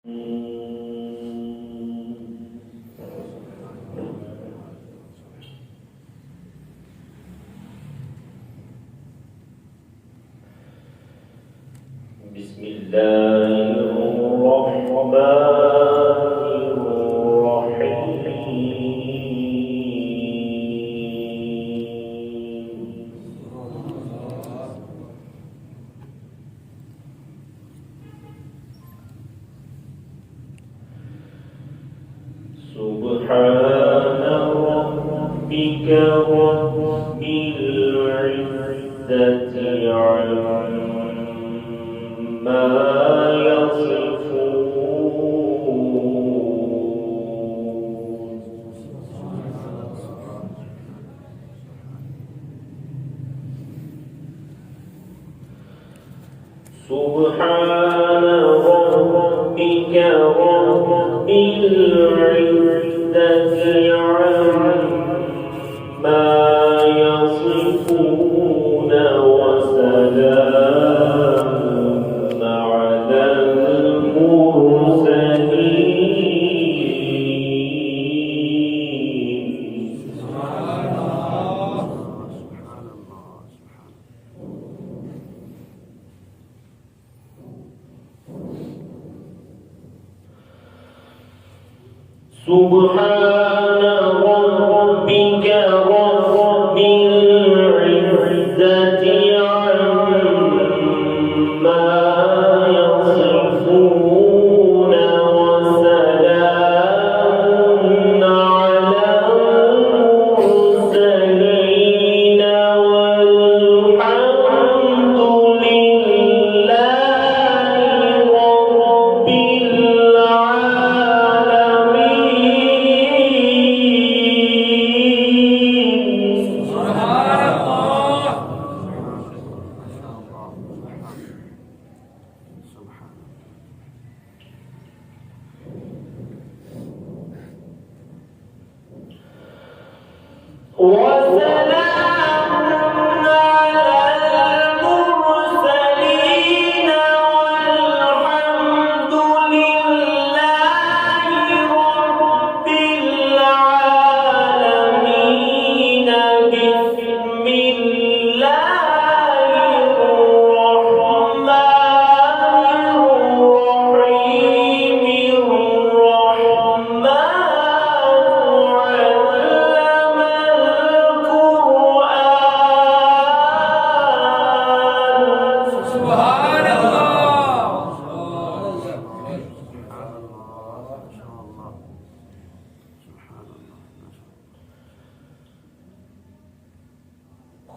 بسم الله الرحمن سبحان ربك رب العزة عما يصفون سبحان ربك رب العزة عما يصفون وسلام على المرسلين سبحان ربك رب العزة عما يصفون وسلام على المرسلين والحمد لله رب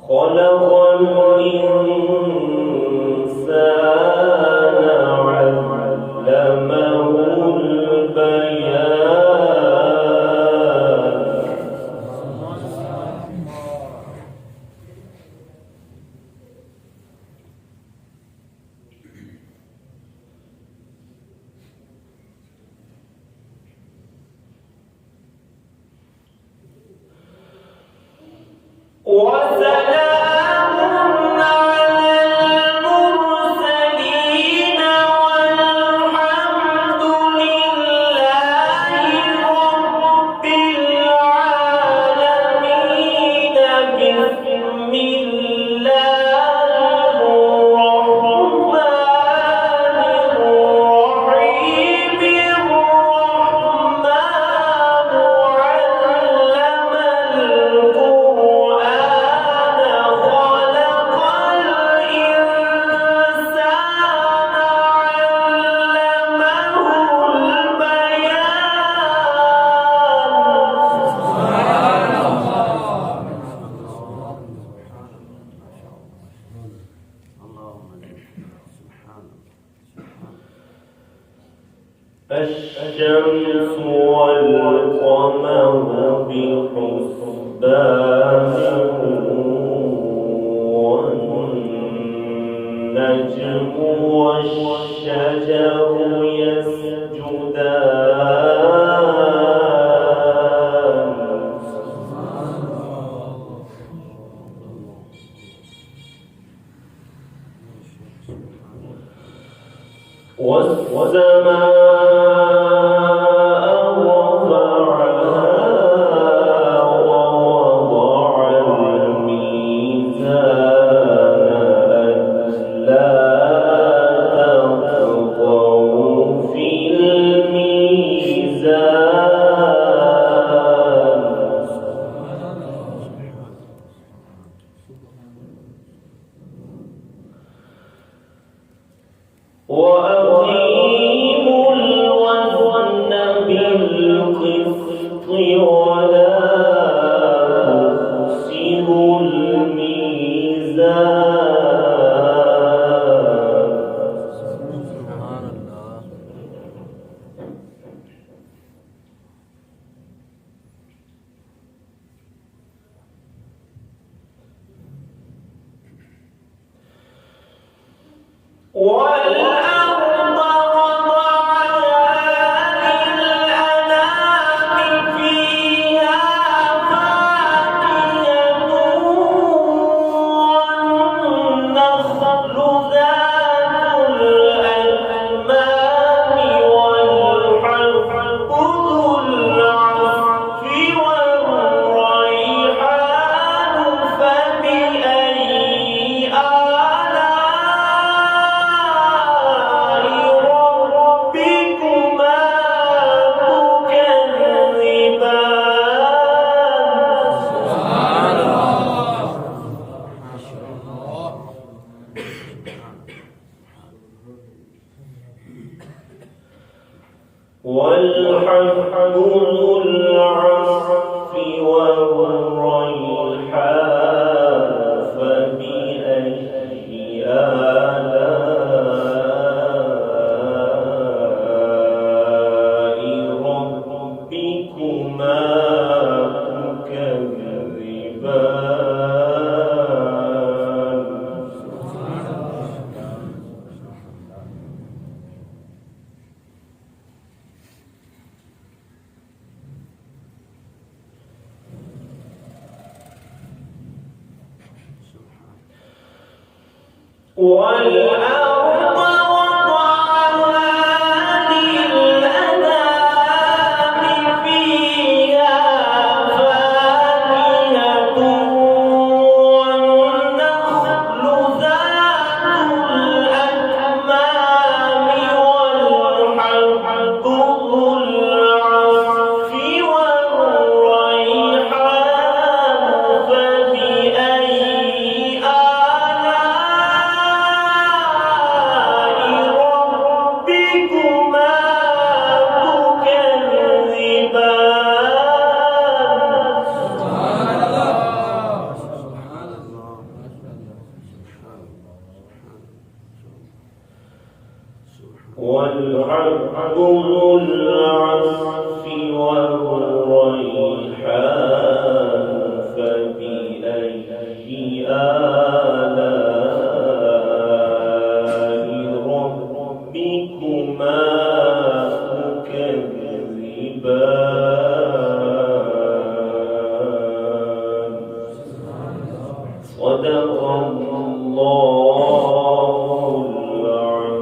خلق الإنسان علمه البيان وسلام على المرسلين والحمد لله رب العالمين بسم الله الرحمن الرحيم الرحمن علم الشمس والقمر بحسبان والنجم والشجر يسجدان والسماء والأرض وضعها للأنام فيها فاكهة والنخل ذات الأكمام والحب ذو العصف والريحان فبأي ربكما تكذبان والحب ذو العصف والريحان فبأي آلاء ربكما تكذبان والأرض وضعها للأنام فيها فاكهة والنخل ذات الأكمام والحب ذو العصف والريحان فبأي ربكما تكذبان والحب ذو العصف والريحان فبأي آلاء ربكما تكذبان صدق الله العظيم.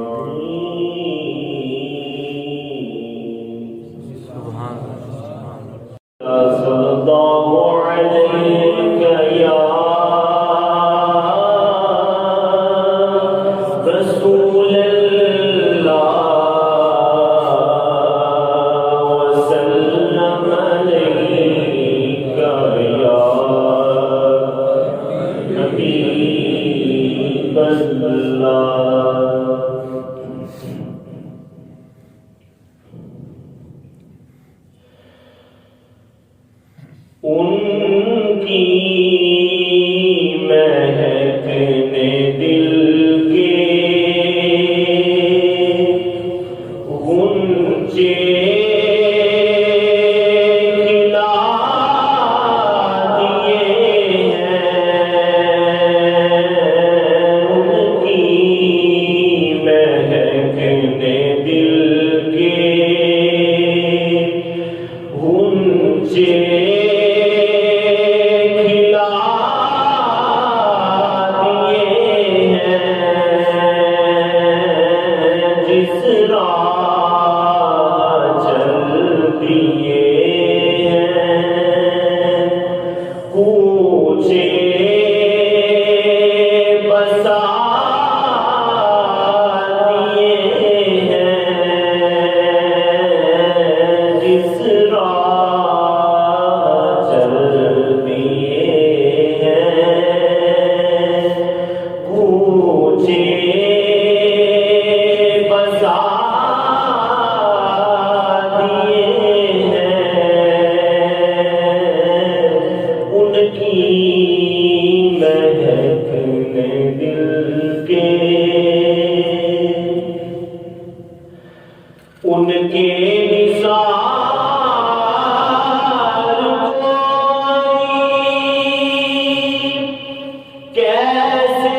صلى الله عليك يا رسول الله وسلم عليك يا حبيب الله. ان کی مہک نے دل کے غنچے کھلا دیے ہیں. ان کی مہک نے دل کے غنچے ان کے مثال کوئی کیسے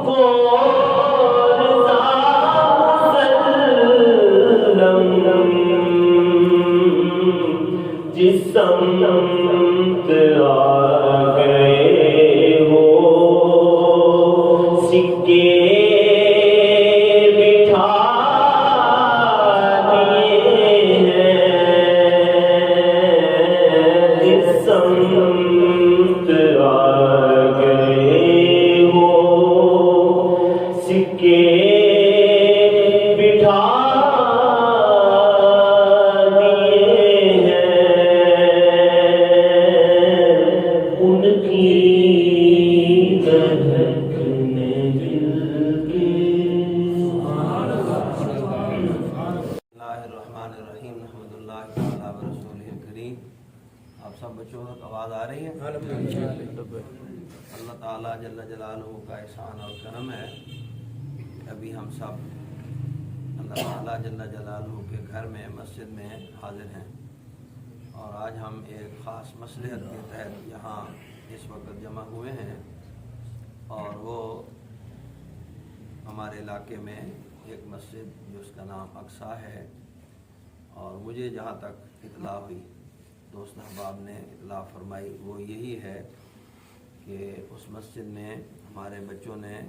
کو رضا مسلم جس سمت آ گئے ہو سکے بٹھا دیے ہیں جس سمت آ گئے ہو سکے بٹھا آپ سب بچوں تک آواز آ رہی ہے؟ اللہ تعالیٰ جل جلالہ کا احسان اور کرم ہے، ابھی ہم سب اللہ تعالیٰ جل جلالہ کے گھر میں مسجد میں حاضر ہیں، اور آج ہم ایک خاص مصلحت کے تحت یہاں اس وقت جمع ہوئے ہیں، اور وہ ہمارے علاقے میں ایک مسجد جس کا نام اقصیٰ ہے، اور مجھے جہاں تک اطلاع ہوئی، دوست احباب نے اطلاع فرمائی، وہ یہی ہے کہ اس مسجد میں ہمارے بچوں نے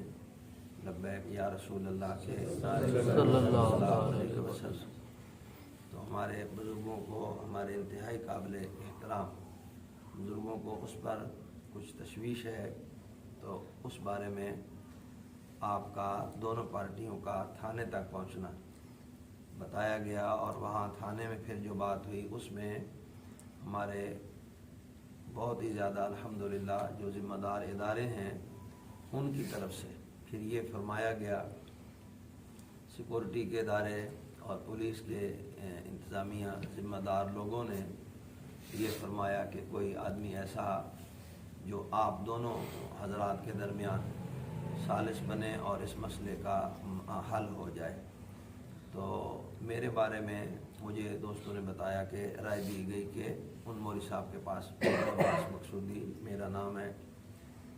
لبیک یا رسول اللہ کے صلی اللہ علیہ وسلم، تو ہمارے بزرگوں کو، ہمارے انتہائی قابل احترام بزرگوں کو اس پر کچھ تشویش ہے، تو اس بارے میں آپ کا دونوں پارٹیوں کا تھانے تک پہنچنا بتایا گیا، اور وہاں تھانے میں پھر جو بات ہوئی اس میں ہمارے بہت ہی زیادہ الحمدللہ جو ذمہ دار ادارے ہیں ان کی طرف سے پھر یہ فرمایا گیا، سیکورٹی کے ادارے اور پولیس کے انتظامیہ ذمہ دار لوگوں نے یہ فرمایا کہ کوئی آدمی ایسا جو آپ دونوں حضرات کے درمیان ثالث بنے اور اس مسئلے کا حل ہو جائے۔ تو میرے بارے میں مجھے دوستوں نے بتایا کہ رائے دی گئی کہ ان مولوی صاحب کے پاس مقصودی میرا نام ہے،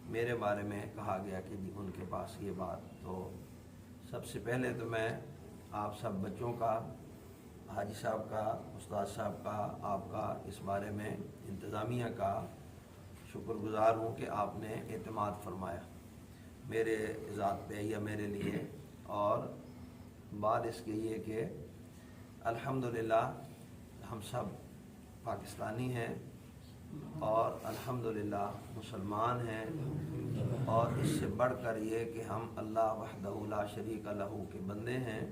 میرے بارے میں کہا گیا کہ جی ان کے پاس یہ بات۔ تو سب سے پہلے تو میں آپ سب بچوں کا، حاجی صاحب کا، استاد صاحب کا، آپ کا اس بارے میں انتظامیہ کا شکر گزار ہوں کہ آپ نے اعتماد فرمایا میرے ذات پہ یا میرے لیے، اور بعد اس کے یہ کہ الحمدللہ ہم سب پاکستانی ہیں اور الحمدللہ مسلمان ہیں، اور اس سے بڑھ کر یہ کہ ہم اللہ وحدہ لا شریک لہ کے بندے ہیں،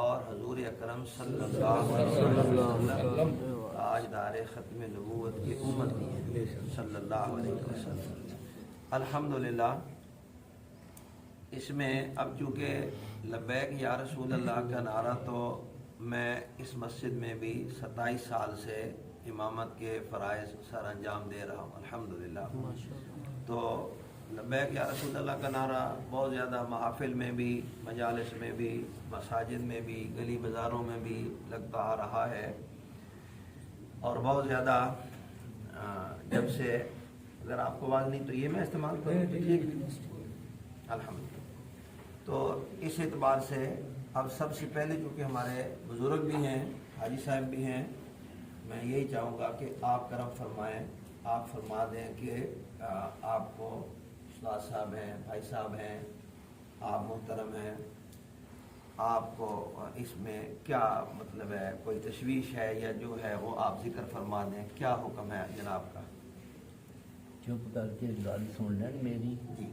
اور حضور اکرم صلی اللہ علیہ وسلم تاجدار ختم نبوت کی امتی ہیں صلی اللہ علیہ وسلم۔ الحمدللہ اس میں اب چونکہ لبیک یا رسول اللہ کا نعرہ تو میں اس مسجد میں بھی 27 سال سے امامت کے فرائض سر انجام دے رہا ہوں الحمدللہ۔ تو لبیک یا رسول اللہ کا نعرہ بہت زیادہ محافل میں بھی، مجالس میں بھی، مساجد میں بھی، گلی بازاروں میں بھی لگتا آ رہا ہے، اور بہت زیادہ جب سے، اگر آپ کو آواز نہیں تو یہ میں استعمال کروں، ٹھیک الحمدللہ۔ تو اس اعتبار سے اب سب سے پہلے چونکہ ہمارے بزرگ بھی ہیں، حاجی صاحب بھی ہیں، میں یہی چاہوں گا کہ آپ کرم فرمائیں، آپ فرما دیں کہ آپ کو استاد صاحب ہیں، بھائی صاحب ہیں، آپ محترم ہیں، آپ کو اس میں کیا مطلب ہے، کوئی تشویش ہے یا جو ہے وہ آپ ذکر فرما دیں، کیا حکم ہے جناب کا؟ چپ کر کے گل سن لین میری، جی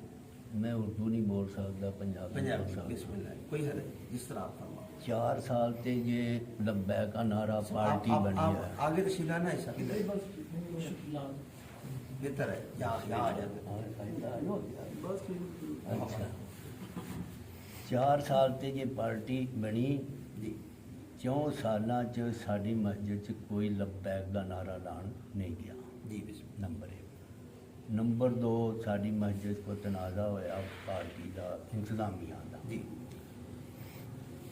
میں اردو نہیں بول سکتا، پنجابی بول سکتا۔ بسم اللہ، کوئی حرج نہیں، جس طرح آپ فرما۔ 4 سال تے یہ لبیک کا نعرہ پارٹی بنی ہے۔ آگے تو شیلانا ایسا بہتر ہے، یہاں آ جاتے۔ اچھا، 4 سال تے یہ پارٹی بنی، جی 4 سالاں چ ساری مسجد چ کوئی لبیک کا نعرہ لان نہیں گیا، جی بسم نمبر 1۔ نمبر 2، ساری مسجد کو تنازع ہویا پارٹی دا، انتظامیہ دا، جی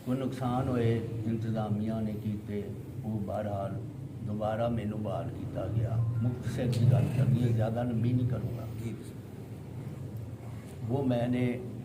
کوئی نقصان ہوئے انتظامیہ نے کیتے، وہ بہرحال دوبارہ مینو بحال کیتا گیا۔ مختصر کی گل کرنی ہے، زیادہ لمبی نہیں کروں گا۔ جی وہ میں نے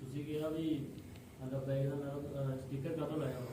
ਤੁਸੀਂ ਕਿਹਾ ਵੀ ਸਾਡਾ ਬੈਗ ਦਾ ਨਾਮ ਸਟicker ਕਾਹਤੋਂ ਲਾਇਆ ਵਾ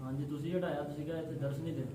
ਹਾਂਜੀ ਤੁਸੀਂ ਹਟਾਇਆ, ਤੁਸੀਂ ਕਿਹਾ ਇੱਥੇ ਦਰਸ ਨਹੀਂ ਦੇਣਾ।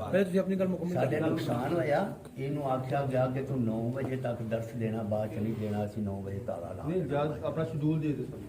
ਪਹਿਲੇ ਤੁਸੀਂ ਆਪਣੀ ਗੱਲ ਮੁਕੰਮਲ ਸਾਡੇ ਕਰੋ। ਨੁਕਸਾਨ ਹੋਇਆ, ਇਹਨੂੰ ਆਖਿਆ ਗਿਆ ਕਿ ਤੂੰ 9 ਵਜੇ ਤੱਕ ਦਰਸ ਦੇਣਾ, ਬਾਅਦ ਚ ਨਹੀਂ ਦੇਣਾ, ਅਸੀਂ 9 ਵਜੇ ਤਾਲਾ ਲਾ ਨਹੀਂ ਦੇਣਾ। ਜਦ ਆਪਣਾ ਸ਼ਡਿਊਲ ਦੇ ਦਿਓ ਸਾਨੂੰ,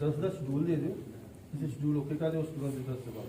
ਦਰਸ ਦਾ ਸ਼ਡਿਊਲ ਦੇ ਦਿਓ, ਤੁਸੀਂ ਸ਼ਡਿਊਲ ਓਕੇ ਕਰ ਦਿਓ, ਉਸ ਤੋਂ ਬਾਅਦ ਦਰਸ ਦੇ ਬਾਅਦ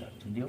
ਦੱਸ ਦਿਓ।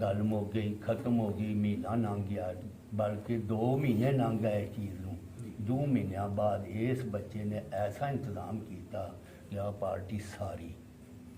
ਗੱਲ ਮੁੱਕ ਗਈ, ਖਤਮ ਹੋ ਗਈ, ਮਹੀਨਾ ਲੰਘ ਗਿਆ, ਬਲਕਿ 2 ਮਹੀਨੇ ਲੰਘ ਗਏ ਇਸ ਚੀਜ਼ ਨੂੰ। 2 ਮਹੀਨਿਆਂ ਬਾਅਦ ਇਸ ਬੱਚੇ ਨੇ ਐਸਾ ਇੰਤਜ਼ਾਮ ਕੀਤਾ ਕਿ ਆ ਪਾਰਟੀ ਸਾਰੀ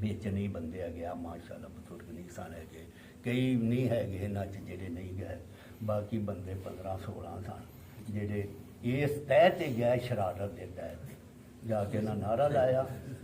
ਵਿੱਚ ਨਹੀਂ ਬੰਦੇ ਹੈਗੇ ਆ, ਮਾਸ਼ਾਅੱਲਾ ਬਜ਼ੁਰਗ ਨਹੀਂ ਸਨ ਹੈਗੇ, ਕਈ ਨਹੀਂ ਹੈਗੇ ਇਹਨਾਂ 'ਚ ਜਿਹੜੇ ਨਹੀਂ ਗਏ, ਬਾਕੀ ਬੰਦੇ 15-16 ਸਨ ਜਿਹੜੇ ਇਸ ਤਹਿ ਤੇ ਗਏ ਸ਼ਰਾਰਤ ਦੇ ਤਹਿਤ। ਜਾ ਕੇ ਇਹਨਾਂ ਨਾਰਾ ਲਾਇਆ,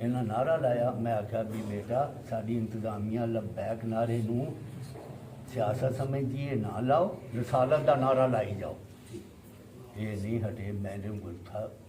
ਇਹਨਾਂ ਨਾਰਾ ਲਾਇਆ। ਮੈਂ ਆਖਿਆ ਵੀ ਬੇਟਾ ਸਾਡੀ ਇੰਤਜ਼ਾਮੀਆ ਲਬੈਕ ਨਾਰੇ ਨੂੰ ਸਿਆਸਤ ਸਮਝੀਏ ਨਾ ਲਾਓ, ਰਸਾਲਤ ਦਾ ਨਾਰਾ ਲਾਈ ਜਾਓ। ਇਹ ਨਹੀਂ ਹਟੇ। ਮੈਨੂੰ ਗੁੱਸਾ,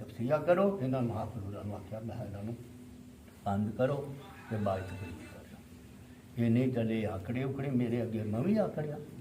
ਤਫਸੀਆ ਕਰੋ, ਇਹਨਾਂ ਨੂੰ ਹਾਫਿਜ਼ਾਂ ਨੂੰ ਆਖਿਆ ਮੈਂ ਇਹਨਾਂ ਨੂੰ ਬੰਦ ਕਰੋ ਤੇ ਬਾਅਦ ਤਕਰੀਰ ਕਰੋ। ਇਹ ਨਹੀਂ ਚੱਲੇ ਆਕੜੇ ਉਕੜੇ ਮੇਰੇ ਅੱਗੇ, ਮੈਂ ਵੀ ਆਕੜਿਆ।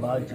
ਬਾਅਦ ਚ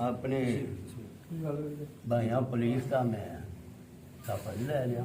ਆਪਣੇ ਭਾਈਆਂ ਪੁਲਿਸ ਦਾ ਮੈਂ ਸਫਲ ਲੈ ਲਿਆ।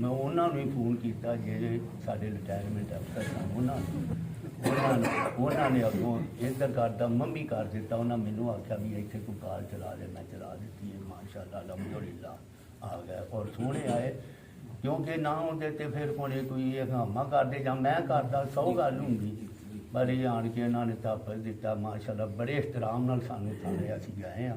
ਮੈਂ ਉਹਨਾਂ ਨੂੰ ਹੀ ਫੋਨ ਕੀਤਾ ਜਿਹੜੇ ਸਾਡੇ ਰਿਟਾਇਰਮੈਂਟ ਅਫਸਰ ਸਨ, ਉਹਨਾਂ ਨੇ ਅੱਗੋਂ ਇੱਧਰ ਕਰਦਾ ਮੰਮੀ ਕਰ ਦਿੱਤਾ। ਉਹਨਾਂ ਮੈਨੂੰ ਆਖਿਆ ਵੀ ਇੱਥੇ ਤੂੰ ਕਾਰ ਚਲਾ ਲੈ, ਮੈਂ ਚਲਾ ਦਿੱਤੀ ਹੈ ਮਾਸ਼ਾਅੱਲਾ ਅਲਹਮਦੁਲਿਲਾ ਆ ਗਏ ਔਰ ਸੋਹਣੇ ਆਏ। ਕਿਉਂਕਿ ਨਾ ਹੁੰਦੇ ਤੇ ਫਿਰ ਕੋਈ ਇਹ ਹੰਗਾਮਾ ਕਰਦੇ ਜਾਂ ਮੈਂ ਕਰਦਾ 100 ਗੱਲ ਹੁੰਦੀ, ਪਰ ਇਹ ਆਣ ਕੇ ਇਹਨਾਂ ਨੇ ਤਾਫਰ ਦਿੱਤਾ ਮਾਸ਼ਾਅੱਲਾ। ਬੜੇ ਇhtਰਾਮ ਨਾਲ ਸਾਨੂੰ ਥਾਣੇ ਅਸੀਂ ਗਏ ਹਾਂ,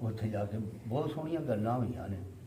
ਉੱਥੇ ਜਾ ਕੇ ਬਹੁਤ ਸੋਹਣੀਆਂ ਗੱਲਾਂ ਹੋਈਆਂ ਨੇ।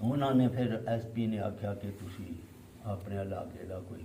ਉਹਨਾਂ ਨੇ ਫਿਰ ਐਸਪੀ ਨੇ ਆਖਿਆ ਕਿ ਤੁਸੀਂ ਆਪਣੇ ਇਲਾਕੇ ਦਾ ਕੋਈ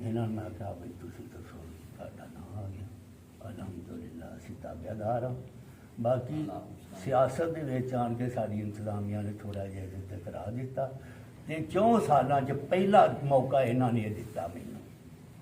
ਇਹਨਾਂ ਨੂੰ ਮੈਂ ਆਖਿਆ ਬਈ ਤੁਸੀਂ ਦੱਸੋ, ਤੁਹਾਡਾ ਨਾਮ ਆ ਗਿਆ। ਅਲਹਮਦੁਲਿਲਾ ਅਸੀਂ ਤਾਬੇਦਾਰ ਹਾਂ। ਬਾਕੀ ਸਿਆਸਤ ਦੇ ਵਿੱਚ ਆਣ ਕੇ ਸਾਡੀ ਇੰਤਜ਼ਾਮੀਆਂ ਨੇ ਥੋੜ੍ਹਾ ਜਿਹਾ ਇਹਦੇ ਤੇ ਕਰਾ ਦਿੱਤਾ ਤੇ 4 ਸਾਲਾਂ 'ਚ ਪਹਿਲਾ ਮੌਕਾ ਇਹਨਾਂ ਨੇ ਦਿੱਤਾ ਮੈਨੂੰ।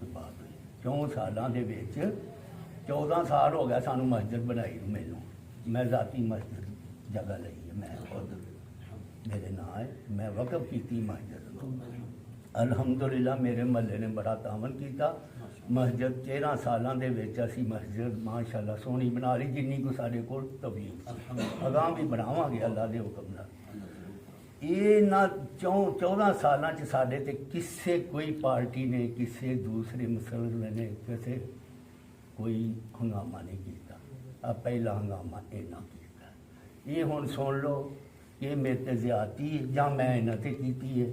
ਕੋਈ ਬਾਤ ਹੋਈ। 4 ਸਾਲਾਂ ਦੇ ਵਿੱਚ 14 ਸਾਲ ਹੋ ਗਿਆ ਸਾਨੂੰ ਮਸਜਿਦ ਬਣਾਈ ਨੂੰ। ਮੈਨੂੰ ਮੈਂ ਜ਼ਾਤੀ ਮਸਜਿਦ ਜਗ੍ਹਾ ਲਈ ਹੈ, ਮੈਂ ਖੁਦ ਮੇਰੇ ਨਾਂ ਹੈ, ਮੈਂ ਵਕਫ ਕੀਤੀ ਮਸਜਿਦ ਨੂੰ। ਅਲਹਮਦੁਲਿਲਾ ਮੇਰੇ ਮਹੱਲੇ ਨੇ ਬੜਾ ਤਾਮਨ ਕੀਤਾ। ਮਸਜਿਦ 13 ਸਾਲਾਂ ਦੇ ਵਿੱਚ ਅਸੀਂ ਮਸਜਿਦ ਮਾਸ਼ਾਅੱਲਾ ਸੋਹਣੀ ਬਣਾ ਲਈ, ਜਿੰਨੀ ਕੋ ਸਾਡੇ ਕੋਲ ਤਵੀਕ ਅਗਾਂਹ ਵੀ ਬਣਾਵਾਂਗੇ ਅੱਲਾ ਦੇ ਹੁਕਮ ਨਾਲ। ਇਹ ਨਾ 14 ਸਾਲਾਂ 'ਚ ਸਾਡੇ ਤੇ ਕਿਸੇ ਕੋਈ ਪਾਰਟੀ ਨੇ, ਕਿਸੇ ਦੂਸਰੇ ਮੁਸਲਮਾਨ ਨੇ ਕਿਸੇ ਕੋਈ ਹੰਗਾਮਾ ਨਹੀਂ ਕੀਤਾ। ਆ ਪਹਿਲਾ ਹੰਗਾਮਾ ਇਹਨਾਂ ਕੀਤਾ। ਇਹ ਹੁਣ ਸੁਣ ਲਓ ਕਿ ਮੇਰੇ ਤੇ ਜ਼ਿਆਦਤੀ ਜਾਂ ਮੈਂ ਇਹਨਾਂ ਤੇ ਕੀਤੀ ਹੈ,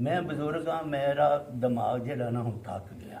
ਮੈਂ ਬਜ਼ੁਰਗ ਹਾਂ, ਮੇਰਾ ਦਿਮਾਗ ਜਿਹੜਾ ਨਾ ਹੁਣ ਥੱਕ ਗਿਆ।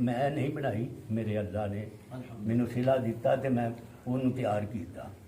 ਮੈਂ ਨਹੀਂ ਬਣਾਈ, ਮੇਰੇ ਅੱਲਾ ਨੇ ਮੈਨੂੰ ਸਿਲਾ ਦਿੱਤਾ ਤੇ ਮੈਂ ਉਹਨੂੰ ਤਿਆਰ ਕੀਤਾ।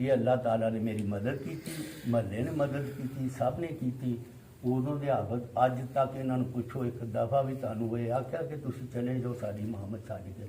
ਇਹ ਅੱਲਾਹ ਤਾਲਾ ਨੇ ਮੇਰੀ ਮਦਦ ਕੀਤੀ, ਮਹੱਲੇ ਨੇ ਮਦਦ ਕੀਤੀ, ਸਭ ਨੇ ਕੀਤੀ। ਉਦੋਂ ਦੇ ਹਾਫਿਜ਼ ਅੱਜ ਤੱਕ ਇਹਨਾਂ ਨੂੰ ਪੁੱਛੋ ਇੱਕ ਦਫਾ ਵੀ ਤੁਹਾਨੂੰ ਇਹ ਆਖਿਆ ਕਿ ਤੁਸੀਂ ਚਲੇ ਜਾਓ ਸਾਡੀ ਮੁਹੰਮਦ ਛੱਡ ਕੇ।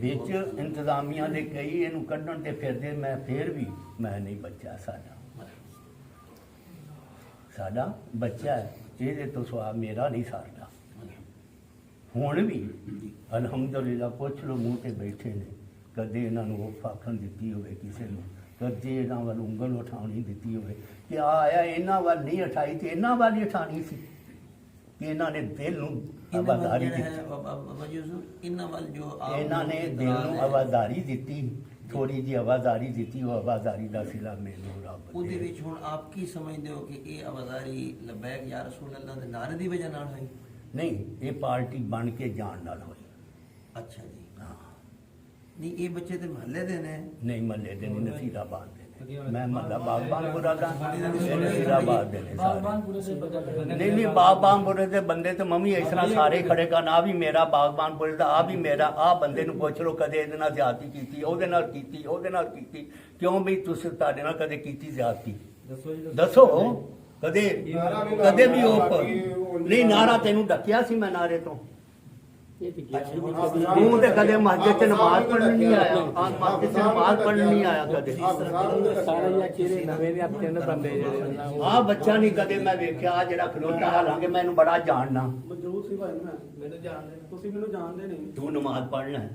ਵਿੱਚ ਇੰਤਜ਼ਾਮੀਆਂ ਦੇ ਕਈ ਇਹਨੂੰ ਕੱਢਣ ਤੇ ਫਿਰਦੇ, ਮੈਂ ਫੇਰ ਵੀ ਮੈਂ ਨਹੀਂ ਬੱਚਾ ਸਾਡਾ। ਸਾਡਾ ਬੱਚਾ ਹੈ, ਇਹਦੇ ਤੋਂ ਸਵਾ ਮੇਰਾ ਨਹੀਂ ਸਰਦਾ। ਹੁਣ ਵੀ ਅਲਹਮਦੁਲਿਲਾ ਪੁੱਛ ਲਓ, ਮੂੰਹ ਤੇ ਬੈਠੇ ਨੇ, ਕਦੇ ਇਹਨਾਂ ਨੂੰ ਉਹ ਫਾਖਣ ਦਿੱਤੀ ਹੋਵੇ ਕਿਸੇ ਨੂੰ, ਕਦੇ ਇਹਨਾਂ ਵੱਲ ਉਂਗਲ ਉਠਾਉਣੀ ਦਿੱਤੀ ਹੋਵੇ ਕਿ ਆ ਆਇਆ ਇਹਨਾਂ ਵੱਲ ਨਹੀਂ ਉਠਾਈ ਤੇ ਇਹਨਾਂ ਵੱਲ ਹੀ ਉਠਾਣੀ ਸੀ ਕਿ ਇਹਨਾਂ ਨੇ ਦਿਲ ਨੂੰ ਆਵਾਜ਼ਾਰੀ ਦਿੱਤੀ। ਇਹਨਾਂ ਵੱਲ ਜੋ ਇਹਨਾਂ ਨੇ ਦਿਲ ਨੂੰ ਆਵਾਜ਼ਾਰੀ ਦਿੱਤੀ, ਥੋੜੀ ਜਿਹੀ ਆਵਾਜ਼ਾਰੀ ਦਿੱਤੀ, ਉਹ ਆਵਾਜ਼ਾਰੀ ਦਾ ਸਿਲਾ ਮੈਨੂੰ ਰੱਬ ਉਹਦੇ ਦੇ। ਵਿੱਚ ਹੁਣ ਆਪ ਕੀ ਸਮਝਦੇ ਹੋ ਕਿ ਇਹ ਆਵਾਜ਼ਾਰੀ ਲਬੈਕ ਯਾ ਰਸੂਲ ਅੱਲਾਹ ਦੇ ਨਾਰੇ ਦੀ ਵਜ੍ਹਾ ਨਾਲ ਹੋਈ? ਨਹੀਂ, ਇਹ ਪਾਰਟੀ ਬਣ ਕੇ ਜਾਣ ਨਾਲ ਹੋਈ। ਅੱਛਾ ਜੀ। ਹਾਂ, ਨਹੀਂ ਇਹ ਬੱਚੇ ਤੇ ਮਹੱਲੇ ਦੇ ਨੇ? ਨਹੀਂ ਮਹੱਲੇ ਦੇ ਨਹੀਂ, ਨਸੀਰਾਬਾਦ ਦੇ ਨੇ। ਮੈਂ ਮਹੱਲਾ ਬਾਗਬਾਨਪੁਰਾ ਦਾ, ਇਹ ਨਸੀਰਾਬਾਦ ਦੇ ਨੇ ਸਾਰੇ। ਬਾਗਬਾਨਪੁਰੇ ਸੇ ਬਦਲ ਨਹੀਂ ਬਾਗਬਾਨਪੁਰੇ ਦੇ ਬੰਦੇ ਤੇ ਮੰਮੀ ਇਸ ਤਰ੍ਹਾਂ ਸਾਰੇ ਖੜੇ ਕਰਨ, ਆ ਵੀ ਮੇਰਾ ਬਾਗਬਾਨਪੁਰੇ ਦਾ, ਆ ਵੀ ਮੇਰਾ, ਆ ਬੰਦੇ ਨੂੰ ਪੁੱਛ ਲਓ ਕਦੇ ਇਹਦੇ ਨਾਲ ਜ਼ਿਆਦਤੀ ਕੀਤੀ, ਉਹਦੇ ਨਾਲ ਕੀਤੀ, ਉਹਦੇ ਨਾਲ ਕੀਤੀ, ਕਿਉਂ ਵੀ ਤੁਸੀਂ ਤੁਹਾਡੇ ਨਾਲ ਕਦੇ ਕੀਤੀ ਜ਼ਿਆਦਤੀ? ਦੱਸੋ ਕਦੇ ਕਦੇ ਵੀ ਉਹ ਨਹੀਂ। ਨਾਰਾ ਤੈਨੂੰ ਡੱਕਿਆ ਸੀ ਮੈਂ ਨਾਰੇ ਤੋਂ? ਤੂੰ ਤੇ ਕਦੇ ਮਸਜਿਦ 'ਚ ਨਮਾਜ਼ ਪੜ੍ਹਨ ਨਹੀਂ ਆਇਆ, ਆ ਮਸਜਿਦ 'ਚ ਨਮਾਜ਼ ਪੜ੍ਹਨ ਨਹੀਂ ਆਇਆ ਕਦੇ। ਆ ਬੱਚਾ ਨਹੀਂ ਕਦੇ ਮੈਂ ਵੇਖਿਆ, ਆਹ ਜਿਹੜਾ ਖਲੋਤਾ, ਹਾਲਾਂਕਿ ਮੈਨੂੰ ਬੜਾ ਜਾਣਨਾ। ਮੌਜੂਦ ਸੀ ਭਾਈ, ਮੈਨੂੰ ਜਾਣਦੇ, ਤੁਸੀਂ ਮੈਨੂੰ ਜਾਣਦੇ ਨਹੀਂ। ਤੂੰ ਨਮਾਜ਼ ਪੜ੍ਹਨਾ ਹੈ,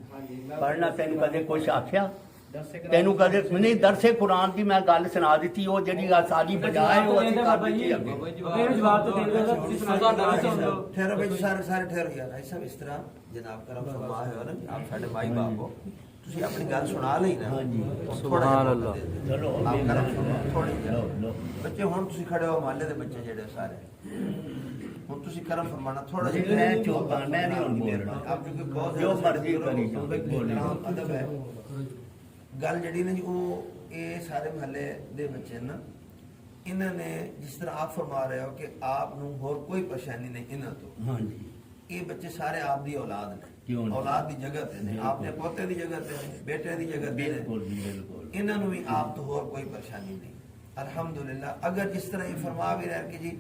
ਪੜ੍ਹਨਾ, ਤੈਨੂੰ ਕਦੇ ਕੁਛ ਆਖਿਆ? ਤੈਨੂੰ ਕਦੇ ਨਹੀਂ? ਦਰਸੇ ਕੁਰਾਨ ਦੀ ਮੈਂ ਗੱਲ ਸੁਣਾ ਦਿੱਤੀ, ਉਹ ਜਿਹੜੀ ਸਾਡੀ ਬਜਾਏ ਉਹ ਅਸੀਂ ਕਰ ਦਿੱਤੀ ਅੱਗੇ। ਮੈਨੂੰ ਜਵਾਬ ਤਾਂ ਦੇਣ ਦਾ ਤੁਸੀਂ ਸੁਣਾ ਦੋ। ਠਹਿਰੋ ਭਾਈ, ਸਾਰੇ ਠਹਿਰੋ ਯਾਰ। ਐਸਾ ਇਸ ਤਰ੍ਹਾਂ ਜਨਾਬ ਕਰਮ ਫਰਮਾ ਹੈ ਨਾ, ਆਪ ਸਾਡੇ ਮਾਈ ਬਾਪ ਹੋ, ਤੁਸੀਂ ਆਪਣੀ ਗੱਲ ਸੁਣਾ ਲਈ ਨਾ। ਹਾਂਜੀ, ਸੁਭਾਨ ਅੱਲਾਹ। ਚਲੋ ਆਪ ਕਰਮ ਫਰਮਾ ਥੋੜੀ ਲਓ ਲਓ। ਬੱਚੇ ਹੁਣ ਤੁਸੀਂ ਖੜੇ ਹੋ, ਮਹੱਲੇ ਦੇ ਬੱਚੇ ਜਿਹੜੇ ਸਾਰੇ, ਹੁਣ ਤੁਸੀਂ ਕਰਮ ਫਰਮਾਣਾ ਥੋੜਾ ਨਹੀਂ, ਜਿਹਾ। ਮੈਂ ਚੁੱਪ ਹਾਂ, ਮੈਂ ਨਹੀਂ ਹੁਣ ਬੋਲਣਾ। ਆਪ ਕਿਉਂਕਿ ਬਹੁਤ ਜੋ ਮਰਜ਼ੀ ਕਰੀ ਜਾਓ, ਬੋਲਣਾ ਅਦਬ ਹੈ। ਗੱਲ ਜਿਹੜੀ ਨਾ ਜੀ, ਉਹ ਇਹ ਸਾਰੇ ਮਹੱਲੇ ਦੇ ਬੱਚੇ ਨਾ, ਇਹਨਾਂ ਨੇ ਜਿਸ ਤਰ੍ਹਾਂ ਆਪ ਫਰਮਾ ਰਹੇ ਹੋ ਕਿ ਆਪ ਨੂੰ ਹੋਰ ਕੋਈ ਪਰੇਸ਼ਾਨੀ ਨਹੀਂ ਇਹਨਾਂ ਤੋਂ। ਹਾਂਜੀ, ਇਹ ਬੱਚੇ ਸਾਰੇ ਆਪ ਦੀ ਔਲਾਦ ਕਿਉਂ ਨੇ, ਨਹੀਂ? ਔਲਾਦ ਦੀ ਜਗ੍ਹਾ ਤੇ ਨੇ, ਆਪਣੇ ਪੋਤੇ ਦੀ ਜਗ੍ਹਾ ਤੇ ਨੇ, ਬੇਟੇ ਦੀ ਜਗ੍ਹਾ ਤੇ ਨੇ। ਬਿਲਕੁਲ ਜੀ, ਬਿਲਕੁਲ। ਇਹਨਾਂ ਨੂੰ ਵੀ ਆਪ ਤੋਂ ਹੋਰ ਕੋਈ ਪਰੇਸ਼ਾਨੀ ਨਹੀਂ। ਅਲਹਮਦੁਲਿਲਾ। ਅਗਰ ਜਿਸ ਤਰ੍ਹਾਂ ਇਹ ਫਰਮਾ ਵੀ ਰਿਹਾ ਕਿ ਜੀ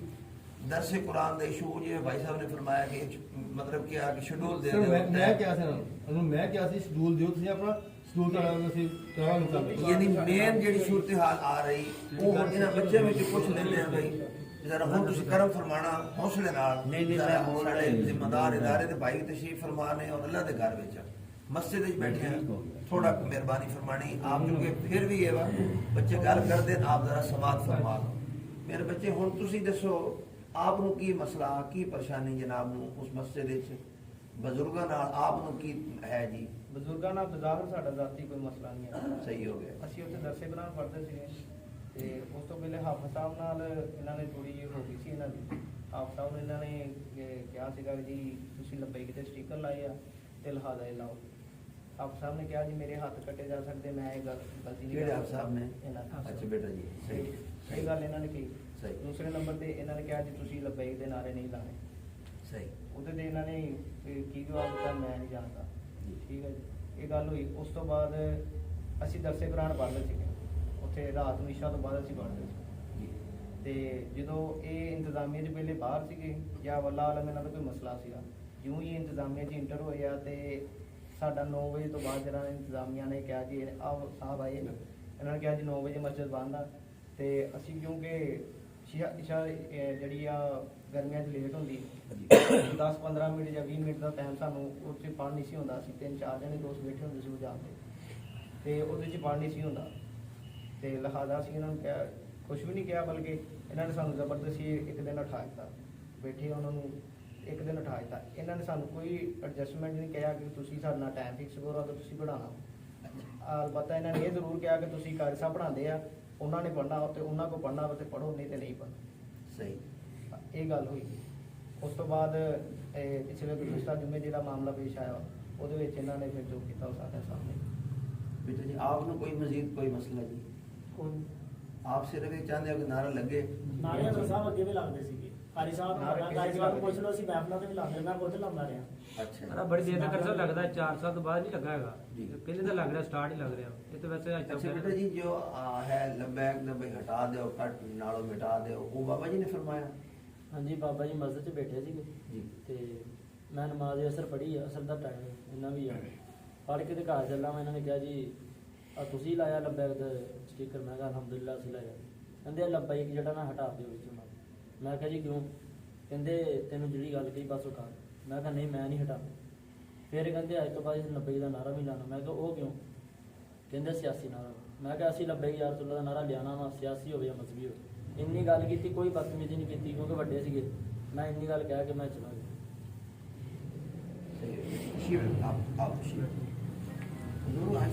ਦਰਸੇ ਕੁਰਾਨ ਦਾ ਇਸ਼ੂ, ਜਿਵੇਂ ਭਾਈ ਸਾਹਿਬ ਨੇ ਫਰਮਾਇਆ ਕਿ ਮਤਲਬ ਕਿ ਆ ਕਿ ਸ਼ਡਿਊਲ ਦੇ ਦਿਓ। ਮੈਂ ਕਿਹਾ ਸੀ ਉਹਨੂੰ, ਮੈਂ ਕਿਹਾ ਸੀ ਸ਼ਡਿਊਲ ਦਿਓ ਤੁਸੀਂ ਆਪਣਾ, ਸ਼ਡਿਊਲ ਦਾ ਅਸੀਂ ਕਰਾਂਗੇ। ਯਾਨੀ ਮੇਨ ਜਿਹੜੀ ਸੂਰਤ ਹਾਲ ਆ ਰਹੀ, ਉਹ ਹੁਣ ਇਹਨਾਂ ਬੱਚਿਆਂ ਵਿੱਚ ਪੁੱਛ ਲੈਂਦੇ ਆ ਬਈ ਜਰਾ ਹੁਣ ਤੁਸੀਂ ਕਰਮ ਫਰਮਾਣਾ ਹੌਸਲੇ ਨਾਲ। ਨਹੀਂ, ਨਹੀਂ, ਜ਼ਰਾ ਮੈਂ ਬੋਲ ਸਾਡੇ ਰਿਹਾ। ਜ਼ਿੰਮੇਦਾਰ ਇਦਾਰੇ ਦੇ ਭਾਈ ਤਸ਼ਰੀਫ ਫਰਮਾਨੇ ਔਰ ਅੱਲਾਹ ਦੇ ਘਰ ਵਿੱਚ ਮਸਜਿਦ ਵਿੱਚ ਬੈਠੇ ਆ, ਥੋੜਾ ਮਿਹਰਬਾਨੀ ਫਰਮਾਣੀ ਆਪ, ਕਿਉਂਕਿ ਫਿਰ ਵੀ ਇਹ ਵਾ ਬੱਚੇ ਗੱਲ ਕਰਦੇ ਆਪ ਜ਼ਰਾ ਸਮਾਤ ਫਰਮਾ ਲਓ। ਮੇਰੇ ਬੱਚੇ ਹੁਣ ਤੁਸੀਂ ਦੱਸੋ ਆਪ ਨੂੰ ਕੀ ਮਸਲਾ, ਕੀ ਪਰੇਸ਼ਾਨੀ ਜਨਾਬ ਨੂੰ ਉਸ ਮਸਜਿਦ ਵਿੱਚ ਬਜ਼ੁਰਗਾਂ ਨਾਲ ਆਪ ਨੂੰ ਕੀ ਹੈ ਜੀ? ਬਜ਼ੁਰਗਾਂ ਨਾਲ ਬਜ਼ਾਹਰ ਸਾਡਾ ਜ਼ਾਤੀ ਕੋਈ ਮਸਲਾ ਨਹੀਂ ਹੈ। ਸਹੀ ਹੋ ਗਿਆ। ਅਸੀਂ ਉੱਥੇ ਦਰਸੇ ਕੁਰਾਨ ਪੜ੍ਹਦੇ ਸੀਗੇ ਤੇ ਉਸ ਤੋਂ ਪਹਿਲੇ ਹਾਫਿਜ਼ ਸਾਹਿਬ ਨਾਲ ਇਹਨਾਂ ਨੇ ਥੋੜੀ ਜਿਹੀ ਹੋ ਗਈ ਸੀ ਇਹਨਾਂ ਦੀ। ਹਾਫਿਜ਼ ਸਾਹਿਬ ਨੇ ਇਹਨਾਂ ਨੇ ਕਿਹਾ ਸੀਗਾ ਕਿ ਜੀ ਤੁਸੀਂ ਲੱਭੇ ਕਿਤੇ ਸਟicker ਲਾਏ ਆ ਤੇ ਲਿਹਾਜ਼ਾ ਇਹ ਲਾਓ। ਹਾਫਿਜ਼ ਸਾਹਿਬ ਨੇ ਕਿਹਾ ਜੀ ਮੇਰੇ ਹੱਥ ਕੱਟੇ ਜਾ ਸਕਦੇ, ਮੈਂ ਇਹ ਗਲਤੀ ਨਹੀਂ ਕਿਹੜੇ ਹਾਫਿਜ਼ ਸਾਹਿਬ ਨੇ? ਇਹਨਾਂ ਦੀ। ਅੱਛਾ ਬੇਟਾ ਜੀ, ਸਹੀ ਇਹ ਗੱਲ ਇਹਨਾਂ ਨੇ ਕਹੀ। ਸਹੀ। ਦੂਸਰੇ ਨੰਬਰ ਤੇ ਇਹਨਾਂ ਨੇ ਕਿਹਾ ਜੀ ਤੁਸੀਂ ਲੱਭੇ ਦੇ ਨਾਰੇ ਨਹੀਂ ਲਾਣੇ। ਸਹੀ। ਉਹਦੇ ਤੇ ਇਹਨਾਂ ਨੇ ਕੀ ਜਵਾਬ ਦਿੱਤਾ, ਮੈਂ ਨਹੀਂ ਜਾਣਦਾ। ਠੀਕ ਹੈ ਜੀ, ਇਹ ਗੱਲ ਹੋਈ। ਉਸ ਤੋਂ ਬਾਅਦ ਅਸੀਂ ਦਰਸੇ ਕੁਰਾਨ ਪੜ੍ਹਦੇ ਸੀਗੇ ਉੱਥੇ, ਰਾਤ ਨੂੰ ਇਸ਼ਾ ਤੋਂ ਬਾਅਦ ਅਸੀਂ ਪੜ੍ਹਦੇ ਸੀ। ਤੇ ਜਦੋਂ ਇਹ ਇੰਤਜ਼ਾਮੀਆ 'ਚ ਪਹਿਲੇ ਬਾਹਰ ਸੀਗੇ ਜਾਂ ਵੱਲਾ ਆਲਮ ਇਹਨਾਂ ਦਾ ਕੋਈ ਮਸਲਾ ਸੀਗਾ, ਜਿਉਂ ਹੀ ਇੰਤਜ਼ਾਮੀਆ 'ਚ ਇੰਟਰ ਹੋਇਆ ਤੇ ਸਾਡਾ 9 ਵਜੇ ਤੋਂ ਬਾਅਦ ਜਿਹੜਾ ਇੰਤਜ਼ਾਮੀਆ ਨੇ ਕਿਹਾ ਜੀ ਆਹ ਸਾਹਿਬ ਆਏ, ਇਹਨਾਂ ਨੇ ਕਿਹਾ ਜੀ 9 ਵਜੇ ਮਸਜਿਦ ਬੰਦ ਆ। ਤੇ ਅਸੀਂ ਕਿਉਂਕਿ ਇਸ਼ਾ ਜਿਹੜੀ ਆ ਗਰਮੀਆਂ 'ਚ ਲੇਟ ਹੁੰਦੀ, 10-15 ਮਿੰਟ ਜਾਂ 20 ਮਿੰਟ ਦਾ ਟਾਈਮ ਸਾਨੂੰ ਉੱਥੇ ਪੜ੍ਹ ਨਹੀਂ ਸੀ ਹੁੰਦਾ। ਅਸੀਂ 3-4 ਜਣੇ ਦੋਸਤ ਬੈਠੇ ਹੁੰਦੇ ਸੀ ਉਹ ਜਾ ਕੇ, ਤੇ ਉਹਦੇ 'ਚ ਪੜ੍ਹ ਨਹੀਂ ਸੀ ਹੁੰਦਾ। ਤੇ ਲਿਹਾਜ਼ਾ ਅਸੀਂ ਇਹਨਾਂ ਨੂੰ ਕਿਹਾ, ਕੁਛ ਵੀ ਨਹੀਂ ਕਿਹਾ, ਬਲਕਿ ਇਹਨਾਂ ਨੇ ਸਾਨੂੰ ਜ਼ਬਰਦਸਤੀ ਇੱਕ ਦਿਨ ਉਠਾ ਦਿੱਤਾ। ਬੈਠੇ ਉਹਨਾਂ ਨੂੰ ਇੱਕ ਦਿਨ ਉਠਾ ਦਿੱਤਾ। ਇਹਨਾਂ ਨੇ ਸਾਨੂੰ ਕੋਈ ਐਡਜਸਟਮੈਂਟ ਨਹੀਂ ਕਿਹਾ ਕਿ ਤੁਸੀਂ ਸਾਡੇ ਨਾਲ ਟਾਈਮ ਫਿਕਸ ਕਰੋ ਤਾਂ ਤੁਸੀਂ ਪੜ੍ਹਾਉਣਾ। ਅਲਬੱਤਾ ਇਹਨਾਂ ਨੇ ਇਹ ਜ਼ਰੂਰ ਕਿਹਾ ਕਿ ਤੁਸੀਂ ਕਾਰੀ ਸਾਹਿਬ ਪੜ੍ਹਾਉਂਦੇ ਆ, ਉਹਨਾਂ ਨੇ ਪੜ੍ਹਨਾ ਤੇ ਉਹਨਾਂ ਕੋਲ ਪੜ੍ਹਨਾ ਤੇ ਪੜ੍ਹੋ, ਨਹੀਂ ਤੇ ਨਹੀਂ ਪੜ੍ਹਨਾ। ਸਹੀ। ਇਹ ਗੱਲ ਹੋਈ। ਉਸ ਤੋਂ ਬਾਅਦ ਪਿਛਲੇ ਗੁਜ਼ਸ਼ਤਾ ਜੁਮੇ ਜਿਹੜਾ ਮਾਮਲਾ ਪੇਸ਼ ਆਇਆ, ਉਹਦੇ ਵਿੱਚ ਇਹਨਾਂ ਨੇ ਫਿਰ ਜੋ ਕੀਤਾ ਉਹ ਸਾਡੇ ਸਾਹਮਣੇ। ਬੇਟਾ ਜੀ ਆਪ ਨੂੰ ਕੋਈ ਮਜ਼ੀਦ ਕੋਈ ਮਸਲਾ ਜੀ? ਆਪ ਸਿਰਫ ਇਹ ਚਾਹੁੰਦੇ ਹੋ ਕਿ ਨਾਰਾ ਲੱਗੇ? ਨਾਰੇ ਤਾਂ ਸਾਹਿਬ ਅੱਗੇ ਵੀ ਲੱਗਦੇ ਸੀਗੇ। ਕਾਰੀ ਸਾਹਿਬ ਨੂੰ ਪੁੱਛ ਲਓ, ਅਸੀਂ ਮਹਿਫਲਾਂ ਤੇ ਵੀ ਲਾਉਂਦੇ, ਮੈਂ ਖੁਦ ਲਾਉਂਦਾ ਰਿਹਾ। ਅੱਛਾ। ਬੜੀ ਦੇਰ ਤੱਕ ਸਰ ਲੱਗਦਾ 4 ਸਾਲ ਤੋਂ ਬਾਅਦ ਨਹੀਂ ਲੱਗਾ ਹੈਗਾ, ਜੀ। ਪਹਿਲੇ ਤਾਂ ਲੱਗ ਰਿਹਾ, ਸਟਾਰਟ ਹੀ ਲੱਗ ਰਿਹਾ। ਇਹ ਤਾਂ ਵੈਸੇ ਅੱਜ ਅੱਛਾ ਬੇਟਾ ਤੱਕ ਜੀ ਜੋ ਹੈ ਲੰਬੈਕ ਨਾ ਬਈ ਹਟਾ ਦਿਓ, ਕੱਟ ਨਾਲੋਂ ਮਿਟਾ ਦਿਓ, ਉਹ ਬਾਬਾ ਜੀ ਨੇ ਫਰਮਾਇਆ? ਹਾਂਜੀ, ਬਾਬਾ ਜੀ ਮਸਜਿਦ 'ਚ ਬੈਠੇ ਸੀਗੇ ਜੀ। ਤੇ ਮੈਂ ਨਮਾਜ਼ ਅਸਰ ਪੜ੍ਹੀ ਆ, ਅਸਰ ਦਾ ਟਾਈਮ ਇੰਨਾ ਵੀ ਆ, ਪੜ੍ਹ ਕੇ ਤੇ ਘਰ ਚੱਲਾਂ। ਮੈਂ ਇਹਨਾਂ ਨੇ ਕਿਹਾ ਜੀ ਆ ਤੁਸੀਂ ਲਾਇਆ ਲੱਬੈਕ ਦਾ ਸਟicker? ਮੈਂ ਕਿਹਾ ਅਲਹਮਦੁਲਿਲਾ ਅਸੀਂ ਲਾਇਆ। ਕਹਿੰਦੇ ਲੱਬੈਕ ਜਿਹੜਾ ਨਾ ਹਟਾ ਦਿਓ ਵਿੱਚ। ਮੈਂ ਕਿਹਾ ਜੀ ਕਿਉਂ? ਕਹਿੰਦੇ ਤੈਨੂੰ ਜਿਹੜੀ ਗੱਲ ਕਹੀ ਬਸ ਉਹ ਕਰ। ਮੈਂ ਕਿਹਾ ਨਹੀਂ ਮੈਂ ਨਹੀਂ ਹਟਾਉਣਾ। ਫਿਰ ਕਹਿੰਦੇ ਅੱਜ ਤੋਂ ਬਾਅਦ 90 ਦਾ ਨਾਰਾ ਵੀ ਲਾਣਾ। ਮੈਂ ਕਿਹਾ ਉਹ ਕਿਉਂ? ਕਹਿੰਦੇ ਸਿਆਸੀ ਨਾਰਾ। ਮੈਂ ਕਿਹਾ ਅਸੀਂ 90 ਯਾਰ ਰਸੂਲ ਦਾ ਨਾਰਾ ਲਿਆਣਾ ਵਾ, ਸਿਆਸੀ ਹੋਵੇ ਜਾਂ ਮਜ਼ਹਬੀ ਹੋਵੇ। ਇੰਨੀ ਗੱਲ ਕੀਤੀ, ਕੋਈ ਬਦਤਮੀਜ਼ੀ ਨਹੀਂ ਕੀਤੀ ਕਿਉਂਕਿ ਵੱਡੇ ਸੀਗੇ। ਮੈਂ ਇੰਨੀ ਗੱਲ ਕਹਿ ਕੇ ਮੈਂ ਚਲਾ ਗਿਆ।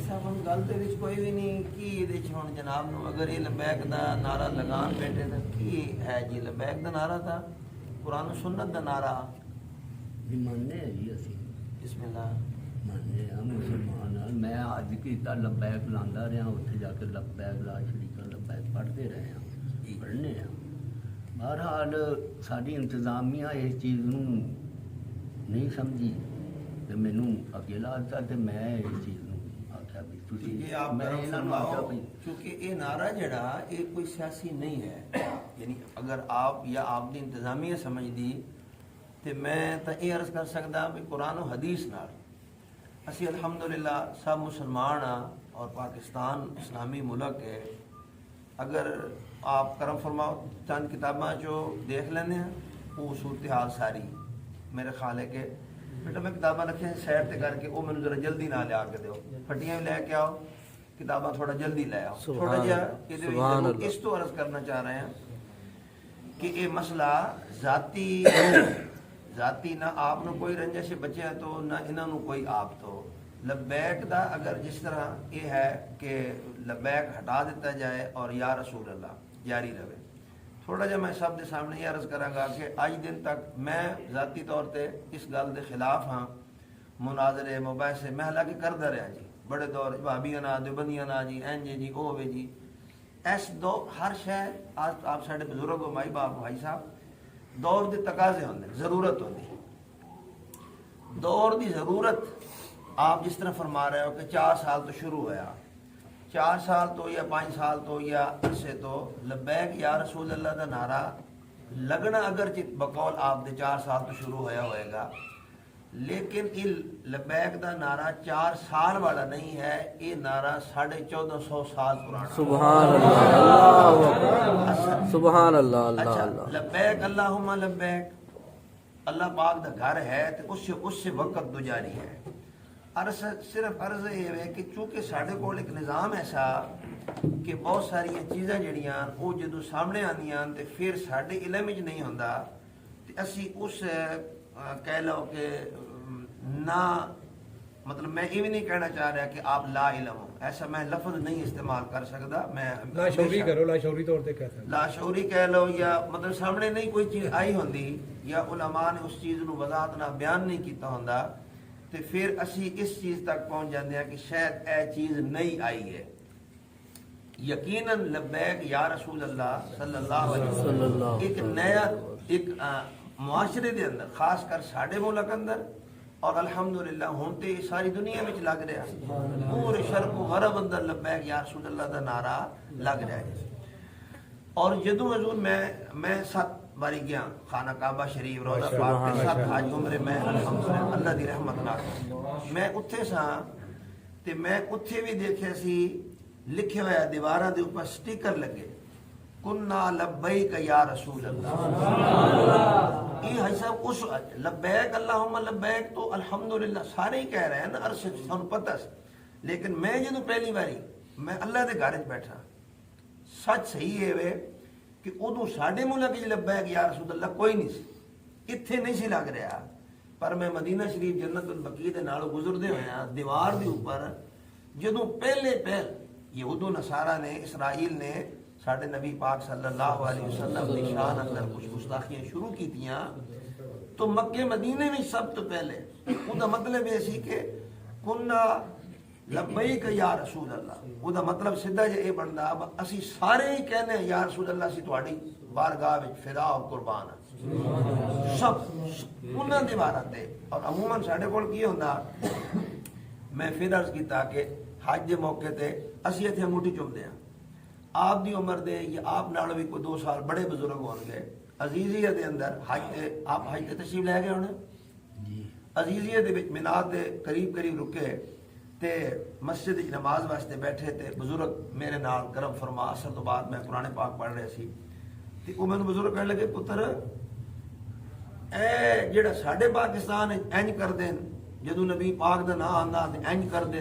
صاحب ہم گل دے وچ کوئی بھی نہیں کی دے چ ہن جناب نو اگر یہ لبیک دا نعرہ لگان بیٹھے تے کی ہے جی؟ لبیک دا نعرہ تھا قرآن و سنت دا نعرہ بھی ماننے ہیں جی اسی بسم اللہ ماننے ہیں مسلمان ہیں. میں اج کیتا لبیک لاندا رہا اتنے جا کے لبیک لا شریکا لبیک پڑھتے رہے ہیں پڑھنے ہیں. بہرحال ساری انتظامیہ اس چیز نو نہیں سمجھی تے مینوں اکیلا آتا تے میں اس چیز نو آکھیا بھی تسی یہ آپ میں کرم انہاں نوں آکھیا فرماؤ بھی کیونکہ یہ نعرہ جڑا یہ کوئی سیاسی نہیں ہے. یعنی اگر آپ یا آپ دی انتظامیہ سمجھ دی تے میں تا یہ عرض کر سکدا بھی قرآن و حدیث نال اسی الحمدللہ سب مسلمان ہاں اور پاکستان اسلامی ملک ہے. اگر آپ کرم فرماؤ چند کتاباں جو دیکھ لینے ہیں وہ صورتحال ساری میرے خیال ہے کہ بیٹا میں کتاباں رکھیں سیر تے کر کے وہ مینوں ذرا جلدی نہ لیا کے دیو. پھٹیاں بھی لے کے آؤ کتاباں تھوڑا جلدی لے آؤ. تھوڑا جہا اس تو عرض کرنا چاہ رہے ہیں کہ یہ مسئلہ ذاتی نہ آپ نو کوئی رنجش بچے تو نہ انہاں نو کوئی آپ تو. لبیک دا اگر جس طرح یہ ہے کہ لبیک ہٹا دیتا جائے اور یا رسول اللہ جاری رہے. تھوڑا جا میں سب دے سامنے یہ عرض کراں گا کہ آج دن تک میں ذاتی طور تے اس گل دے خلاف ہاں. مناظرے مباحثے میں حالانکہ کردا رہا جی بڑے دور بھابیاں نہ دیوبندیاں نہ جی این جی او ہوے جی اس دو ہر شے آپ ساڈے بزرگ ہو مائی باپ بھائی صاحب دور دے تقاضے ہوندے ضرورت ہوندی. دور دی ضرورت آپ جس طرح فرما رہے ہو کہ 4 سال تو شروع ہوا 4 سال تو یا 5 سال تو یا عرصے تو لبیک یا رسول اللہ دا نعرہ لگنا اگرچہ بقول آپ دے 4 سال تو شروع ہوئے گا لیکن یہ لبیک دا نعرہ 4 سال والا نہیں ہے. یہ نعرہ 1450 سال پرانا. سبحان اللہ سبحان اللہ اچھا لبیک اللہم لبیک اللہ پاک دا گھر ہے تو اس سے وقت گزاری ہے. صرف عرض یہ ہے کہ چونکہ ساڈے کول ایک نظام ایسا کہ بہت ساری چیزاں جڑیاں وہ جدوں سامنے آندیاں تے پھر ساڈے علم وچ نہیں ہوندا تے اسی اس کہہ لو کہ نہ مطلب میں یہ بھی نہیں کہنا چاہ رہا کہ آپ لا علم ہو ایسا میں لفظ نہیں استعمال کر سکتا. میں لاشعوری کرو لاشعوری طور تے کہتا ہے لاشعوری کہہ لو یا مطلب سامنے نہیں کوئی چیز آئی ہوندی یا علماء نے اس چیز نو وضاحت نہ بیان نہیں کیتا ہوندا تو پھر اسی اس چیز تک پہنچ جاندے ہیں کہ شاید اے چیز نہیں آئی ہے. یقیناً لبیک یا رسول اللہ صلی اللہ علیہ وسلم ایک نیا ایک معاشرے دے اندر خاص کر ساڈے ملک اندر اور الحمدللہ ہن تے ساری دنیا وچ لگ رہا پورے شرق و غرب اندر لبیک یا رسول اللہ دا نعرہ لگ رہا ہے. اور جدوں حضور میں 7 باری گیا خانہ کعبہ شریف روضہ پاک کے 7 حج عمرے میں الحمدللہ اللہ دی رحمت نال میں اتھے سا تے میں اتھے بھی دیکھے سی لکھے ہویا دیواراں دے اوپر سٹیکر لگے کننا لبیک یا رسول اللہ. یہ ہے صاحب اس لبیک اللہم لبیک تو الحمدللہ سارے ہی کہہ رہے ہیں نا عرصے سن پتہ سی. لیکن میں جدوں پہلی باری میں اللہ دے گھر وچ بیٹھا سچ صحیح ہے وے کہ ادو ساڈے ملک وچ لبیک یا رسول اللہ کوئی نہیں سی اتھے نہیں سی لگ رہا. پر میں مدینہ شریف جنت البقیع دے نالوں گزردے ہوئے دیوار دے اوپر جدوں پہل یہود و نصارہ نے اسرائیل نے ساڈے نبی پاک صلی اللہ علیہ وسلم کی شان اندر کچھ گستاخیاں شروع کیتیاں تو مکے مدینے میں سب تو پہلے ادا مطلب یہ سی کہ کننا لبیک یا رسول اللہ ادا مطلب سیدھا جہا یہ بنتا اسی سارے ہی کہنے یا رسول اللہ سی تہاڈی بارگاہ وچ فدا و قربان سب انہاں دیواراں تے. اور عموماً ساڈے کول کی ہوندا میں پھر عرض کیتا کہ حج دے موقع تے اسی اتھے انگوٹھی چومدے ہاں. آپ دی عمر دے یا آپ نالوں بھی کوئی 2 سال بڑے بزرگ ہون گے عزیزیہ دے اندر حج تے آپ حج تے تشریف لے گئے ہونے عزیزیہ دے وچ مینار دے قریب رکے تے مسجد وچ نماز واسطے بیٹھے تے بزرگ میرے نال کرم فرما اثر تو بعد میں قرآن پاک پڑھ رہے سی ਤੇ ਉਹ ਮੈਨੂੰ ਬਜ਼ੁਰਗ ਕਹਿਣ ਲੱਗੇ ਪੁੱਤਰ ਇਹ ਜਿਹੜਾ ਸਾਡੇ ਪਾਕਿਸਤਾਨ ਇੰਜ ਕਰਦੇ ਨੇ ਜਦੋਂ ਨਬੀ ਪਾਕ ਦਾ ਨਾਮ ਆਂਦਾ ਤੇ ਇੰਜ ਕਰਦੇ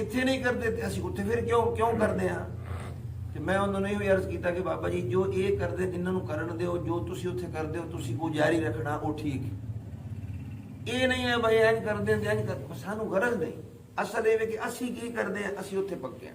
ਇੱਥੇ ਨਹੀਂ ਕਰਦੇ ਤੇ ਅਸੀਂ ਉੱਥੇ ਫਿਰ ਕਿਉਂ ਕਰਦੇ ਆ ਤੇ ਮੈਂ ਉਹਨਾਂ ਨੂੰ ਇਹ ਅਰਜ਼ ਕੀਤਾ ਕਿ ਬਾਬਾ ਜੀ ਜੋ ਇਹ ਕਰਦੇ ਇਹਨਾਂ ਨੂੰ ਕਰਨ ਦਿਓ ਜੋ ਤੁਸੀਂ ਉੱਥੇ ਕਰਦੇ ਹੋ ਤੁਸੀਂ ਉਹ ਜਾਰੀ ਰੱਖਣਾ ਉਹ ਠੀਕ ਹੈ ਇਹ ਨਹੀਂ ਹੈ ਭਾਈ ਇੰਜ ਕਰਦੇ ਤੇ ਇੰਜ ਕਰਦੇ ਸਾਨੂੰ ਗਰਜ਼ ਨਹੀਂ ਅਸਲ ਇਹ ਹੈ ਕਿ ਅਸੀਂ ਕੀ ਕਰਦੇ ਆ ਅਸੀਂ ਉੱਥੇ ਪੱਕੇ ਆ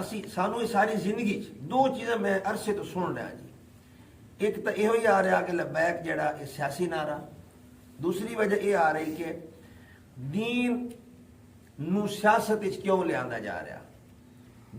ਅਸੀਂ ਸਾਨੂੰ ਇਹ ਸਾਰੀ ਜ਼ਿੰਦਗੀ 'ਚ ਦੋ ਚੀਜ਼ਾਂ ਮੈਂ ਅਰਸੇ ਤੋਂ ਸੁਣ ਰਿਹਾ ਜੀ ਇੱਕ ਤਾਂ ਇਹੋ ਹੀ ਆ ਰਿਹਾ ਕਿ ਲਬੈਕ ਜਿਹੜਾ ਇਹ ਸਿਆਸੀ ਨਾਰਾ ਦੂਸਰੀ ਵਜ੍ਹਾ ਇਹ ਆ ਰਹੀ ਕਿ ਦੀਨ ਨੂੰ ਸਿਆਸਤ ਵਿੱਚ ਕਿਉਂ ਲਿਆਂਦਾ ਜਾ ਰਿਹਾ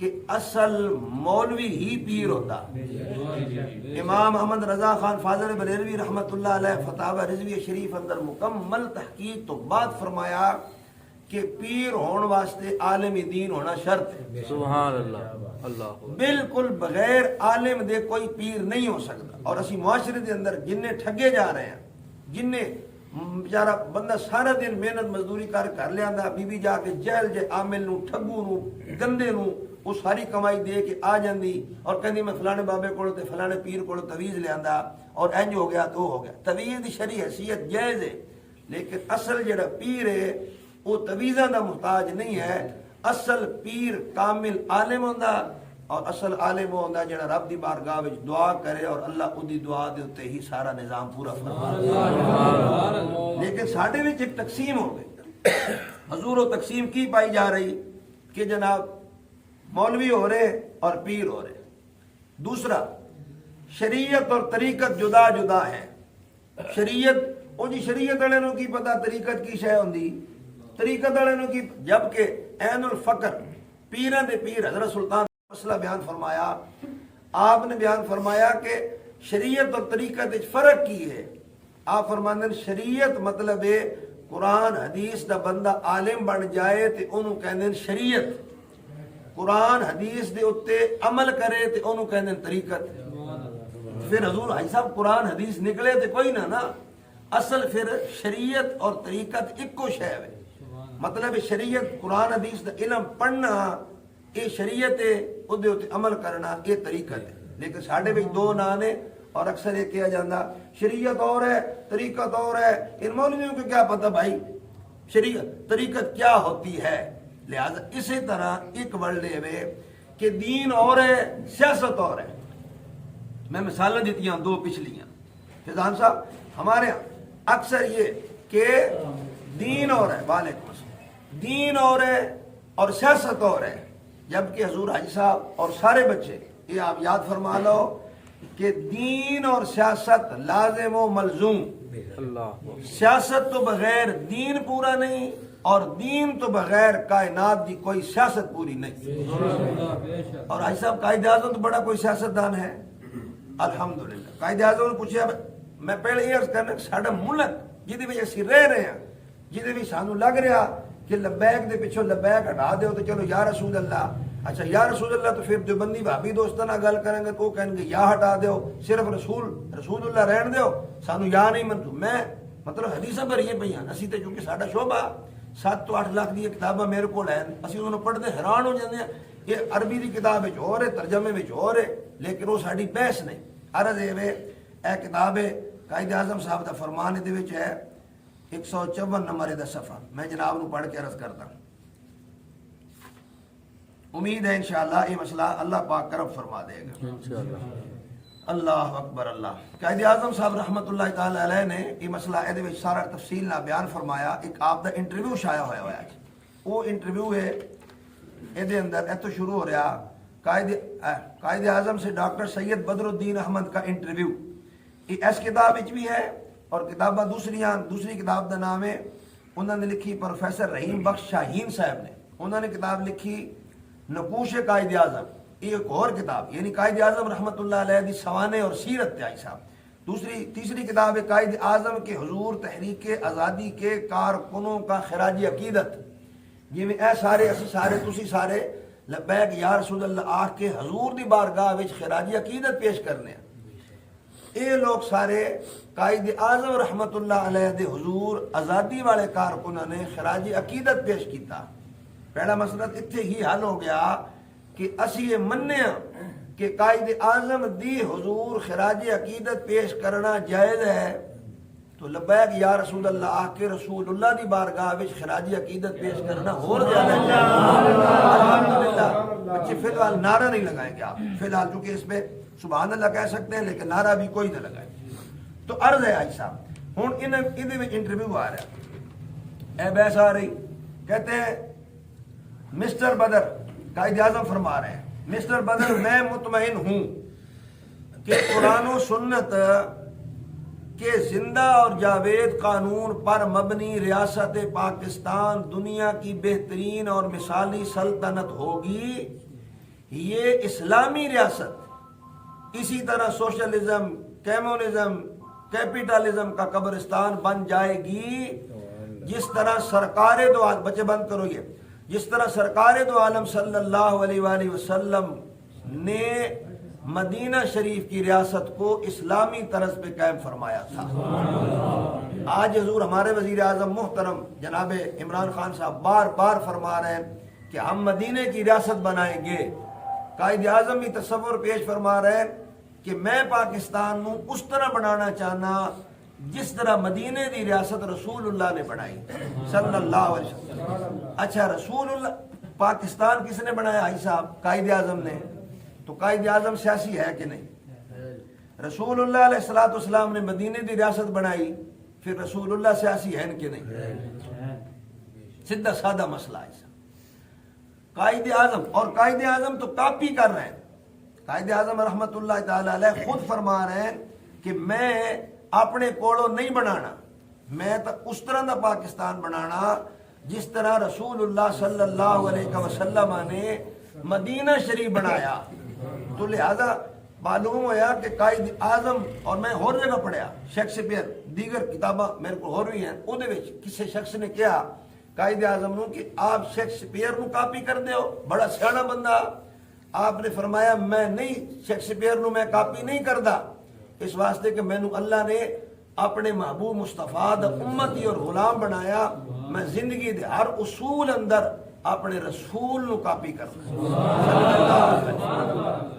کہ اصل مولوی ہی پیر ہوتا. امام احمد رضا خان فاضل بریلوی رحمۃ اللہ علیہ فتاوی رضوی شریف اندر مکمل تحقیق تو بعد فرمایا کہ پیر ہون واسطے عالم دین ہونا شرط ہے. سبحان اللہ. اللہ بالکل بغیر عالم دے کوئی پیر نہیں ہو سکتا. اور اسی معاشرے دے اندر جننے ٹھگے جا رہے ہیں, جننے بیچارہ بندہ سارا دن محنت مزدوری کر لیا, بی بی جا کے جیل جے عامل نو, ٹھگو نو, گندے نو وہ ساری کمائی دے کے آ جاندی اور کہندی میں فلانے بابے کو تے فلانے پیر کو تویز لے آندا اور انج ہو گیا تو ہو گیا. تویز دی شرعی حیثیت جائز ہے, لیکن اصل جڑا پیر ہے وہ تویزاں دا محتاج نہیں ہے. اصل پیر کامل عالم ہوندا, اور اصل عالم ہوندا جڑا رب دی بارگاہ وچ دعا کرے اور اللہ اودی دعا دے اوتے ہی سارا نظام پورا فرمائے. لیکن ساڈے وچ ایک تقسیم ہو گئی. حضور و تقسیم کی پائی جا رہی کہ جناب مولوی ہو رہے اور پیر ہو رہے. دوسرا, شریعت اور طریقت جدا جدا ہے. شریعت او جی شریعت والے نو کی پتہ طریقت کی شے ہوندی, طریقت والے نو کی, جبکہ عین الفقر پیراں دے پیر حضرت سلطان مسئلہ بیان فرمایا. آپ نے بیان فرمایا کہ شریعت اور طریقت وچ فرق کی ہے. آپ فرماندے ہیں شریعت مطلب ہے قرآن حدیث دا بندہ عالم بن جائے تے انہوں کہندے ہیں شریعت, قرآن حدیث دے اتے عمل کرے تے انہوں کہندے ہیں طریقت. پھر حضور حاجی صاحب قرآن حدیث نکلے تے کوئی نہ اصل پھر شریعت اور طریقت ایکو شے ہے. مطلب شریعت قرآن حدیث دا علم پڑھنا یہ شریعت ہے, اودے اتے عمل کرنا یہ طریقت ہے. لیکن ساڈے وچ دو نا نے اور اکثر یہ کہا جاتا شریعت اور ہے طریقت اور ہے. ان مولویوں کو کیا پتہ بھائی شریعت طریقت کیا ہوتی ہے. لہذا اسی طرح ایک ورلڈ ہے کہ دین اور ہے سیاست اور ہے. میں مثالیں دیتی ہوں دو پچھلیاں. فیضان صاحب ہمارے ہاں اکثر یہ کہ دین اور ہے, وعلیکم السلام, دین اور ہے اور سیاست اور ہے. جبکہ حضور حاجی صاحب اور سارے بچے یہ آپ یاد فرما لو کہ دین اور سیاست لازم و ملزوم. سیاست تو بغیر دین پورا نہیں اور دین تو بغیر کائنات دی کوئی سیاست پوری نہیں. اور حاجی صاحب قائد اعظم تو بڑا کوئی سیاستدان ہے الحمدللہ. قائد اعظم نے پوچھا, میں پہلے یہ عرض کرنا کہ ساڈا ملک جہدے وچ اسی رہ رہے ہیں, جہدے وچ سانو لگ رہا کہ لبیک دے پیچھوں لبیک ہٹا دیو تو چلو یا رسول اللہ. اچھا یا رسول اللہ تو پھر دیوبندی بھابی دوستاں نال گل کریں گے تو وہ کہیں گے یا ہٹا دیو, صرف رسول اللہ رہن دیو, سانو یا نہیں منظور. میں مطلب حدیثاں بھریاں پئیاں, اسی تے چونکہ ساڈا شعبہ 7 تو 8 لاکھ دی کتاباں میرے کول ہیں, اسی انہوں پڑھتے حیران ہو جاندے ہیں. یہ عربی دی کتاب وچ ہو رہے, ترجمے وچ ہو رہے, لیکن وہ ساڈی بحث نہیں. عرض اے کتاب ہے قائد اعظم صاحب دا فرمان دے وچ ہے 154 نمبر دا صفحہ. میں جناب نو پڑھ کے عرض کرتا ہوں. امید ہے انشاءاللہ یہ مسئلہ اللہ پاک کرم فرما دے گا. اللہ اکبر اللہ. قائد اعظم صاحب رحمت اللہ تعالی علیہ نے یہ مسئلہ اے وچ سارا تفصیل نال بیان فرمایا. ایک آپ دا انٹرویو شائع ہویا ہوا ہے. وہ انٹرویو ہے اے اندر تو شروع ہو رہا قائد اعظم سے ڈاکٹر سید بدر الدین احمد کا انٹرویو. یہ اس کتاب وچ بھی ہے اور کتاباں دوسری کتاب دا نام ہے انہوں نے لکھی پروفیسر رحیم بخش شاہین صاحب نے. انہوں نے کتاب لکھی نقوش قائد اعظم. یہ ایک اور کتاب یعنی قائد اعظم رحمت اللہ علیہ دی سوانح اور سیرت آئی صاحب. تیسری کتاب ہے قائد اعظم کے حضور تحریک آزادی کے کارکنوں کا خراج عقیدت. جی میں اے سارے اسی سارے تسی سارے لبیک یا رسول اللہ آہ کے حضور دی بارگاہ وچ خراج عقیدت پیش کرنے ہیں. یہ لوگ سارے قائد اعظم رحمت اللہ علیہ دے حضور آزادی والے کارکنوں نے خراج عقیدت پیش کیتا. پہلا مسئلہ اتنے ہی حل ہو گیا کہ اسی یہ مننے کہ قائد اعظم دی حضور خراج عقیدت پیش کرنا جائز ہے تو لبیک یا رسول اللہ آہ کے رسول اللہ دی بارگاہ وچ خراج عقیدت پیش کرنا اور زیادہ الحمدللہ. بچے فی الحال نعرہ نہیں لگائیں گے آپ فی الحال, چونکہ اس پہ سبحان اللہ کہہ سکتے ہیں لیکن نعرہ بھی کوئی نہ لگائے. تو عرض ہے آج صاحب ہوں انہیں انٹرویو آ رہا اے بحث آ رہی. کہتے ہیں مسٹر بدر, قائد اعظم فرما رہے ہیں مسٹر بدر میں مطمئن ہوں کہ قرآن و سنت کے زندہ اور جاوید قانون پر مبنی ریاست پاکستان دنیا کی بہترین اور مثالی سلطنت ہوگی یہ اسلامی ریاست اسی طرح سوشلزم، کمیونزم، کیپٹلزم کا قبرستان بن جائے گی، جس طرح سرکار دو عالم، بچے بند کرو یہ، جس طرح سرکار دو عالم صلی اللہ علیہ وآلہ وسلم نے مدینہ شریف کی ریاست کو اسلامی طرز پہ قائم فرمایا تھا۔ آج حضور ہمارے وزیر اعظم محترم جناب عمران خان صاحب بار بار فرما رہے ہیں کہ ہم مدینہ کی ریاست بنائیں گے۔ قائد اعظم بھی تصور پیش فرما رہے ہیں کہ میں پاکستان نو اس طرح بنانا چاہنا جس طرح مدینہ دی ریاست رسول اللہ نے بنائی صلی اللہ علیہ وسلم۔ اچھا، رسول اللہ پاکستان کس نے بنایا بھائی صاحب؟ قائد اعظم نے۔ تو قائد اعظم سیاسی ہے کہ نہیں؟ رسول اللہ علیہ الصلوۃ والسلام نے مدینہ دی ریاست بنائی، پھر رسول اللہ سیاسی ہے کہ نہیں؟ سیدھا سادہ مسئلہ ہے۔ قائد اعظم، اور قائد اعظم تو کاپی کر رہے ہیں۔ قائد اعظم رحمت اللہ تعالی علیہ خود فرما رہے ہیں کہ میں اپنے کوڑوں نہیں بنانا، میں تو اس طرح دا پاکستان بنانا جس طرح رسول اللہ صلی اللہ علیہ وسلم نے مدینہ شریف بنایا۔ تو لہذا معلوم ہوا کہ قائد اعظم، اور میں اور جگہ پڑھیا شیکسپیئر دیگر کتاباں میرے کو ہو رہی ہیں، اودے وچ کسی شخص نے کہا قائد اعظم نو کہ آپ شیکسپیئر نو کاپی کر دیو، بڑا سیانا بندہ۔ آپ نے فرمایا میں نہیں، شیکسپیئر نو میں کاپی نہیں کردا، اس واسطے کہ میں نو اللہ نے اپنے محبوب مصطفیٰ دا امتی اور غلام بنایا، میں زندگی دے ہر اصول اندر اپنے رسول نو کاپی کرنا۔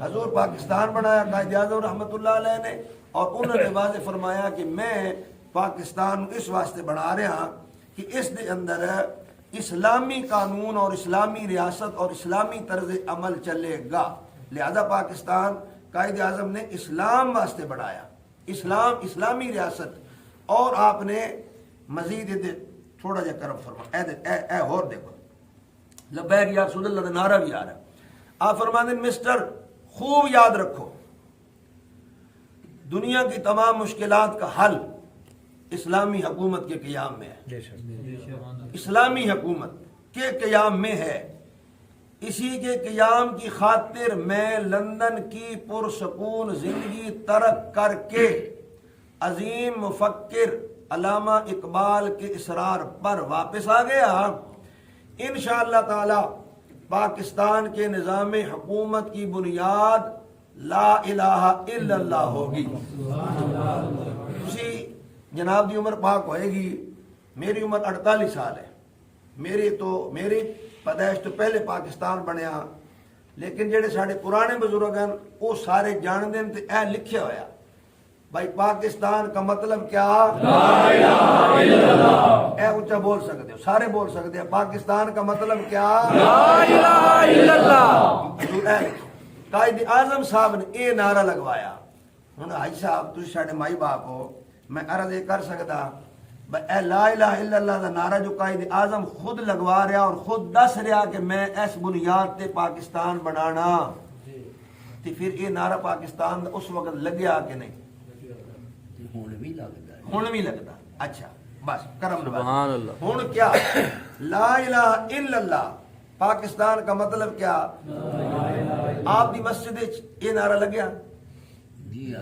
حضور پاکستان بنایا قائد اعظم رحمت اللہ علیہ نے، اور انہوں نے واضح فرمایا کہ میں پاکستان اس واسطے بنا رہا کہ اس دے اندر اسلامی قانون اور اسلامی ریاست اور اسلامی طرز عمل چلے گا۔ لہذا پاکستان قائد اعظم نے اسلام واسطے بنایا، اسلامی ریاست۔ اور آپ نے مزید تھوڑا جا کرم فرما، اے اور دیکھو، لبیک یا رسول اللہ کا نعرہ بھی آ رہا ہے۔ آپ فرماتے ہیں مسٹر خوب یاد رکھو، دنیا کی تمام مشکلات کا حل اسلامی حکومت کے قیام میں ہے، اسلامی حکومت کے قیام میں ہے۔ اسی کے قیام کی خاطر میں لندن کی پرسکون زندگی ترک کر کے عظیم مفکر علامہ اقبال کے اصرار پر واپس آ گیا۔ انشاءاللہ تعالی پاکستان کے نظام حکومت کی بنیاد لا الہ الا اللہ ہوگی۔ اسی جناب دی عمر پاک ہوئے گی، میری عمر 48 سال ہے، میری پیدائش تو پہلے پاکستان بنیا، لیکن جڑے ساڑے پرانے بزرگ ہیں وہ سارے جان دیں تے اے لکھیا ہویا بھائی پاکستان کا مطلب کیا؟ لا الہ الا اللہ۔ اے اونچا بول سکتے ہو، سارے بول سکتے ہیں، پاکستان کا مطلب کیا؟ لا الہ الا اللہ۔ قائد اعظم صاحب نے اے نعرہ لگوایا۔ انہوں نے حاج صاحب تسی ساڑے مائی باپ ہو، میں عرض یہ کر سکتا اے لا الہ الا اللہ دا نعرہ جو قائد اعظم خود لگوا رہا اور خود دس رہا کہ میں اس بنیاد تے پاکستان بنانا، تو پھر یہ نعرہ پاکستان دا اس وقت لگیا کہ نہیں؟ ہون بھی لگتا۔ اچھا بس کرم سبحان اللہ۔ ہون کیا لا الہ الا اللہ پاکستان کا مطلب کیا؟ آپ دی مسجد یہ نعرہ لگیا؟ جی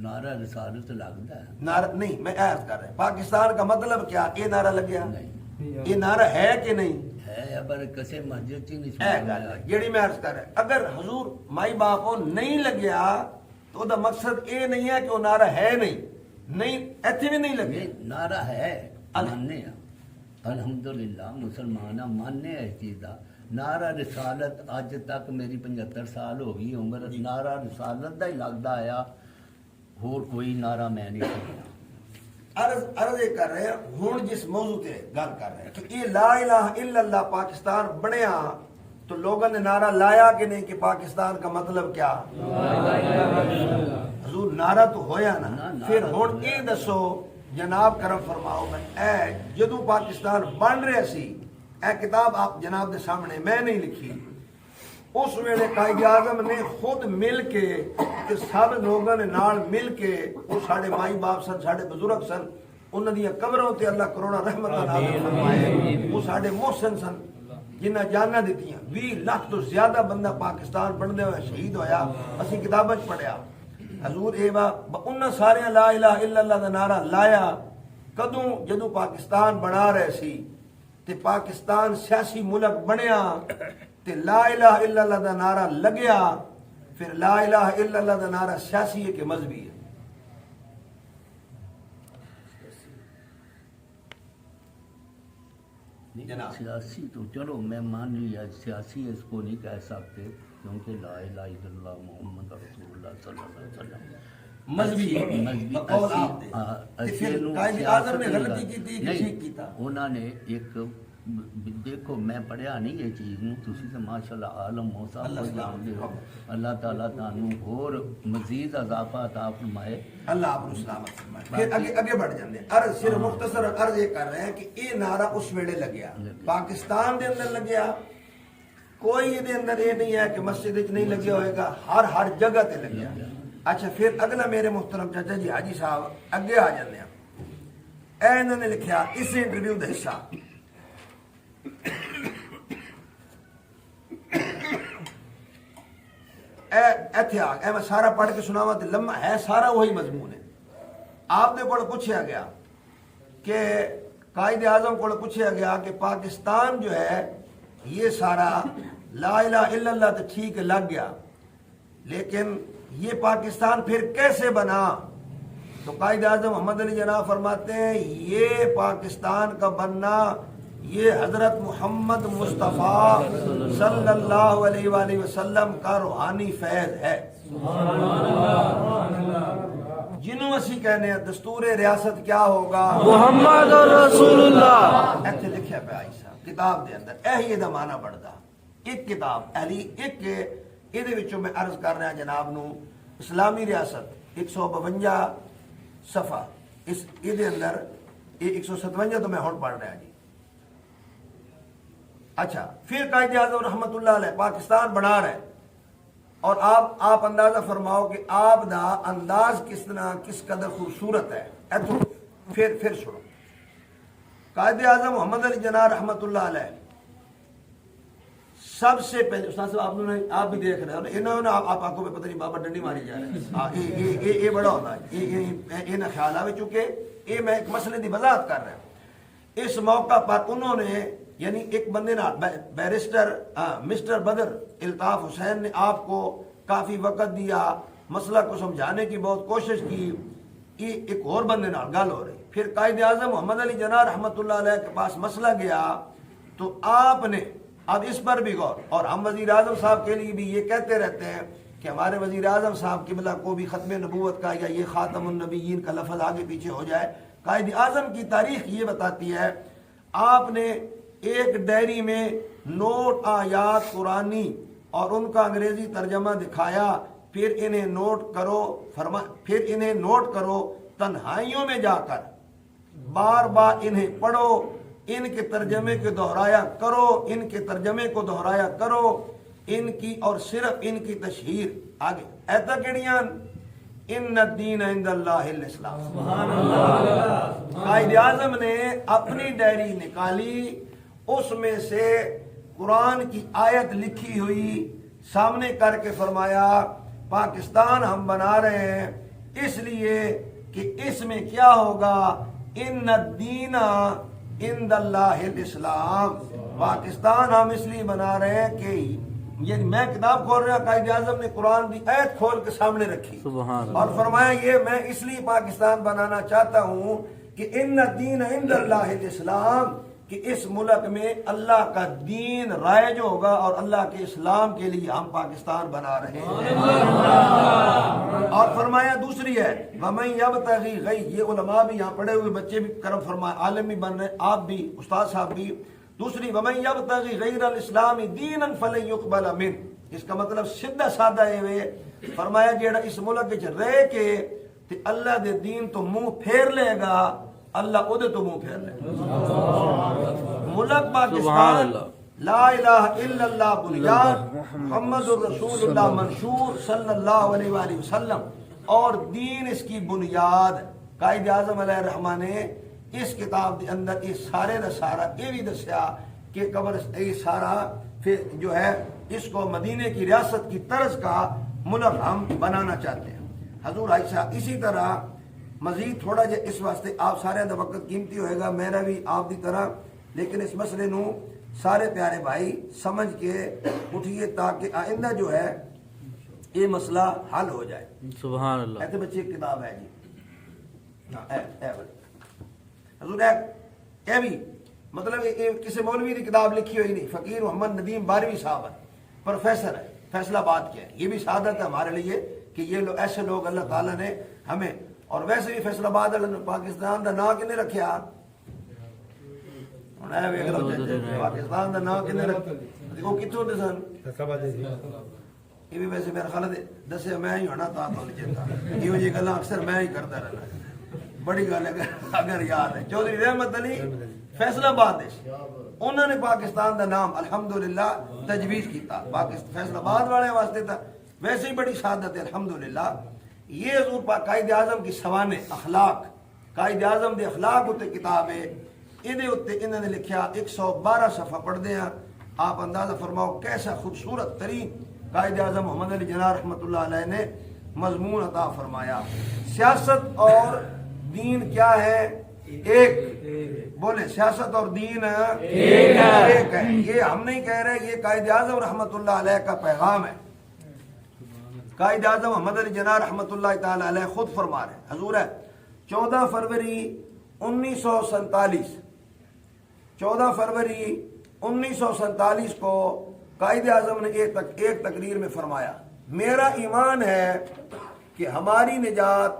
نعرہ رسالت لگتا ہے، نعرہ نہیں، میں عرض کر رہا ہوں پاکستان کا مطلب کیا؟ یہ نعرہ لگیا؟ نہیں یہ نعرہ ہے کہ نہیں ہے، پر کسے مسجد کی نہیں اے گل ہے جیڑی میں عرض کر رہا ہوں۔ اگر حضور مائی باپ کو نہیں لگیا تو دا مقصد یہ نہیں ہے کہ وہ نعرہ ہے نہیں ایتھے بھی نہیں لگے، نعرہ ہے ماننے ہیں، الحمدللہ مسلمان ماننے اس چیز کا۔ نعرہ رسالت اج تک میری 75 سال ہو گئی عمر، نعرہ رسالت دا ہی لگتا آیا، اور کوئی نعرہ میں نہیں سنیا۔ عرض یہ کر رہے ہیں ہوں جس موضوع تے گل کر رہے ہیں کہ یہ لا الہ الا اللہ پاکستان بنیا تو لوگوں نے نعرہ لایا کہ نہیں کہ پاکستان کا مطلب کیا؟ حضور نعرہ تو ہویا نا، پھر ہوں یہ دسو جناب کرم فرماؤ میں اے جدو پاکستان بن رہے سی، اے کتاب آپ جناب دے سامنے میں نہیں لکھی، اس ویلے قائد اعظم نے خود مل کے کہ سب لوگوں نے نال مل کے، وہ ساڑے مائی باپ سن، ساڑے بزرگ سن، انہوں نے قبروں تے اللہ کروڑا رحمت نازل فرمائے، وہ ساڑے محسن سن، جنہیں جانا دیتی 20 لاکھ تو زیادہ بندہ پاکستان پڑھنے ہوئے شہید ہویا. اسی کتابیں پڑھیا حضور ایوا انہاں سارے لا الہ الا اللہ دا نعرہ لایا کدوں جدوں پاکستان بنا رہے سی تے پاکستان سیاسی ملک بنیا تے لا الہ الا اللہ دا نعرہ لگیا. پھر لا الہ الا اللہ دا نعرہ سیاسی ہے کہ مذہبی ہے؟ جناب سیاسی تو چلو میں مان لیا سیاسی اس کو نہیں کہہ سکتے کیونکہ لا الہ الا اللہ محمد رسول اللہ صلی اللہ علیہ وسلم مذہبی ہے مذہبی بقول آپ دے. پھر قائد اعظم نے غلطی کی تھی کہ ٹھیک کیتا؟ انہوں نے ایک دیکھو میں پڑھیا نہیں یہ چیز نوں تسی تے ماشاءاللہ عالم ہو سب کو جانتے ہو. اللہ تعالیٰ تانوں اور مزید اضافہ عطا فرمائے. اللہ آپ کو سلامت فرمائے. پھر آگے بڑھ جاندے ہیں. عرض صرف مختصر عرض یہ کر رہے ہیں کہ یہ نعرہ اس ویلے لگیا پاکستان دے اندر لگیا. کوئی دے اندر یہ نہیں ہے کہ مسجد وچ نہیں لگیا ہوئے گا, ہر جگہ تے لگیا. اچھا پھر اگلا میرے محترم چاچا جی حاجی صاحب اگے آ جاندے ہیں. اے انہوں نے لکھیا اس انٹرویو دا حصہ اے میں سارا پڑھ کے سناواں تے لمحہ ہے سارا وہی مضمون ہے. آپ دے کول پوچھا گیا کہ قائد اعظم کو پوچھا گیا کہ پاکستان جو ہے یہ سارا لا الہ الا اللہ تو ٹھیک لگ گیا لیکن یہ پاکستان پھر کیسے بنا؟ تو قائد اعظم محمد علی جناح فرماتے ہیں یہ پاکستان کا بننا یہ حضرت محمد مصطفیٰ صلی اللہ علیہ وآلہ وسلم کا روحانی فیض ہے. جنہوں اسی کہنے ہیں دستور ریاست کیا ہوگا؟ محمد رسول اللہ. ایتھے لکھیا پہ آئی صاحب کتاب دے اندر اہی دا معنی بڑھدا ایک کتاب اہلی ایک یہ وچوں میں عرض کر رہا جناب نو اسلامی ریاست 152 صفحہ اس دے اندر یہ 157 تو میں ہن پڑھ رہا جی. اچھا پھر قائد اعظم رحمت اللہ علیہ پاکستان بنا رہے اور آپ اندازہ فرماؤ کہ آپ دا انداز کس طرح کس قدر خوبصورت ہے. پھر سنو قائد اعظم محمد علی جناح رحمت اللہ علیہ سب سے پہلے استاد صاحب آپ بھی دیکھ رہے ہیں انہوں نے آپ آنکھوں پہ پتہ نہیں بابا ڈنڈی ماری جا رہے ہیں یہ بڑا ہوتا ہے یہ نہ خیال آئے چونکہ یہ میں ایک مسئلے کی وضاحت کر رہا ہوں. اس موقع پر انہوں نے یعنی ایک بندے نا بیرسٹر مسٹر بدر الطاف حسین نے آپ کو کافی وقت دیا مسئلہ کو سمجھانے کی بہت کوشش کی. ایک اور بندے نا گل ہو رہی. پھر قائد اعظم محمد علی جناح رحمت اللہ علیہ کے پاس مسئلہ گیا تو آپ نے اب اس پر بھی غور اور ہم وزیر اعظم صاحب کے لیے بھی یہ کہتے رہتے ہیں کہ ہمارے وزیر اعظم صاحب قبلہ کو بھی ختم نبوت کا یا یہ خاتم النبیین کا لفظ آگے پیچھے ہو جائے. قائد اعظم کی تاریخ یہ بتاتی ہے آپ نے ایک ڈائری میں نوٹ آیات قرآنی اور ان کا انگریزی ترجمہ دکھایا. پھر انہیں نوٹ کرو تنہائیوں میں جا کر بار بار انہیں پڑھو ان کے ترجمے کو دہرایا کرو ان کی اور صرف ان کی تشہیر. آگے ایتا کیڑیاں ان الدین عند اللہ الاسلام. سبحان اللہ. قائد اعظم نے اپنی ڈائری نکالی اس میں سے قرآن کی آیت لکھی ہوئی سامنے کر کے فرمایا پاکستان ہم بنا رہے ہیں اس لیے کہ اس میں کیا ہوگا ان الدین عند اللہ الاسلام. پاکستان ہم اس لیے بنا رہے ہیں کہ یعنی میں کتاب کھول رہا قائد اعظم نے قرآن کی آیت کھول کے سامنے رکھی اور فرمایا یہ میں اس لیے پاکستان بنانا چاہتا ہوں کہ ان الدین عند اللہ الاسلام کہ اس ملک میں اللہ کا دین رائج ہوگا اور اللہ کے اسلام کے لیے ہم پاکستان بنا رہے ہیں. اور فرمایا دوسری ہے وَمَن يَبْتَغِي غَيْرَ یہ علماء بھی یہاں پڑھے ہوئے بچے بھی کرم فرمائے عالم بھی بن رہے آپ بھی استاد صاحب بھی. دوسری وَمَن يَبْتَغِي غَيْرَ الْإِسْلَامِ دِينًا فَلَن يُقْبَلَ مِنْهُ اس کا مطلب سیدھا سادہ ہے فرمایا جیڑا اس ملک وچ رہ کے تے اللہ دے دین تو منہ پھیر لے گا اللہ او دے تو منہ پھیر لے گا. ملک پاکستان لا الہ الا اللہ بنیاد محمد الرسول اللہ منشور صلی اللہ علیہ وآلہ وسلم اور دین اس کی بنیاد. قائد اعظم علیہ الرحمہ نے اس کتاب دے اندر یہ سارے دا سارا یہ بھی دسیا کہ قبر یہ سارا پھر جو ہے اس کو مدینے کی ریاست کی طرز کا ملک ہم بنانا چاہتے ہیں حضور عائشہ. اسی طرح مزید تھوڑا جا اس واسطے آپ سارے دا وقت قیمتی ہوئے گا, میرا بھی آپ دی طرح, لیکن اس مسئلے نو سارے پیارے بھائی سمجھ کے اٹھیے تاکہ آئندہ جو ہے یہ مسئلہ حل ہو جائے. سبحان اللہ. ایسے بچے ایک کتاب ہے جی حضور اے بھی مطلب کسی مولوی کی کتاب لکھی ہوئی نہیں, فقیر محمد ندیم باروی صاحب ہے, پروفیسر ہے, فیصل آباد کے. یہ بھی سعادت ہے ہمارے لیے کہ یہ لوگ ایسے لوگ اللہ تعالیٰ نے ہمیں, اور ویسے بھی فیصل آباد پاکستان کا نام کنے رکھا, پاکستان کا نام کنے رکھا, وہ کتوں دے سن, یہ بھی ویسے میرا خیال ہے دسے میں ہی ہونا تھا تو چیتا یہ جی گلا اکثر میں ہی کرتا رہنا. بڑی گل ہے اگر یاد ہے چودھری رحمت علی فیصل آباد انہوں نے پاکستان کا نام الحمدللہ تجویز کیتا. فیصل آباد والے واسطے تھا ویسے ہی بڑی سعادت ہے الحمدللہ. یہ حضور پاک قائد اعظم کی سوانے اخلاق, قائد اعظم دے اخلاق ہوتے کتاب ہے, یہ ہوتے انہوں نے لکھیا 112 صفحہ پڑھ دیں. آپ اندازہ فرماؤ کیسا خوبصورت ترین قائد اعظم محمد علی جناح رحمۃ اللہ علیہ نے مضمون عطا فرمایا. سیاست اور دین کیا ہے؟ ایک. بولے سیاست اور دین ایک ہے. یہ ہم نہیں کہہ رہے, یہ قائد اعظم رحمۃ اللہ علیہ کا پیغام ہے. قائد اعظم محمد علی جناح رحمۃ اللہ تعالی علیہ خود فرما رہے ہیں. حضور ہے 14 فروری 1947 14 فروری 1947 کو قائد اعظم نے ایک تقریر میں فرمایا, میرا ایمان ہے کہ ہماری نجات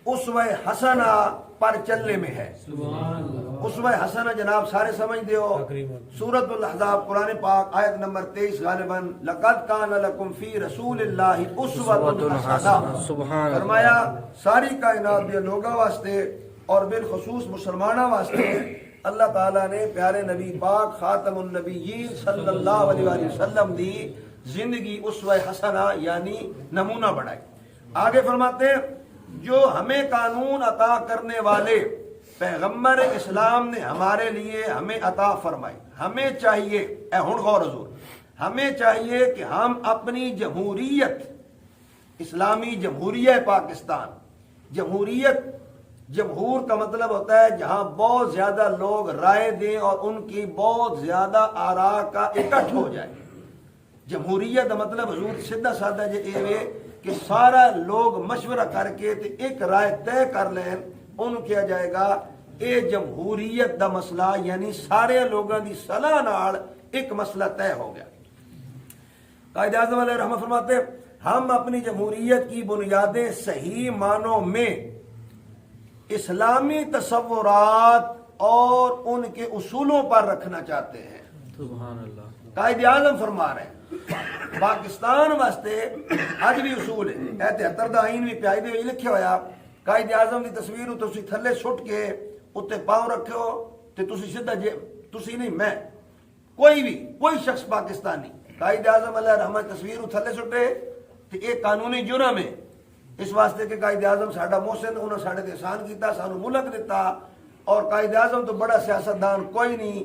اسوہ حسنہ پر چلنے میں ہے. اسوہ حسنہ جناب سارے سمجھتے ہو, سورۃ الاحزاب قرآن پاک آیت نمبر 23 غالباً لقد کان لکم فی رسول اللہ اسوۃ حسنہ. فرمایا ساری کائنات دے لوگاں واسطے اور بالخصوص مسلمانوں واسطے اللہ تعالیٰ نے پیارے نبی پاک خاتم النبیین صلی اللہ علیہ وآلہ وسلم دی زندگی اسوہ حسنہ یعنی نمونہ بڑھائی. آگے فرماتے ہیں جو ہمیں قانون عطا کرنے والے پیغمبر اسلام نے ہمارے لیے ہمیں عطا فرمائی. ہمیں چاہیے اے ہن غور حضور, ہمیں چاہیے کہ ہم اپنی جمہوریت, اسلامی جمہوریہ پاکستان, جمہوریت جمہور کا مطلب ہوتا ہے جہاں بہت زیادہ لوگ رائے دیں اور ان کی بہت زیادہ آراء کا اکٹھ ہو جائے. جمہوریت کا مطلب حضور سیدھا سادہ یہ کہ سارا لوگ مشورہ کر کے ایک رائے طے کر لیں, ان کیا جائے گا اے جمہوریت دا مسئلہ, یعنی سارے لوگوں دی صلاح نال ایک مسئلہ طے ہو گیا. قائد اعظم علیہ رحمۃ فرماتے ہم اپنی جمہوریت کی بنیادیں صحیح معنوں میں اسلامی تصورات اور ان کے اصولوں پر رکھنا چاہتے ہیں. سبحان اللہ. قائد اعظم فرما رہے ہیں پاکستان واسطے اج بھی اصول ہے. 73 دا آئین بھی پیائی دے لکھیا ہوا, قائد اعظم دی تصویر تسی تھلے سٹ کے اتنے پاؤں رکھو تے تسی سیدھا تسی نہیں میں کوئی شخص پاکستانی قائد اعظم علیہ رحمت تصویر تھلے سٹے تے ایک قانونی جرم ہے. اس واسطے کہ قائد اعظم ساڈا محسن, انہوں نے ساڈے تے احسان کیتا, سانو ملک دیتا, اور قائد اعظم تو بڑا سیاستدان کوئی نہیں.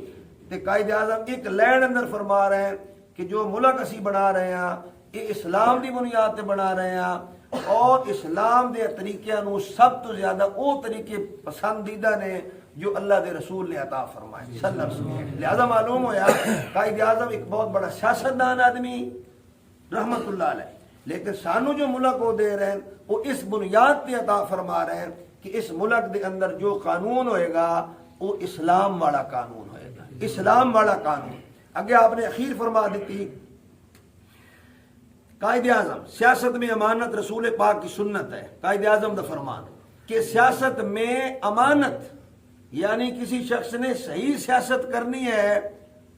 تے قائد اعظم ایک لین اندر فرما رہے ہیں کہ جو ملک اسی بنا رہے ہیں یہ اسلام دی بنیاد تے بنا رہے ہیں, اور اسلام دے طریقے نو سب تو زیادہ وہ طریقے پسندیدہ نے جو اللہ دے رسول نے عطا فرمائے صلی اللہ علیہ وسلم. لہذا معلوم ہوا قائد اعظم ایک بہت بڑا سیاستدان آدمی رحمت اللہ علیہ, لیکن سانو جو ملک وہ دے رہے ہیں وہ اس بنیاد پہ عطا فرما رہے ہیں کہ اس ملک دے اندر جو قانون ہوئے گا وہ اسلام والا قانون ہوئے گا, اسلام والا قانون. اگے آپ نے اخیر فرما دیتی قائد اعظم سیاست میں امانت رسول پاک کی سنت ہے. قائد اعظم دا فرمان کہ سیاست میں امانت یعنی کسی شخص نے صحیح سیاست کرنی ہے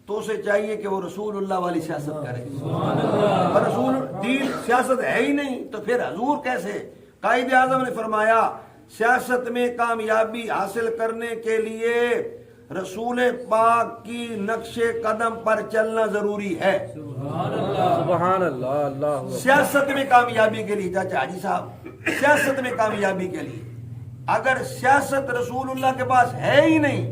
تو اسے چاہیے کہ وہ رسول اللہ والی سیاست کرے. اور رسول دین سیاست ہے ہی نہیں تو پھر حضور کیسے؟ قائد اعظم نے فرمایا سیاست میں کامیابی حاصل کرنے کے لیے رسول پاک کی نقش قدم پر چلنا ضروری ہے. سبحان اللہ. اللہ سیاست میں کامیابی کے لیے چاچا حاجی صاحب, سیاست میں کامیابی کے لیے اگر سیاست رسول اللہ کے پاس ہے ہی نہیں,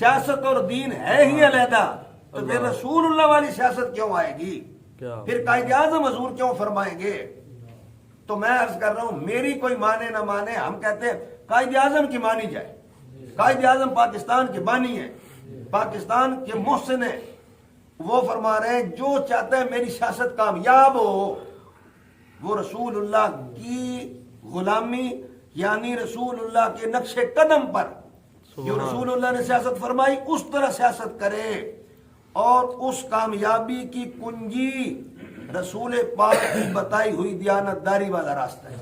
سیاست اور دین ہے ہی علیحدہ تو پھر رسول اللہ والی سیاست کیوں آئے گی؟ کیا پھر قائد اعظم حضور کیوں فرمائیں گے؟ تو میں عرض کر رہا ہوں میری کوئی مانے نہ مانے، ہم کہتے ہیں قائد اعظم کی مانی جائے. قائد اعظم پاکستان کے بانی ہیں، پاکستان کے محسن ہیں. وہ فرما رہے ہیں جو چاہتا ہے میری سیاست کامیاب ہو وہ رسول اللہ کی غلامی یعنی رسول اللہ کے نقش قدم پر جو رسول اللہ نے سیاست فرمائی اس طرح سیاست کرے، اور اس کامیابی کی کنجی رسول پاک کی بتائی ہوئی دیانت داری والا راستہ ہے.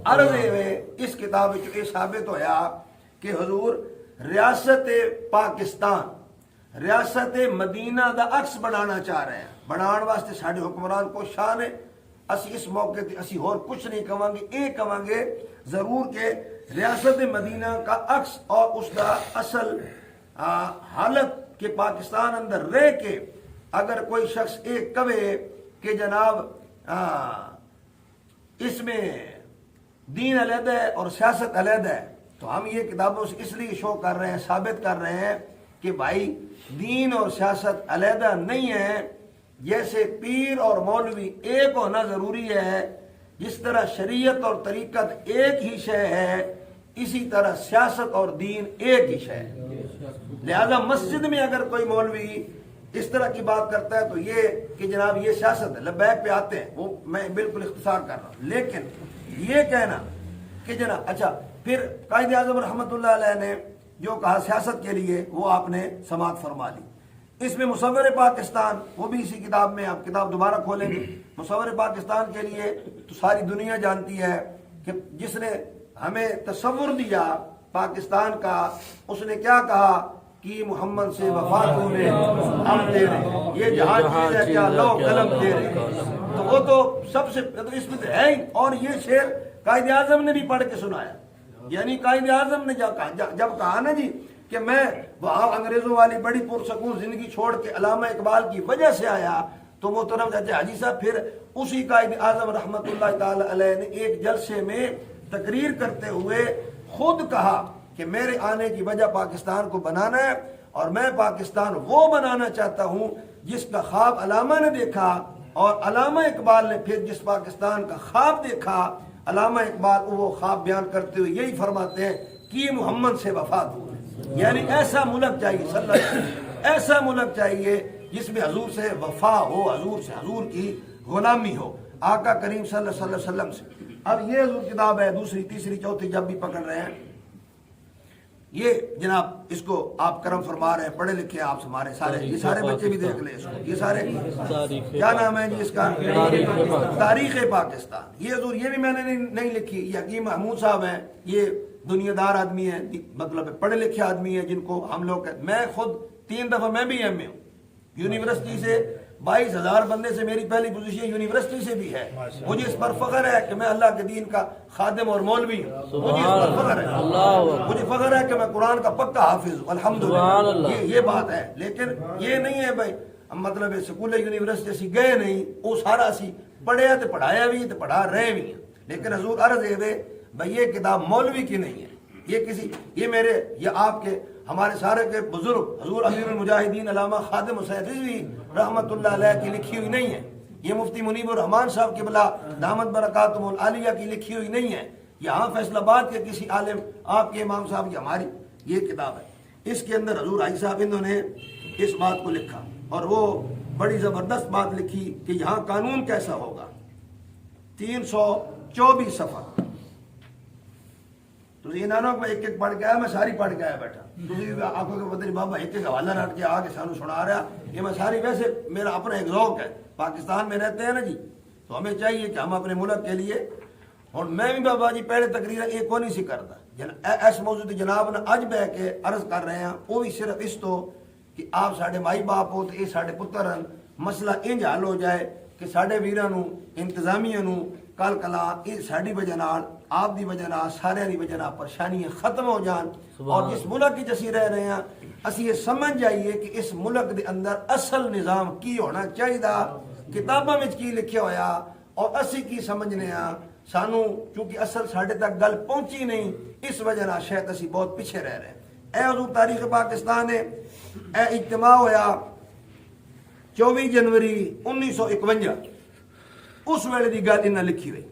عرض ہے اس کتاب میں یہ ثابت ہویا کہ حضور ریاست پاکستان ریاست مدینہ دا عکس بنانا چاہ رہے ہیں. بنان واسطے ساڈے حکمران کو شان ہے. اسی اس موقع تے اسی اور کچھ نہیں کہاں گے، یہ کہاں گے ضرور کہ ریاست مدینہ کا عکس اور اس دا اصل حالت کہ پاکستان اندر رہ کے اگر کوئی شخص ایک کہے کہ جناب اس میں دین علیحدہ ہے اور سیاست علیحدہ ہے تو ہم یہ کتابوں سے اس لیے شو کر رہے ہیں، ثابت کر رہے ہیں کہ بھائی دین اور سیاست علیحدہ نہیں ہے. جیسے پیر اور مولوی ایک ہونا ضروری ہے، جس طرح شریعت اور طریقت ایک ہی شے ہے، اسی طرح سیاست اور دین ایک ہی شے ہے. لہذا مسجد میں اگر کوئی مولوی اس طرح کی بات کرتا ہے تو یہ کہ جناب یہ سیاست ہے، لبیک پہ آتے ہیں، وہ میں بالکل اختصار کر رہا ہوں. لیکن یہ کہنا کہ جناب اچھا پھر قائد اعظم رحمۃ اللہ علیہ نے جو کہا سیاست کے لیے وہ آپ نے سماعت فرما لی. اس میں مصور پاکستان وہ بھی اسی کتاب میں، آپ کتاب دوبارہ کھولیں گے، مصور پاکستان کے لیے تو ساری دنیا جانتی ہے کہ جس نے ہمیں تصور دیا پاکستان کا اس نے کیا کہا کہ محمد سے وفاتوں نے ہم تیرے یہ جہاں چیز ہے کیا لو قلم تیرے. تو وہ تو سب سے تو اس میں ہے ہی. اور یہ شعر قائد اعظم نے بھی پڑھ کے سنایا. یعنی قائد اعظم نے جب کہا نا جی کہ میں وہاں انگریزوں والی بڑی پرسکون زندگی چھوڑ کے علامہ اقبال کی وجہ سے آیا تو محترم چاچا حاجی صاحب پھر اسی قائد اعظم رحمۃ اللہ تعالی علیہ نے ایک جلسے میں تقریر کرتے ہوئے خود کہا کہ میرے آنے کی وجہ پاکستان کو بنانا ہے اور میں پاکستان وہ بنانا چاہتا ہوں جس کا خواب علامہ نے دیکھا. اور علامہ اقبال نے پھر جس پاکستان کا خواب دیکھا علامہ اقبال وہ خواب بیان کرتے ہوئے یہی فرماتے ہیں کہ محمد سے وفات ہو. یعنی ایسا ملک چاہیے صلی اللہ علیہ وسلم، ایسا ملک چاہیے جس میں حضور سے وفا ہو، حضور سے حضور کی غلامی ہو آقا کریم صلی اللہ علیہ وسلم سے. اب یہ حضور کتاب ہے دوسری تیسری چوتھی جب بھی پکڑ رہے ہیں یہ جناب اس کو آپ کرم فرما رہے ہیں، پڑھے لکھے آپ ہمارے سارے یہ سارے بچے بھی دیکھ لیں اس کو. یہ سارے کیا نام ہے جی اس کا؟ تاریخ پاکستان. یہ حضور یہ بھی میں نے نہیں لکھی. یہ حکیم محمود صاحب ہیں، یہ دنیا دار آدمی ہیں، مطلب پڑھے لکھے آدمی ہیں جن کو ہم لوگ میں خود 3 دفعہ میں بھی ایم اے ہوں. یونیورسٹی سے 22,000 بندے سے میری پہلی پوزیشن یونیورسٹی سے بھی ہے. مجھے اس پر فخر ہے کہ میں اللہ کے دین کا خادم اور مولوی ہوں. مجھے اس پر فخر ہے، مجھے فخر ہے کہ میں قرآن کا پکا حافظ ہوں الحمدللہ. یہ بات ہے. لیکن یہ نہیں ہے بھائی مطلب سکول یونیورسٹی اسی گئے نہیں، وہ سارا اسی پڑھیا تو پڑھایا بھی تو پڑھا رہے بھی ہیں. لیکن حضور عرض ہے بھائی یہ کتاب مولوی کی نہیں ہے، یہ کسی یہ میرے یہ آپ کے ہمارے سارے کے بزرگ حضور امیر المجاہدین علامہ خادم حسین رضوی رحمۃ اللہ علیہ کی لکھی ہوئی نہیں ہے. یہ مفتی منیب الرحمان صاحب قبلہ دامت برکاتہم العالیہ کی لکھی ہوئی نہیں ہے. یہاں فیصل آباد کے کسی عالم آپ کے امام صاحب کی ہماری یہ کتاب ہے. اس کے اندر حضور حاجی صاحب انہوں نے اس بات کو لکھا اور وہ بڑی زبردست بات لکھی کہ یہاں قانون کیسا ہوگا. 324 صفحہ تو یہ نانو میں ایک ایک پڑھ کے آیا، میں ساری پڑھ کے آیا بیٹھا. آنکھوں کے بدری بابا ایک ایک حوالہ رٹ کے آ کے سانو سنا رہا. یہ میں ساری ویسے میرا اپنا ایک ذوق ہے. پاکستان میں رہتے ہیں نا جی تو ہمیں چاہیے کہ ہم اپنے ملک کے لیے اور میں بھی بابا جی پہلے تقریر ایک کو نہیں سی کرتا ایس موضوع جناب نے اج بہ کے عرض کر رہے ہیں وہ بھی صرف اس تو کہ آپ ساڈے مائی باپ ہو تو یہ ساڈے پتر ہیں. مسئلہ انج حل ہو جائے کہ ساڈے ویراں نوں انتظامیہ نوں کل کلا یہ ساری وجہ نال آپ دی وجہ نال سارے دی وجہ نال پریشانیاں ختم ہو جان. اور جس ملک کی جسی رہ رہے ہیں اسی یہ سمجھ جائیے کہ اس ملک دے اندر اصل نظام کی ہونا چاہیے، کتاباں میں کی لکھیا ہویا اور اسی کی سمجھنے ہاں. سانو کیونکہ اصل ساڈے تک گل پہنچی نہیں اس وجہ نال شاید اسی بہت پیچھے رہ رہے ہیں. اے حضور تاریخ پاکستان ہے اے اجتماع ہویا 24 جنوری 1951 اس ویلے دی گل انہیں لکھی ہوئی.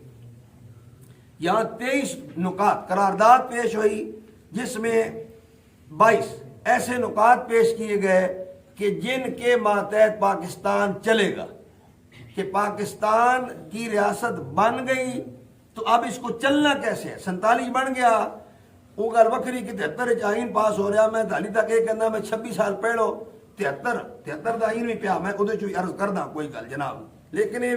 یہاں 23 نکات قرارداد پیش ہوئی جس میں 22 ایسے نکات پیش کیے گئے کہ جن کے ماتحت پاکستان چلے گا، کہ پاکستان کی ریاست بن گئی تو اب اس کو چلنا کیسے ہے. 47 بن گیا وہ گل وکری کہ 73 آئین پاس ہو رہا. میں حالی تک یہ کہنا میں 26 سال پہلو 73 دا آئین بھی پیا میں وہ عرض کردا کوئی گل جناب. لیکن یہ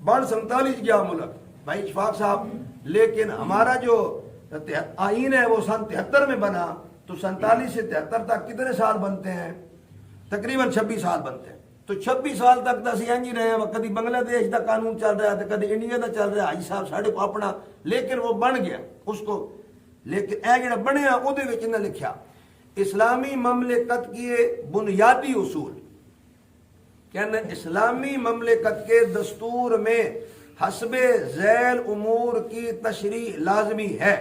بن 47 گیا ملک بھائی اشفاق صاحب، لیکن ہمارا جو آئین ہے وہ سن 73 میں بنا تو 47 سے 73 تک کتنے سال بنتے ہیں؟ تقریباً 26 سال بنتے ہیں. تو 26 سال تک تو اسی انج رہے ہیں. کدی بنگلہ دیش دا قانون چل رہا ہے تو کدی انڈیا دا چل رہا ہے. حاجی صاحب ساڑھے کو اپنا، لیکن وہ بن گیا اس کو. لیکن اے جڑا بنیا وہ نے لکھیا اسلامی مملکت کے بنیادی اصول، کہنا اسلامی مملکت کے دستور میں حسب ذیل امور کی تشریح لازمی ہے.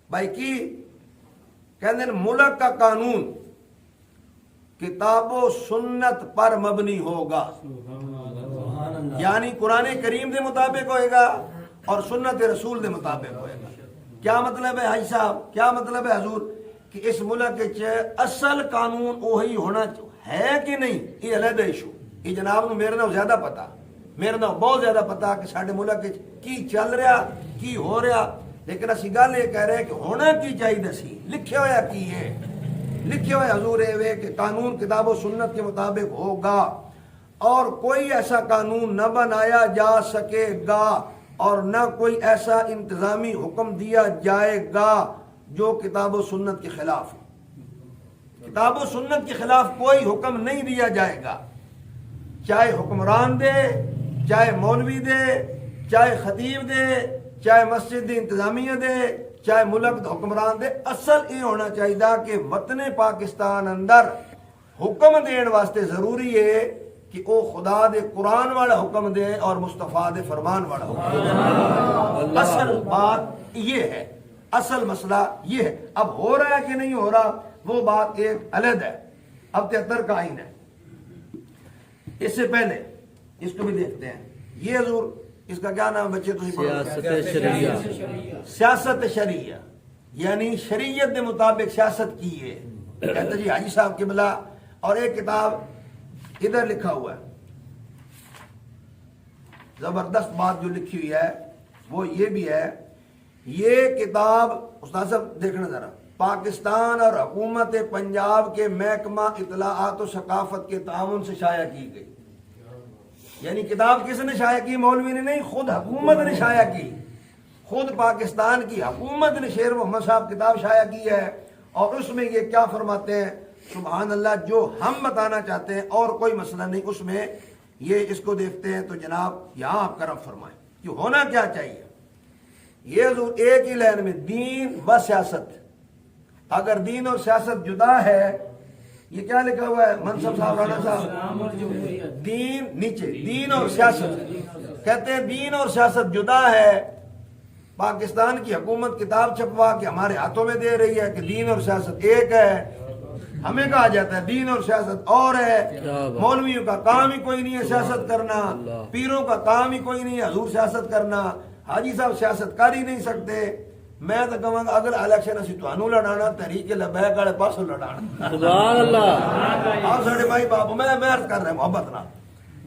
بھائی کی کہتے ہیں ملک کا قانون کتاب و سنت پر مبنی ہوگا، یعنی قرآن کریم دے مطابق ہوئے گا اور سنت رسول دے مطابق ہوئے گا. کیا مطلب ہے حاجی صاحب، کیا مطلب ہے حضور؟ کہ اس ملک اصل قانون وہی ہونا ہے کہ نہیں، یہ علیحدہ ایشو. یہ جناب نو میرے نال زیادہ پتا، میرے نال بہت زیادہ پتا کہ سارے ملک کی چل رہا کی ہو رہا. لیکن اسی گل یہ کہہ رہے ہیں کہ ہونا کی چاہیے سی، لکھے ہوا کی ہے، لکھے ہوئے حضور ہے کہ قانون کتاب و سنت کے مطابق ہوگا اور کوئی ایسا قانون نہ بنایا جا سکے گا اور نہ کوئی ایسا انتظامی حکم دیا جائے گا جو کتاب و سنت کے خلاف ہو. کتاب و سنت کے خلاف کوئی حکم نہیں دیا جائے گا، چاہے حکمران دے، چاہے مولوی دے، چاہے خطیب دے، چاہے مسجد دی انتظامیہ دے، چاہے ملک دا حکمران دے. اصل یہ ہونا چاہیے کہ وطن پاکستان اندر حکم دین واسطے ضروری ہے کہ وہ خدا دے قرآن والا حکم دے اور مصطفیٰ دے فرمان والا حکم دے. اصل بات یہ ہے، اصل مسئلہ یہ ہے. اب ہو رہا ہے کہ نہیں ہو رہا وہ بات ایک علیحدہ ہے. اب 73 کا آئین ہے. اس سے پہلے اس کو بھی دیکھتے ہیں. یہ حضور اس کا کیا نام بچے تو سیاست شریعہ، سیاست شریعہ یعنی شریعت کے مطابق سیاست کی ہے. کہتا جی حاجی صاحب قبلہ. اور ایک کتاب ادھر لکھا ہوا ہے، زبردست بات جو لکھی ہوئی ہے وہ یہ بھی ہے. یہ کتاب استاد صاحب دیکھنا ذرا، پاکستان اور حکومت پنجاب کے محکمہ اطلاعات و ثقافت کے تعاون سے شائع کی گئی. یعنی کتاب کس نے شائع کی؟ مولوی نے نہیں، خود حکومت نے شائع کی. خود پاکستان کی حکومت نے شیر محمد صاحب کتاب شائع کی ہے. اور اس میں یہ کیا فرماتے ہیں سبحان اللہ، جو ہم بتانا چاہتے ہیں اور کوئی مسئلہ نہیں اس میں. یہ اس کو دیکھتے ہیں تو جناب یہاں آپ کرم فرمائیں کہ ہونا کیا چاہیے. یہ حضور ایک ہی لائن میں دین و سیاست. اگر دین اور سیاست جدا ہے، یہ کیا لکھا ہوا ہے منصب صاحب رانا صاحب، دین نیچے دین اور سیاست. کہتے ہیں دین اور سیاست جدا ہے. پاکستان کی حکومت کتاب چھپوا کے ہمارے ہاتھوں میں دے رہی ہے کہ دین اور سیاست ایک ہے. ہمیں کہا جاتا ہے دین اور سیاست اور ہے. مولویوں کا کام ہی کوئی نہیں ہے سیاست کرنا، پیروں کا کام ہی کوئی نہیں ہے حضور سیاست کرنا. حاجی صاحب سیاست کر ہی نہیں سکتے. میں تو کہوں گا اگر الیکشن اسی تانوں لڑانا تحریک لبیک والے پاسوں لڑانا. سبحان اللہ. آپ ساڑھے بھائی باپ میں عرض کر رہا ہوں محبت نہ.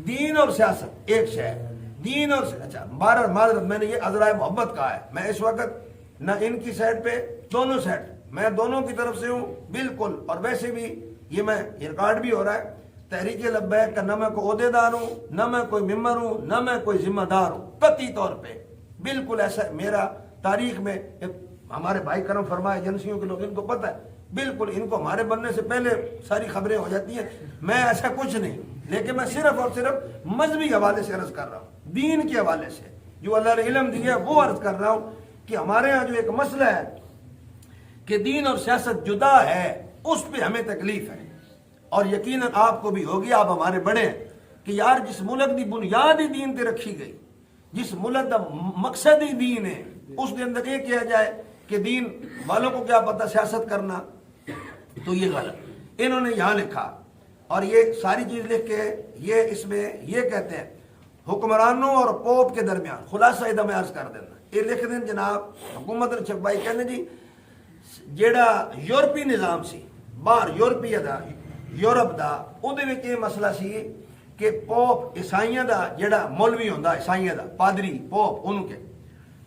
دین اور سیاست ایک شے ہے. دین اور اچھا معذرت میں نے یہ عذرائے محبت کہا ہے. میں اس وقت نہ ان کی سائڈ پہ، دونوں سائڈ میں دونوں کی طرف سے ہوں بالکل. اور ویسے بھی یہ میں ریکارڈ بھی ہو رہا ہے تحریک لبیک کا، نہ میں کوئی عہدے دار ہوں، نہ میں کوئی ممبر ہوں، نہ میں کوئی ذمہ دار ہوں قطعی طور پہ. بالکل ایسا میرا تاریخ میں ہمارے بھائی کرم فرمائے ایجنسیوں کے لوگ ان کو پتہ ہے بالکل. ان کو ہمارے بننے سے پہلے ساری خبریں ہو جاتی ہیں. میں ایسا کچھ نہیں، لیکن میں صرف اور صرف مذہبی حوالے سے عرض کر رہا ہوں، دین کے حوالے سے جو اللہ نے علم دیا ہے وہ عرض کر رہا ہوں کہ ہمارے ہاں جو ایک مسئلہ ہے کہ دین اور سیاست جدا ہے، اس پہ ہمیں تکلیف ہے. اور یقیناً آپ کو بھی ہوگی، آپ ہمارے بڑے ہیں کہ یار جس ملک دی بنیاد ہی دین تے رکھی گئی، جس ملک دا مقصد ہی دین ہے، اس کے اندر یہ کیا جائے کہ دین والوں کو کیا پتہ سیاست کرنا. تو یہ غلط انہوں نے یہاں لکھا، اور یہ ساری چیز لکھ کے یہ اس میں یہ کہتے ہیں حکمرانوں اور پوپ کے درمیان خلاصہ ادھا میں عرض کر دینا، یہ لکھ دیں جناب حکومت نے چھپائی کہنے جی جیڑا یورپی نظام سی باہر یورپی دا یورپ دا اودے وچ یہ مسئلہ سی کہ پوپ عیسائیاں دا جیڑا مولوی ہوندا عیسائیاں دا پادری پوپ ان کے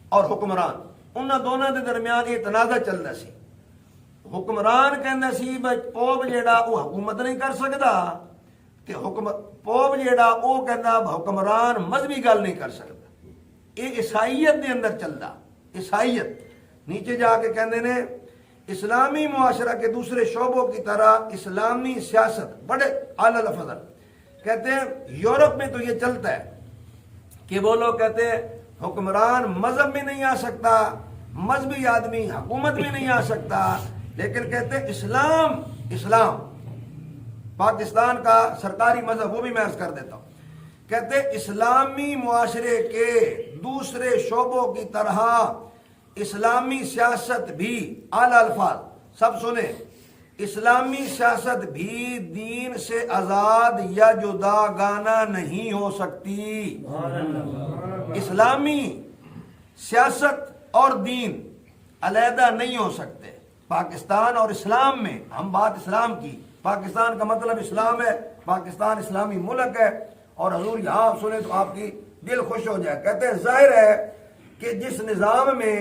اور حکمران انہاں دونوں دے درمیان یہ تنازع چلدا سی، حکمران کہندا سی بھائی پوپ جیڑا وہ حکومت نہیں کر سکدا کہ پوپ جیڑا وہ کہندا حکمران مذہبی گل نہیں کر سکدا، یہ عیسائیت دے اندر چلدا، عیسائیت نیچے جا کے کہندے نے اسلامی معاشرہ کے دوسرے شعبوں کی طرح اسلامی سیاست بڑے اعلی لفظ کہتے ہیں یورپ میں تو یہ چلتا ہے کہ وہ لوگ کہتے ہیں حکمران مذہب میں نہیں آ سکتا، مذہبی آدمی حکومت میں نہیں آ سکتا، لیکن کہتے ہیں اسلام پاکستان کا سرکاری مذہب وہ بھی میں عرض کر دیتا ہوں، کہتے ہیں اسلامی معاشرے کے دوسرے شعبوں کی طرح اسلامی سیاست بھی اعلی الفاظ سب سنیں، اسلامی سیاست بھی دین سے آزاد یا جدا گانا نہیں ہو سکتی، اسلامی سیاست اور دین علیحدہ نہیں ہو سکتے۔ پاکستان اور اسلام میں ہم بات اسلام کی، پاکستان کا مطلب اسلام ہے، پاکستان اسلامی ملک ہے، اور حضور یہاں آپ سنیں تو آپ کی دل خوش ہو جائے، کہتے ہیں ظاہر ہے کہ جس نظام میں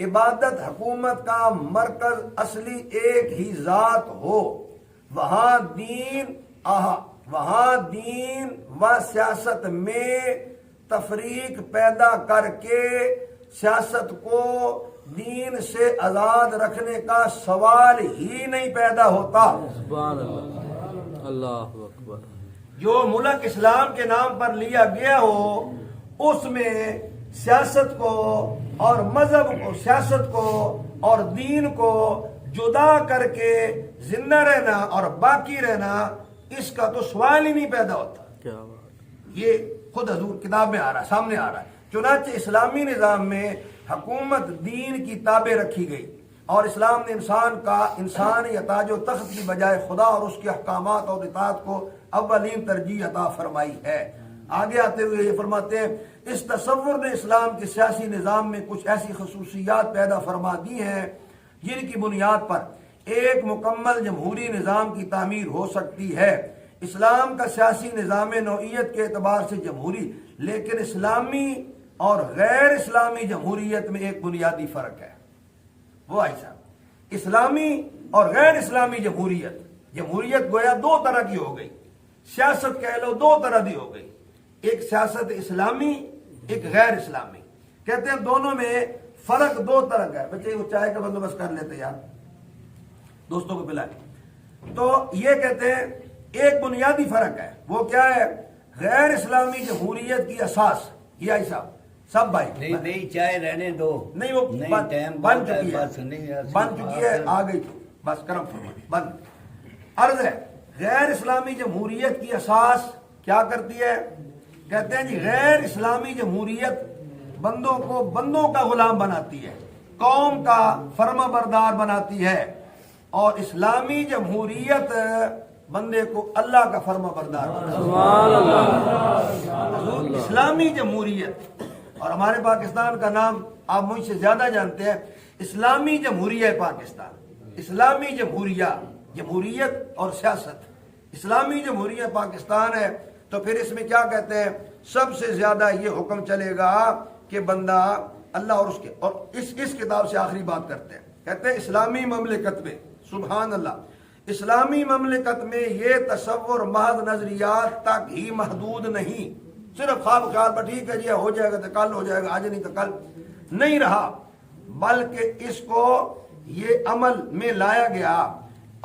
عبادت حکومت کا مرکز اصلی ایک ہی ذات ہو وہاں دین و سیاست میں تفریق پیدا کر کے سیاست کو دین سے آزاد رکھنے کا سوال ہی نہیں پیدا ہوتا۔ سبحان اللہ، اللہ اکبر۔ جو ملک اسلام کے نام پر لیا گیا ہو اس میں سیاست کو اور مذہب کو، سیاست کو اور دین کو جدا کر کے زندہ رہنا اور باقی رہنا اس کا تو سوال ہی نہیں پیدا ہوتا۔ کیا بات، یہ خود حضور کتاب میں آ رہا ہے، سامنے آ رہا ہے۔ چنانچہ اسلامی نظام میں حکومت دین کی تابع رکھی گئی، اور اسلام نے انسانی تاج و تخت کی بجائے خدا اور اس کے احکامات اور اطاعت کو اولین ترجیح عطا فرمائی ہے۔ آگے آتے ہوئے یہ فرماتے ہیں اس تصور نے اسلام کے سیاسی نظام میں کچھ ایسی خصوصیات پیدا فرما دی ہیں جن کی بنیاد پر ایک مکمل جمہوری نظام کی تعمیر ہو سکتی ہے۔ اسلام کا سیاسی نظام نوعیت کے اعتبار سے جمہوری، لیکن اسلامی اور غیر اسلامی جمہوریت میں ایک بنیادی فرق ہے۔ وہ ایسا اسلامی اور غیر اسلامی جمہوریت گویا دو طرح کی ہو گئی، سیاست کہہ لو دو طرح کی ہو گئی، ایک سیاست اسلامی ایک غیر اسلامی۔ کہتے ہیں دونوں میں فرق دو طرح کا ہے۔ بچے وہ چائے کا بندوبست کر لیتے یار، دوستوں کو پلائے۔ تو یہ کہتے ہیں ایک بنیادی فرق ہے، وہ کیا ہے؟ غیر اسلامی جمہوریت کی اساس یہ ایسا سب بھائی نہیں چائے رہنے دو، نہیں وہ بن چکی ہے آ گئی، بس کرم فرمائے بند۔ عرض ہے غیر اسلامی جمہوریت کی اساس کیا کرتی ہے؟ کہتے ہیں جی غیر اسلامی جمہوریت بندوں کو بندوں کا غلام بناتی ہے، قوم کا فرما بردار بناتی ہے، اور اسلامی جمہوریت بندے کو اللہ کا فرما بردار بناتی ہے۔ اسلامی جمہوریت، اور ہمارے پاکستان کا نام آپ مجھ سے زیادہ جانتے ہیں، اسلامی جمہوریہ پاکستان، اسلامی جمہوریت اور سیاست، اسلامی جمہوریہ پاکستان ہے۔ تو پھر اس میں کیا کہتے ہیں؟ سب سے زیادہ یہ حکم چلے گا کہ بندہ اللہ اور اس کے، اور اس کتاب سے آخری بات کرتے ہیں، کہتے ہیں اسلامی مملکت میں، سبحان اللہ، اسلامی مملکت میں یہ تصور محض نظریات تک ہی محدود نہیں، صرف خواب خیال پر ٹھیک ہے جی ہو جائے گا تو کل ہو جائے گا، آج نہیں تو کل نہیں رہا، بلکہ اس کو یہ عمل میں لایا گیا،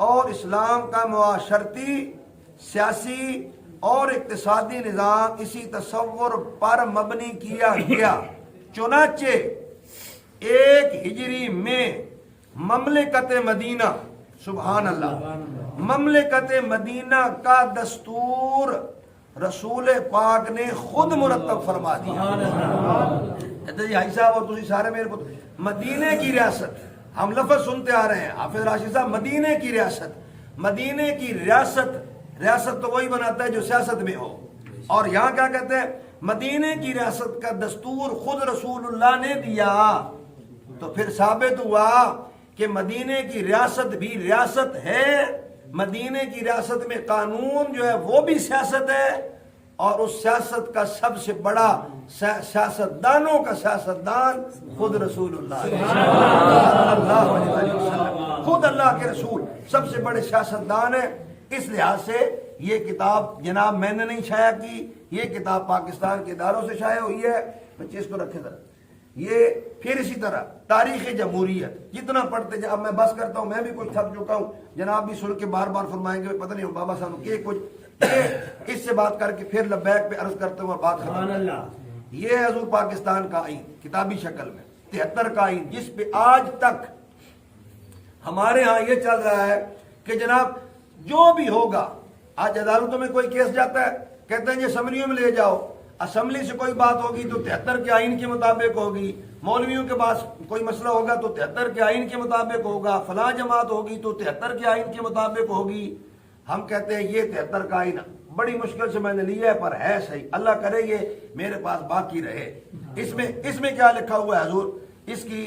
اور اسلام کا معاشرتی، سیاسی اور اقتصادی نظام اسی تصور پر مبنی کیا گیا۔ چنانچہ 1 ہجری میں مملکت مدینہ، سبحان اللہ، مملکت مدینہ کا دستور رسول پاک نے خود مرتب فرما دیا۔ جی بھائی صاحب اور تسی سارے میرے پتر، مدینے کی ریاست ہم لفظ سنتے آ رہے ہیں حافظ راشد صاحب مدینے کی ریاست، مدینے کی ریاست تو وہی بناتا ہے جو سیاست میں ہو، اور یہاں کیا کہتے ہیں مدینے کی ریاست کا دستور خود رسول اللہ نے دیا، تو پھر ثابت ہوا کہ مدینے کی ریاست بھی ریاست ہے، مدینے کی ریاست میں قانون جو ہے وہ بھی سیاست ہے، اور اس سیاست کا سب سے بڑا سیاستدانوں کا سیاستدان خود رسول اللہ صلی اللہ علیہ وسلم، خود اللہ کے رسول سب سے بڑے سیاستدان ہیں۔ اس لحاظ سے یہ کتاب جناب میں نے نہیں شائع کی، یہ کتاب پاکستان کے اداروں سے شائع ہوئی ہے۔ بچے اس کو رکھے ذرا۔ یہ پھر اسی طرح تاریخ جمہوریت جتنا پڑھتے جا، اب میں بس کرتا ہوں، میں بھی کچھ تھک چکا ہوں، جناب بھی سن کے بار بار فرمائیں گے پتہ نہیں ہوں بابا صاحب کہ کچھ اس سے بات کر کے پھر لبیک پہ عرض کرتے ہوں اور بات ختم۔ یہ ہے حضور پاکستان کا آئین کتابی شکل میں 73 کا آئین، جس پہ آج تک ہمارے ہاں یہ چل رہا ہے کہ جناب جو بھی ہوگا، آج عدالتوں میں کوئی کیس جاتا ہے کہتے ہیں یہ اسمبلیوں میں لے جاؤ، اسمبلی سے کوئی بات ہوگی تو 73 کے آئین کے مطابق ہوگی، مولویوں کے پاس کوئی مسئلہ ہوگا تو 73 کے آئین کے مطابق ہوگا، فلاں جماعت ہوگی تو 73 کے آئین کے مطابق ہوگی۔ ہم کہتے ہیں یہ 73 کا آئین بڑی مشکل سے میں نے لیا ہے پر ہے صحیح، اللہ کرے یہ میرے پاس باقی رہے۔ اس میں کیا لکھا ہوا ہے حضور، اس کی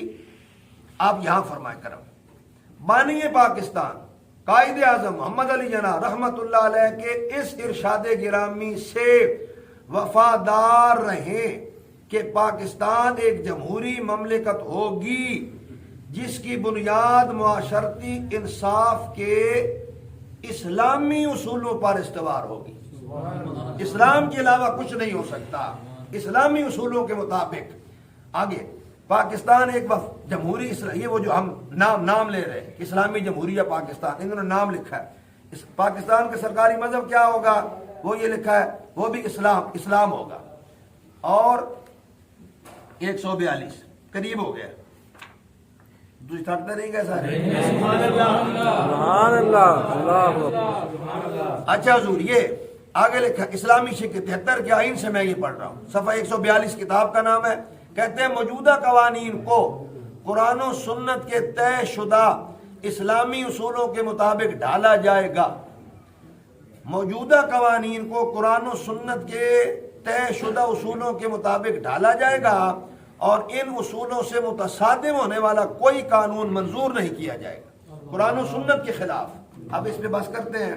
آپ یہاں فرمائے کرم، بانی پاکستان قائد اعظم محمد علی جناح رحمت اللہ علیہ کے اس ارشاد گرامی سے وفادار رہیں کہ پاکستان ایک جمہوری مملکت ہوگی جس کی بنیاد معاشرتی انصاف کے اسلامی اصولوں پر استوار ہوگی۔ اسلام کے علاوہ کچھ نہیں ہو سکتا، اسلامی اصولوں کے مطابق۔ آگے پاکستان ایک جمہوری یہ وہ جو ہم نام لے رہے ہیں اسلامی جمہوریہ پاکستان، انہوں نے نام لکھا ہے۔ پاکستان کا سرکاری مذہب کیا ہوگا وہ یہ لکھا ہے، وہ بھی اسلام ہوگا۔ اور 142 قریب ہو گیا، تھکتے نہیں گئے سارے؟ سبحان اللہ، اللہ اکبر۔ اچھا حضور یہ آگے لکھا اسلامی شک 73 کے آئین سے میں یہ پڑھ رہا ہوں، صفحہ 142 کتاب کا نام ہے۔ کہتے ہیں موجودہ قوانین کو قرآن و سنت کے طے شدہ اسلامی اصولوں کے مطابق ڈھالا جائے گا۔ موجودہ قوانین کو قرآن و سنت کے طے شدہ اصولوں کے مطابق ڈھالا جائے گا، اور ان اصولوں سے متصادم ہونے والا کوئی قانون منظور نہیں کیا جائے گا قرآن و سنت کے خلاف۔ اب اس پہ بس کرتے ہیں،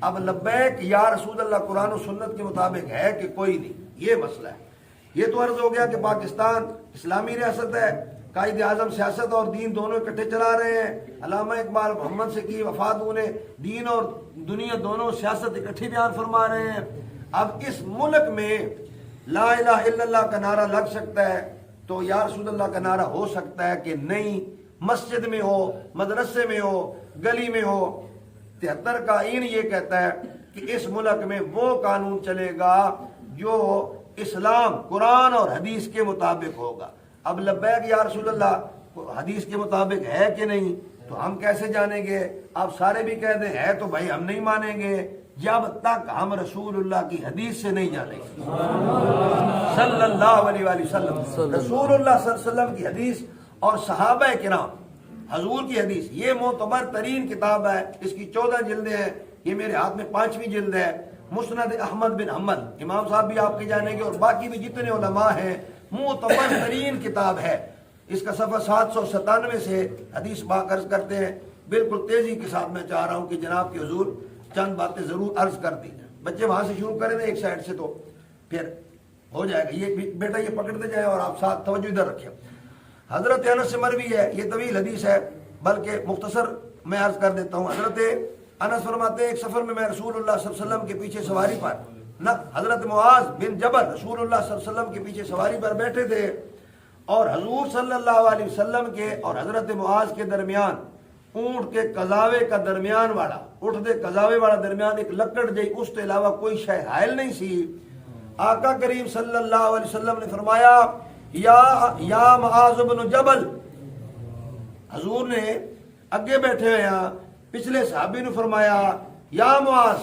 اب لبیک یا رسول اللہ قرآن و سنت کے مطابق ہے کہ کوئی نہیں، یہ مسئلہ ہے۔ یہ تو عرض ہو گیا کہ پاکستان اسلامی ریاست ہے، قائد اعظم سیاست اور دین دونوں اکٹھے چلا رہے ہیں، علامہ اقبال محمد سے کی وفات ہونے دین اور دنیا دونوں سیاست اکٹھی بیان فرما رہے ہیں۔ اب اس ملک میں لا الہ الا اللہ کا نعرہ لگ سکتا ہے تو یا رسول اللہ کا نعرہ ہو سکتا ہے کہ نہیں، مسجد میں ہو، مدرسے میں ہو، گلی میں ہو۔ 73 کا آئین یہ کہتا ہے کہ اس ملک میں وہ قانون چلے گا جو اسلام قرآن اور حدیث کے مطابق ہوگا۔ اب لبیک یا رسول اللہ حدیث کے مطابق ہے کہ نہیں تو ہم کیسے جانیں گے؟ آپ سارے بھی کہہ دیں ہے تو بھائی ہم نہیں مانیں گے جب تک ہم رسول اللہ کی حدیث سے نہیں جانیں گے صلی اللہ علیہ وآلہ وسلم۔ رسول اللہ صلی اللہ علیہ وسلم کی حدیث اور صحابہ کرام حضور کی حدیث یہ معتبر ترین کتاب ہے، اس کی 14 جلدیں ہیں، یہ میرے ہاتھ میں 5ویں جلد ہے۔ مسند احمد بن حنبل امام صاحب بھی آپ کے جانیں گے اور باقی بھی جتنے علماء ہیں، معتبر ترین کتاب ہے۔ اس کا صفحہ 797 سے حدیث باق عرض کرتے ہیں۔ بالکل تیزی کے ساتھ میں چاہ رہا ہوں کہ جناب کے حضور چند باتیں ضرور عرض کر دی جائیں۔ بچے وہاں سے شروع کریں ایک سائڈ سے تو پھر ہو جائے گا۔ یہ بیٹا یہ پکڑتے جائیں اور آپ ساتھ توجہ ادھر رکھیں۔ حضرت انس سے مروی ہے، یہ طویل حدیث ہے بلکہ مختصر میں عرض کر دیتا ہوں۔ حضرت انس فرماتے ہیں ایک سفر میں رسول اللہ صلی اللہ علیہ وسلم کے پیچھے سواری پر حضرت معاذ بن جبل رسول اللہ صلی اللہ علیہ وسلم کے پیچھے سواری پر بیٹھے تھے، اور حضور صلی اللہ علیہ وسلم کے اور حضرت معاذ کے درمیان اونٹ کے قزاوے کا درمیان والا اٹھ دے قزاوے والا درمیان ایک لکڑ جئی، اس کے علاوہ کوئی شے حائل نہیں سی۔ آقا کریم صلی اللہ علیہ وسلم نے فرمایا یا معاذ بن جبل، حضور نے اگے بیٹھے ہوئے ہیں، پچھلے صحابی نے فرمایا یا معاذ،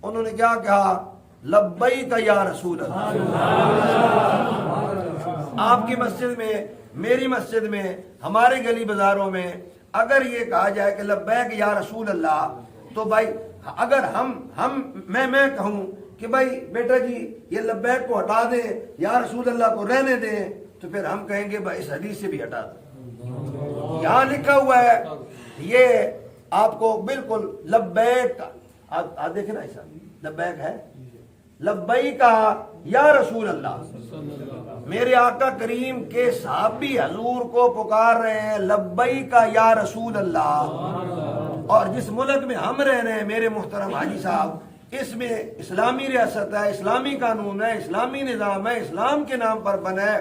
انہوں نے کیا کہا؟ لبیک یا رسول اللہ۔ آپ کی مسجد میں میری مسجد میں, ہمارے گلی بازاروں میں اگر یہ کہا جائے کہ لبیک یا رسول اللہ, تو بھائی اگر میں کہوں کہ بھائی بیٹا جی یہ لبیک کو ہٹا دیں, یا رسول اللہ کو رہنے دیں, تو پھر ہم کہیں گے بھائی اس حدیث سے بھی ہٹا دیں. یہاں لکھا ہوا ہے یہ آپ کو بالکل لبیک کا, آپ دیکھیں نا ایسا لبیک ہے, لبیک یا رسول اللہ. میرے آقا کریم کے صحابی حضور کو پکار رہے ہیں لبیک یا رسول اللہ. اور جس ملک میں ہم رہ رہے ہیں میرے محترم حاجی صاحب, اس میں اسلامی ریاست ہے, اسلامی قانون ہے, اسلامی نظام ہے, اسلام کے نام پر بنا ہے,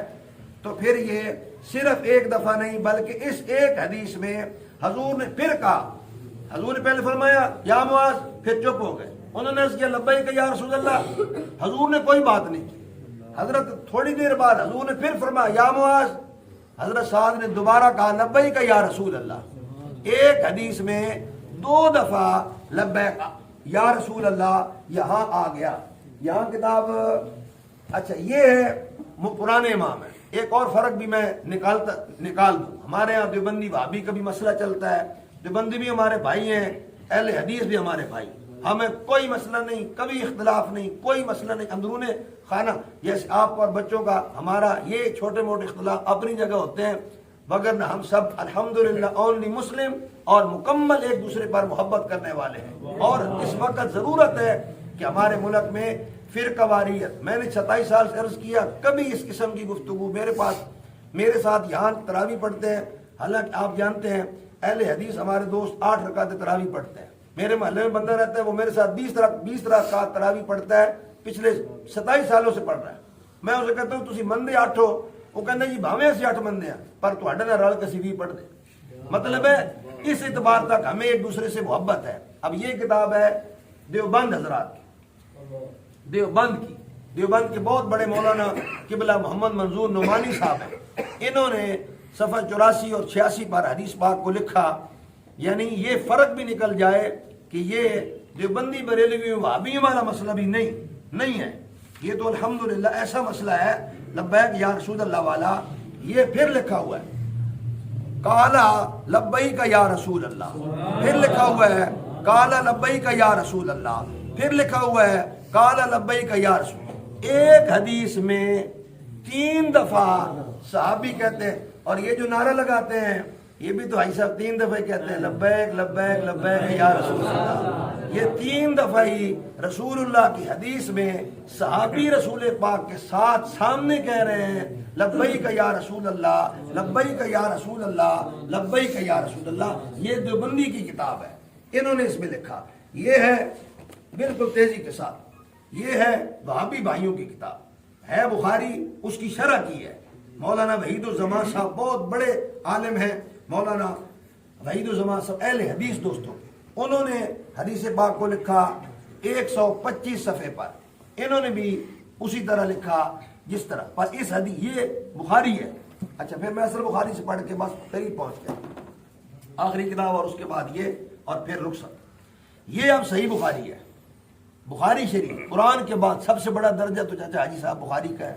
تو پھر یہ صرف ایک دفعہ نہیں بلکہ اس ایک حدیث میں حضور نے پھر کہا. حضور نے پہلے فرمایا یا معاذ, پھر چپ ہو گئے, انہوں نے کیا لبیک یا رسول اللہ, حضور نے کوئی بات نہیں کی. حضرت تھوڑی دیر بعد حضور نے پھر فرمایا یا معاذ, حضرت سعد نے دوبارہ کہا لبیک یا رسول اللہ. ایک حدیث میں 2 دفعہ لبیک یا رسول اللہ یہاں آ گیا. یہاں کتاب, اچھا یہ ہے پرانے امام ہے. ایک اور فرق بھی میں نکال دوں, ہمارے یہاں دیوبندی وہابی کا بھی مسئلہ چلتا ہے, دیوبندی بھی ہمارے بھائی ہیں, اہل حدیث بھی ہمارے بھائی, ہمیں کوئی مسئلہ نہیں, کبھی اختلاف نہیں, کوئی مسئلہ نہیں. اندرون خانہ جیسے آپ اور بچوں کا ہمارا یہ چھوٹے موٹے اختلاف اپنی جگہ ہوتے ہیں, وگرنہ ہم سب الحمدللہ اونلی مسلم اور مکمل ایک دوسرے پر محبت کرنے والے ہیں. اور اس وقت ضرورت ہے کہ ہمارے ملک میں فرقہ واریت, میں نے 27 سال سے عرض کیا, کبھی اس قسم کی گفتگو میرے ساتھ یہاں تراویح پڑھتے ہیں. حالانکہ آپ جانتے ہیں اہل حدیث ہمارے دوست 8 رکعت تراویح پڑھتے ہیں. میرے محلے میں بندہ رہتا ہے, وہ میرے ساتھ 20 رکعت تراویح پڑھتا ہے, پچھلے 27 سالوں سے پڑھ رہا ہے. میں اسے کہتا ہوں تسی مندے 8 ہو, وہ کہتا ہے جی بھاویں سے 8 مندے ہیں پر تواڈے نال رل کے بھی پڑھ دے. مطلب ہے اس اعتبار تک ہمیں ایک دوسرے سے محبت ہے. اب یہ کتاب ہے دیوبند حضرات کی, دیوبند کے بہت بڑے مولانا قبلہ محمد منظور نعمانی صاحب ہیں. انہوں نے صفحہ 84 اور 86 پر حدیث پاک کو لکھا. یعنی یہ فرق بھی نکل جائے کہ یہ دیوبندی بریلوی وہابی والا مسئلہ بھی نہیں ہے. یہ تو الحمدللہ ایسا مسئلہ ہے لبیک یا رسول اللہ والا. یہ پھر لکھا ہوا ہے قالا لبیک یا رسول اللہ, پھر لکھا ہوا ہے قالا لبیک یا رسول اللہ, پھر لکھا ہوا ہے قالا لبیک یا رسول. ایک حدیث میں 3 دفعہ صحابی کہتے ہیں, اور یہ جو نعرہ لگاتے ہیں یہ بھی تو بھائی صاحب 3 دفعہ کہتے ہیں لبیک لبیک لبیک یا رسول اللہ. یہ 3 دفعہ ہی رسول اللہ کی حدیث میں صحابی رسول پاک کے ساتھ سامنے کہہ رہے ہیں لبیک یا رسول اللہ, لبیک یا رسول اللہ, لبیک یا رسول اللہ. یہ دیوبندی کی کتاب ہے, انہوں نے اس میں لکھا. یہ ہے بالکل تیزی کے ساتھ, یہ ہے وہابی بھائیوں کی کتاب ہے, بخاری اس کی شرح کی ہے. مولانا وحید الزمان صاحب بہت بڑے عالم ہیں, مولانا وحید الزمان صاحب اہل حدیث دوستوں, انہوں نے حدیث پاک کو لکھا 125 صفحے پر. انہوں نے بھی اسی طرح لکھا جس طرح پر اس حدیث, یہ بخاری ہے. اچھا پھر میں اصل بخاری سے پڑھ کے بس قریب پہنچ گیا, آخری کتاب اور اس کے بعد یہ, اور پھر رخصت. یہ اب صحیح بخاری ہے, بخاری شریف. قرآن کے بعد سب سے بڑا درجہ تو چاچا حاجی صاحب بخاری کا ہے,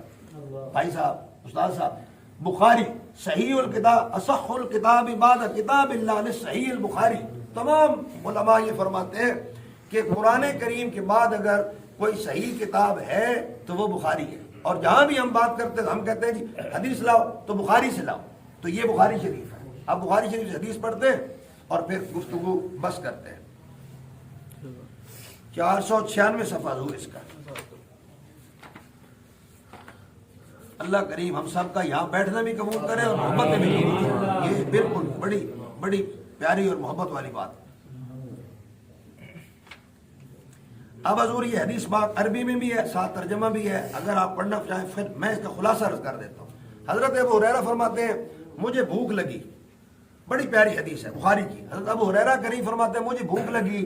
بھائی صاحب استاد صاحب. بخاری صحیح الکتاب, اصح الکتاب بعد کتاب اللہ صحیح البخاری. تمام علماء یہ فرماتے ہیں کہ قرآن کریم کے بعد اگر کوئی صحیح کتاب ہے تو وہ بخاری ہے. اور جہاں بھی ہم بات کرتے ہیں ہم کہتے ہیں جی حدیث لاؤ تو بخاری سے لاؤ, تو یہ بخاری شریف ہے. اب بخاری شریف سے حدیث پڑھتے ہیں اور پھر گفتگو بس کرتے ہیں. 496 صفحہ ضرور اس کا. اللہ کریم ہم سب کا یہاں بیٹھنا بھی قبول کرے اور محبت میں بھی قبول کرے. یہ بالکل بڑی بڑی پیاری اور محبت والی بات. اب حضور یہ حدیث پاک عربی میں بھی ہے, ساتھ ترجمہ بھی ہے, اگر آپ پڑھنا چاہیں پھر میں اس کا خلاصہ عرض کر دیتا ہوں. حضرت ابو ہریرہ فرماتے ہیں مجھے بھوک لگی, بڑی پیاری حدیث ہے بخاری کی. حضرت ابو ہریرہ کریم فرماتے ہیں مجھے بھوک لگی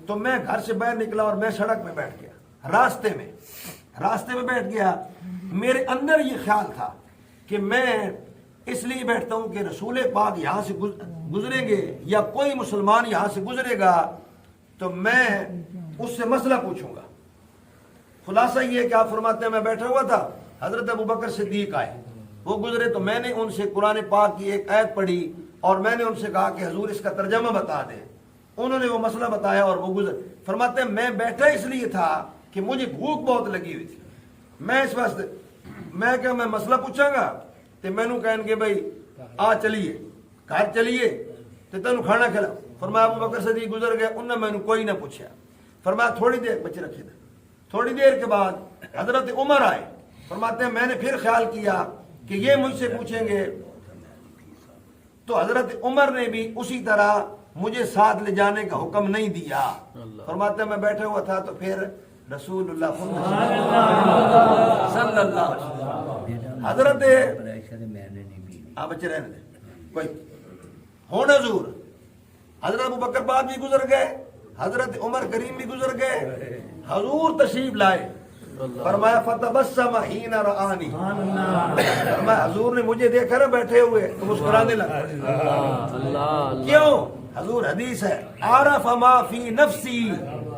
تو میں گھر سے باہر نکلا اور میں سڑک میں بیٹھ گیا, راستے میں بیٹھ گیا. میرے اندر یہ خیال تھا کہ میں اس لیے بیٹھتا ہوں کہ رسول پاک یہاں سے گزریں گے یا کوئی مسلمان یہاں سے گزرے گا تو میں اس سے مسئلہ پوچھوں گا. خلاصہ یہ ہے کہ آپ فرماتے ہیں میں بیٹھا ہوا تھا, حضرت ابو بکر صدیق آئے, وہ گزرے تو میں نے ان سے قرآن پاک کی ایک آیت پڑھی اور میں نے ان سے کہا کہ حضور اس کا ترجمہ بتا دیں. انہوں نے وہ مسئلہ بتایا اور وہ گزر. فرماتے ہیں میں بیٹھا اس لیے تھا کہ مجھے بھوک بہت لگی ہوئی تھی. میں اس واسطے میں کہ میں مسئلہ پوچھاں گا تو مینوں کہیں گے بھائی آ چلیے گھر چلیے تو تینوں کھانا کھلاؤ. فرمایا ابو بکر صدیق گزر گئے, انہوں نے مینوں کوئی نہ پوچھا. فرمایا تھوڑی دیر بچے رکھے تھے, تھوڑی دیر کے بعد حضرت عمر آئے. فرماتے ہیں میں نے پھر خیال کیا کہ یہ مجھ سے پوچھیں گے, تو حضرت عمر نے بھی اسی طرح مجھے ساتھ لے جانے کا حکم نہیں دیا. فرماتے ہیں میں بیٹھا ہوا تھا تو پھر رسول اللہ صلی اللہ علیہ وسلم حضرت بچے رہنے دیں کوئی ہون حضور حضرت ابو بکر بعد بھی گزر گئے, حضرت عمر کریم بھی گزر گئے, حضور تشریف لائے. فرمایا فتبسم حین رآنی, فرمایا حضور نے مجھے دیکھا نا بیٹھے ہوئے تو مسکرانے لگا. کیوں؟ حضور حدیث ہے عرف ما فی نفسی.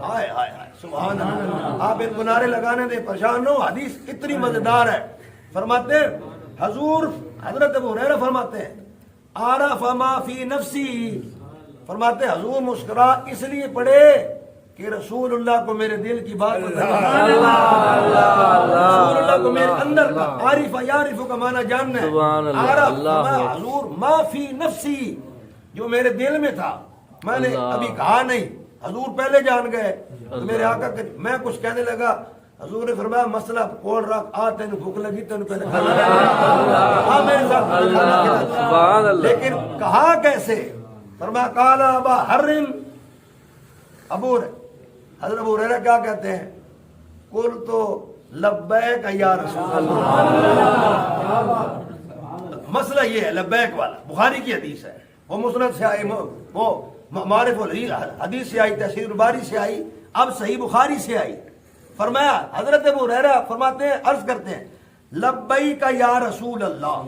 آئے آئے آئے سبحان اللہ. آپ ان کو نعرے لگانے دیں پریشان ہو, حدیث اتنی مزیدار ہے. فرماتے ہیں حضور حضرت ابو ہریرہ فرماتے ہیں عرف ما فی نفسی. فرماتے ہیں حضور مسکرا اس لیے پڑے کہ رسول اللہ کو میرے دل کی بات رسول اللہ کو میرے اندر کا عارف یعرف کا معنی جاننا ہے. عرف حضور ما فی نفسی, جو میرے دل میں تھا میں نے ابھی کہا نہیں, حضور پہلے جان گئے. تو میرے آقا میں کچھ کہنے لگا, حضور نے فرمایا مسئلہ کھول رکھ, آ تینوں بھوک لگی تینوں پہلے کھانا میرے ساتھ. لیکن کہا کیسے؟ فرمایا قال ابا حرم, حضرت ابو ہریرہ کیا کہتے ہیں قل تو لبیک یا رسول اللہ. مسئلہ یہ ہے لبیک والا, بخاری کی حدیث ہے, وہ مسند سے آئی, وہ معارف الحدیث سے آئی, تفسیر الباری سے آئی, اب صحیح بخاری سے آئی. فرمایا حضرت ابو ہریرہ فرماتے ہیں عرض کرتے ہیں لبیک یا رسول اللہ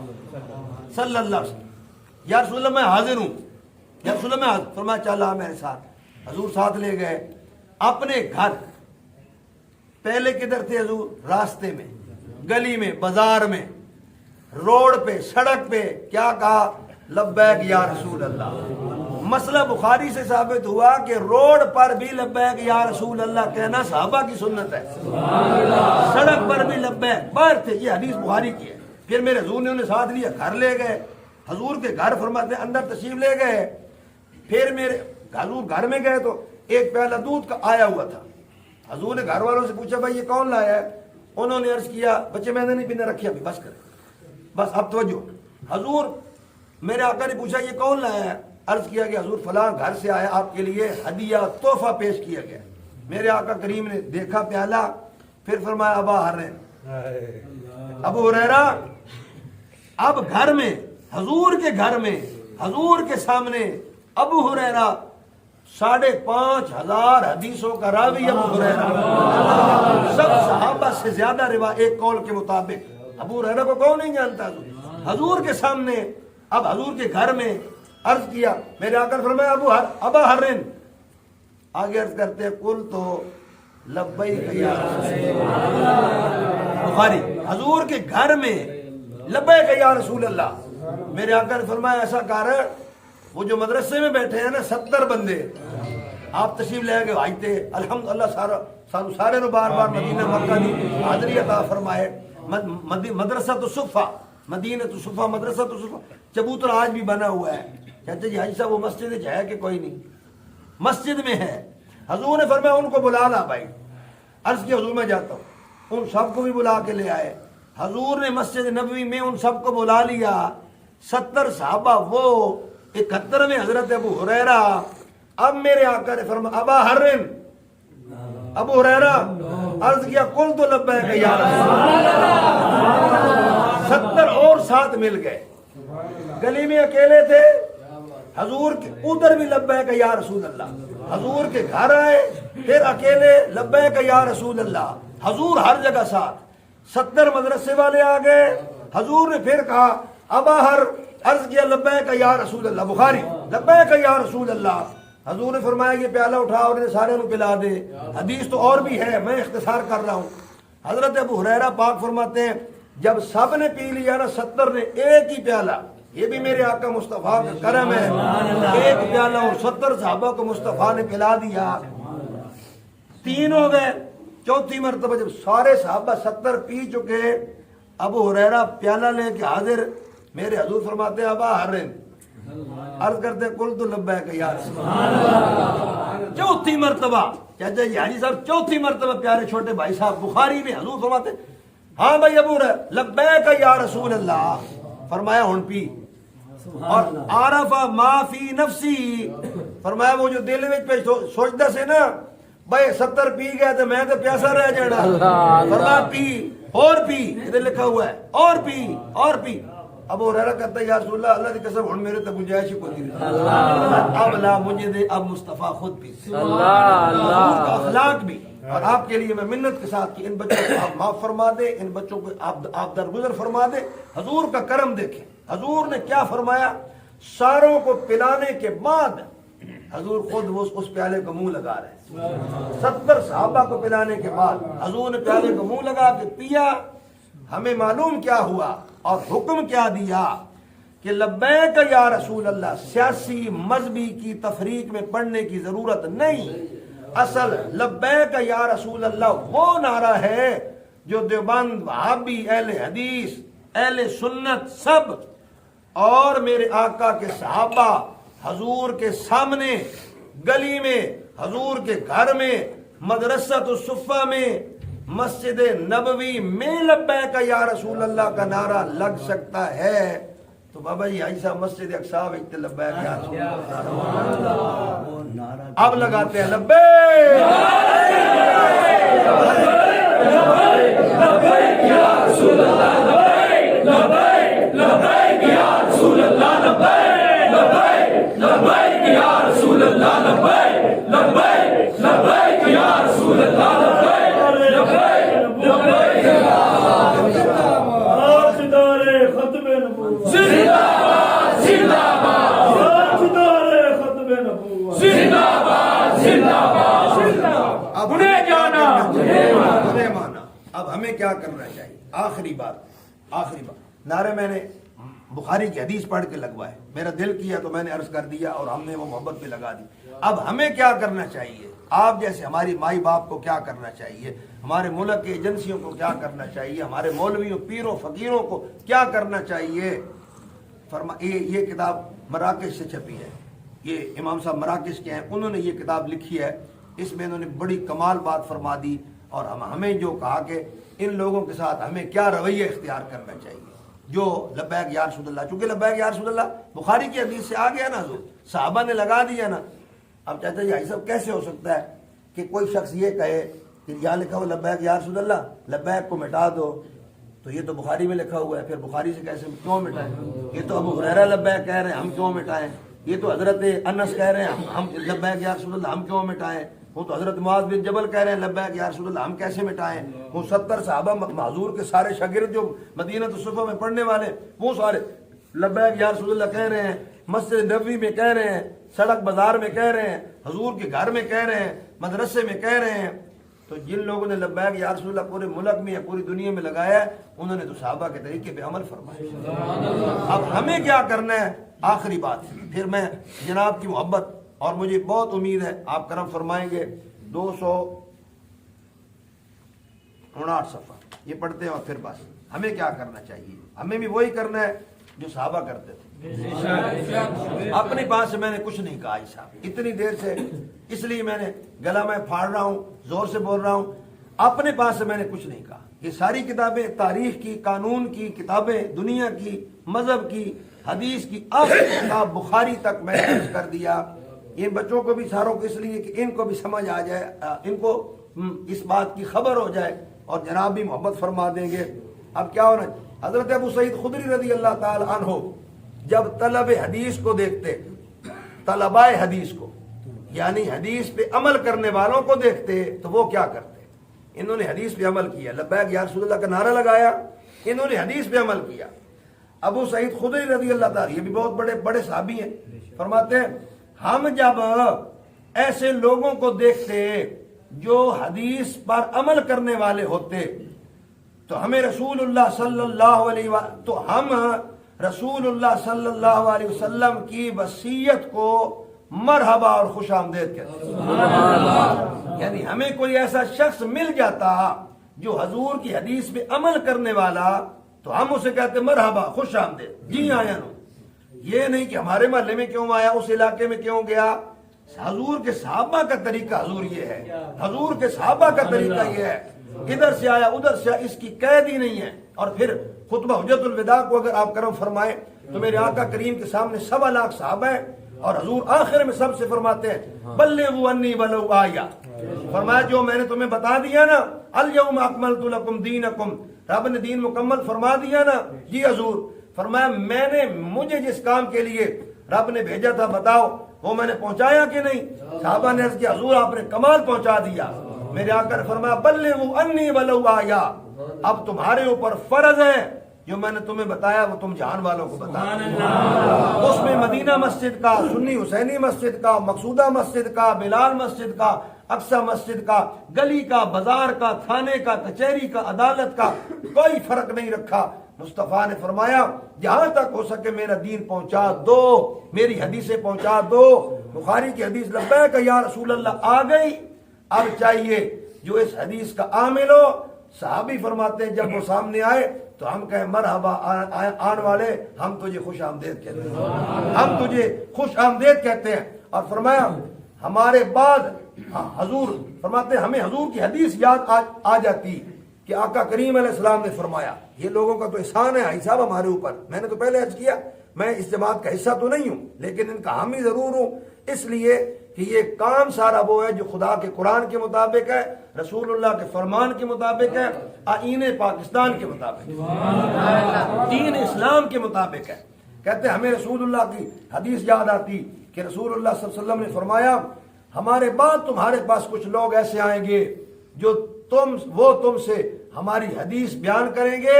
صلی اللہ علیہ وسلم, یا رسول اللہ میں حاضر ہوں, یا رسول اللہ میں حاضر. فرمایا چل آ میرے ساتھ. حضور ساتھ لے گئے اپنے گھر. پہلے کدھر تھے حضور؟ راستے میں, گلی میں, بازار میں, روڈ پہ, سڑک پہ. کیا کہا؟ لبیک یا رسول اللہ. مسئلہ بخاری سے ثابت ہوا کہ روڈ پر بھی لبیک یا رسول اللہ کہنا صحابہ کی سنت ہے, سڑک پر بھی لبیک. باہر تھے, یہ حدیث بخاری کی ہے. پھر میرے حضور نے انہیں ساتھ لیا, گھر لے گئے. حضور کے گھر فرماتے اندر تشریف لے گئے. پھر میرے حضور گھر میں گئے تو ایک پیالہ دودھ کا آیا ہوا تھا. حضور نے گھر والوں سے پوچھا بھائی یہ کون لایا ہے؟ انہوں نے عرض کیا بچے میں نے نہیں پینا, رکھے ابھی بس کرے, بس اب توجہ. حضور میرے آقا نے پوچھا یہ کون لایا ہے؟ عرض کیا کہ حضور فلاں گھر سے آیا, آپ کے لیے ہدیہ تحفہ پیش کیا گیا. میرے آقا کریم نے دیکھا پیالہ, پھر فرمایا ابا حرین. ابو ہریرہ اب گھر میں, حضور کے گھر میں, حضور کے سامنے ابو ہریرہ 5,500 حدیثوں کا راوی ابو ہریرہ, سب صحابہ سے زیادہ روایت. ایک قول کے مطابق ابو ہریرہ کو کون نہیں جانتا. حضور کے سامنے, اب حضور کے گھر میں عرض کیا. میرے آقا نے فرمایا ابا حرن. آگے عرض کرتے قل تو لبیک یا رسول اللہ. بخاری حضور کے گھر میں لبیک یا رسول اللہ. میرے آقا نے فرمایا ایسا کر, وہ جو مدرسے میں بیٹھے ہیں نا 70 بندے, آپ تشریف لے گئے آئیتے. الحمدللہ سارے نو بار بار مدینہ مکہ دی حاضری عطا فرمائے. مدرسہ تو صفا, مدینہ تو صفا, مدرسہ تو صفا. چبوتر آج بھی بنا ہوا ہے. کہتے جی حاجی صاحب وہ مسجد ہے کہ کوئی نہیں؟ مسجد میں ہے. حضور نے فرمایا ان کو بلا لا بھائی. عرض کیا حضور میں جاتا ہوں. ان سب کو بھی بلا کے لے آئے. حضور نے مسجد نبوی میں ان سب کو بلا لیا. 70 صحابہ, وہ 71 میں حضرت ابو ہریرہ. اب میرے آقا نے فرمایا ابا حرن. ابو ہریرہ عرض کیا قل تو لبیک یا رسول اللہ. 70 اور ساتھ مل گئے. گلی میں اکیلے تھے, حضور کے ادھر بھی لبیک یا رسول اللہ. حضور کے گھر آئے, پھر اکیلے لبیک یا رسول اللہ. حضور ہر جگہ ساتھ. 70 مدرسے والے آ گئے. حضور نے پھر کہا ابا ہر, عرض کیا لبیک یا رسول اللہ. بخاری لبیک یا رسول اللہ. حضور نے فرمایا یہ پیالہ اٹھا اور انہیں سارے کو پلا دے. حدیث تو اور بھی ہے, میں اختصار کر رہا ہوں. حضرت ابو ہریرہ پاک فرماتے ہیں جب سب نے پی لیا نا 70 نے ایک ہی پیالہ, یہ بھی میرے آقا مصطفیٰ کا کرم ہے, ایک پیالہ اور 70 صحابہ کو مصطفیٰ نے پلا دیا, 3 ہو گئے. چوتھی مرتبہ جب سارے صحابہ 70 پی چکے, ابو ہریرہ پیالہ لے کے حاضر, میرے حضور فرماتے ہیں ابا حرم, عرض کرتے قلت لبیک یا رسول اللہ. چوتھی مرتبہ چاچا جی حاجی صاحب چوتھی مرتبہ پیارے چھوٹے بھائی صاحب بخاری میں حضور فرماتے ہاں بھائی ابو ہریرہ لبیک یا رسول اللہ, فرمایا ہن پی. اور عارف ما فی نفسی, فرمایا وہ جو دل میں پہ سوچتا سے نا بھائی 70 پی گئے تو میں تو پیاسا رہ جانا, فرمایا پی اور پی, ادھر لکھا ہوا ہے اور پی اور پی. ابو ہریرہ کہتا ہے یا رسول اللہ اللہ کی قسم ہن میرے تو گنجائش ہی کوئی نہیں, اب لا مجھے دے, اب مصطفیٰ خود پی. حضور کا اخلاق بھی, اور آپ کے لیے میں منت کے ساتھ کہ ان بچوں کو آپ معاف فرما دیں, ان بچوں کو آپ درگزر فرما دیں. حضور کا کرم دیکھیں, حضور نے کیا فرمایا, ساروں کو پلانے کے بعد حضور خود اس پیالے کو منہ لگا رہے ہیں. 70 صحابہ کو پلانے کے بعد حضور نے پیالے کو منہ لگا کے پیا. ہمیں معلوم کیا ہوا اور حکم کیا دیا کہ لبیک یا رسول اللہ, سیاسی مذہبی کی تفریق میں پڑھنے کی ضرورت نہیں. اصل لبیک یا رسول اللہ وہ نعرہ ہے جو دیوبند, وہابی, اہل حدیث, اہل سنت سب اور میرے آقا کے صحابہ حضور کے سامنے, گلی میں, حضور کے گھر میں, مدرسۃ الصفہ میں, مسجد نبوی میں لبیک یا رسول اللہ کا نعرہ لگ سکتا ہے. تو بابا جی ایسا مسجد اقصی میں لبیک یا رسول اللہ, وہ نعرہ اب لگاتے ہیں لبیک لبیک یا رسول اللہ, لبیک لبیک یا رسول اللہ, لبیک لبیک لبیک یا رسول اللہ, لبیک لبیک لبیک یا رسول اللہ, لبیک لبیک لبیک یا ختم نبوت زندہ باد زندہ باد ختم نبوت زندہ باد زندہ باد. اب انہیں جانا انہیں مانا. اب ہمیں کیا کرنا چاہیے؟ آخری بات نعرے میں نے بخاری کی حدیث پڑھ کے لگوائے, میرا دل کیا تو میں نے عرض کر دیا اور ہم نے وہ محبت پہ لگا دی. اب ہمیں کیا کرنا چاہیے؟ آپ جیسے ہماری مائی باپ کو کیا کرنا چاہیے, ہمارے ملک کے ایجنسیوں کو کیا کرنا چاہیے, ہمارے مولویوں, پیروں, فقیروں کو کیا کرنا چاہیے. یہ کتاب مراکش سے چھپی ہے, یہ امام صاحب مراکش کے ہیں, انہوں نے یہ کتاب لکھی ہے. اس میں انہوں نے بڑی کمال بات فرما دی اور ہمیں جو کہا کہ ان لوگوں کے ساتھ ہمیں کیا رویہ اختیار کرنا چاہیے جو لبیک یا رسول اللہ, چونکہ لبیک یا رسول اللہ بخاری کی حدیث سے آ گیا نا, حضور صحابہ نے لگا دیا نا. اب چاچا جی یہ سب کیسے ہو سکتا ہے کہ کوئی شخص یہ کہے کہ یہاں لکھا ہوا لبیک یا رسول اللہ, لبیک کو مٹا دو, تو یہ تو بخاری میں لکھا ہوا ہے, پھر بخاری سے کیسے کیوں مٹائیں؟ یہ تو ابو ہریرہ لبیک کہہ رہے ہیں, ہم کیوں مٹائیں؟ یہ تو حضرت انس کہہ رہے ہیں ہم لبیک یا رسول اللہ, ہم کیوں مٹائیں؟ وہ تو حضرت معاذ بن جبل کہہ رہے ہیں لبیک یا رسول اللہ, ہم کیسے مٹائیں؟ وہ 70 صحابہ حضور کے سارے شاگرد جو مدینہ الصفہ میں پڑھنے والے, وہ سارے لبیک یا رسول اللہ کہہ رہے ہیں, مسجد نبوی میں کہہ رہے ہیں, سڑک بازار میں کہہ رہے ہیں, حضور کے گھر میں کہہ رہے ہیں, مدرسے میں کہہ رہے ہیں. تو جن لوگوں نے لبیک یا رسول اللہ پورے ملک میں یا پوری دنیا میں لگایا ہے, انہوں نے تو صحابہ کے طریقے پہ عمل فرمایا. اب ہمیں کیا کرنا ہے؟ آخری بات, پھر میں جناب کی محبت اور مجھے بہت امید ہے آپ کرم فرمائیں گے. 259 صفحہ یہ پڑھتے ہیں اور پھر بس ہمیں کیا کرنا چاہیے؟ ہمیں بھی وہی کرنا ہے جو صحابہ کرتے تھے. اپنے پاس سے میں نے کچھ نہیں کہا صاحب اتنی دیر سے, اس لیے میں نے گلا میں پھاڑ رہا ہوں, زور سے بول رہا ہوں. اپنے پاس سے میں نے کچھ نہیں کہا. یہ ساری کتابیں تاریخ کی, قانون کی کتابیں, دنیا کی, مذہب کی, حدیث کی, آخری کتاب بخاری تک میں نے کر دیا. ان بچوں کو بھی ساروں کو اس لیے کہ ان کو بھی سمجھ آ جائے, ان کو اس بات کی خبر ہو جائے, اور جناب بھی محبت فرما دیں گے. اب کیا ہونا, حضرت ابو سعید خدری رضی اللہ تعالی عنہ جب طلب حدیث کو دیکھتے, طلباء حدیث کو یعنی حدیث پہ عمل کرنے والوں کو دیکھتے, تو وہ کیا کرتے؟ انہوں نے حدیث پہ عمل کیا, لبیک یا رسول اللہ کا نعرہ لگایا, انہوں نے حدیث پہ عمل کیا. ابو سعید خدری رضی اللہ تعالی, یہ بھی بہت بڑے بڑے صحابی ہیں, فرماتے ہیں ہم جب ایسے لوگوں کو دیکھتے جو حدیث پر عمل کرنے والے ہوتے, تو ہمیں رسول اللہ صلی اللہ علیہ تو ہم رسول اللہ صلی اللہ علیہ وسلم کی وصیت کو مرحبا اور خوش آمدید کہتے ہیں. یعنی ہمیں کوئی ایسا شخص مل جاتا جو حضور کی حدیث پہ عمل کرنے والا تو ہم اسے کہتے مرحبا خوش آمدید، جی آیا نو. یہ نہیں کہ ہمارے محلے میں کیوں آیا، اس علاقے میں کیوں گیا. حضور کے صحابہ کا طریقہ حضور یہ ہے، حضور کے صحابہ کا طریقہ یہ ہے. ادھر سے آیا ادھر سے آیا، اس کی قید ہی نہیں ہے. اور پھر خطبہ حجت الوداع کو اگر آپ کرم فرمائیں تو میرے آقا کریم کے سامنے 1.25 لاکھ صحابہ ہیں اور حضور آخر میں سب سے فرماتے ہیں بلغوا انی ولو آیا. فرمایا جو میں نے تمہیں بتا دیا نا، الیوم اکملت لکم دینکم، رب نے دین مکمل فرما دیا نا. جی حضور. فرمایا میں نے مجھے جس کام کے لیے رب نے بھیجا تھا بتاؤ وہ میں نے پہنچایا کہ نہیں. صحابہ نے عرض کیا حضور آپ نے کمال پہنچا دیا. میرے آقا نے فرمایا بلغوا انی ولو آیا، اب تمہارے اوپر فرض ہے جو میں نے تمہیں بتایا وہ تم جہان والوں کو بتایا. اس میں مدینہ مسجد کا، سنی حسینی مسجد کا، مقصودہ مسجد کا، بلال مسجد کا، اقصی مسجد کا، گلی کا، بازار کا، تھانے کا، کچہری کا، عدالت کا کوئی فرق نہیں رکھا. مصطفیٰ نے فرمایا جہاں تک ہو سکے میرا دین پہنچا دو، میری حدیثیں پہنچا دو. بخاری کی حدیث لبیک یا رسول اللہ آ گئی. اب چاہیے جو اس حدیث کا عامل ہو. صحابی فرماتے ہیں جب وہ سامنے آئے تو ہم کہیں مرحبا آن والے، ہم تجھے خوش آمدید کہتے ہیں، ہم تجھے خوش آمدید کہتے ہیں. اور فرمایا ہمارے بعد حضور فرماتے ہیں ہمیں حضور کی حدیث یاد آ جاتی کہ آقا کریم علیہ السلام نے فرمایا. یہ لوگوں کا تو احسان ہے حاجی صاحب ہمارے اوپر. میں نے تو پہلے عرض کیا میں اس جماعت کا حصہ تو نہیں ہوں لیکن ان کا حامی ضرور ہوں، اس لیے کہ یہ کام سارا وہ ہے جو خدا کے قرآن کے مطابق ہے، رسول اللہ کے فرمان کے مطابق ہے، آئین پاکستان کے مطابق ہے، دین اسلام کے مطابق ہے. کہتے ہیں ہمیں رسول اللہ کی حدیث یاد آتی کہ رسول اللہ صلی اللہ علیہ وسلم نے فرمایا ہمارے بعد تمہارے پاس کچھ لوگ ایسے آئیں گے جو تم سے ہماری حدیث بیان کریں گے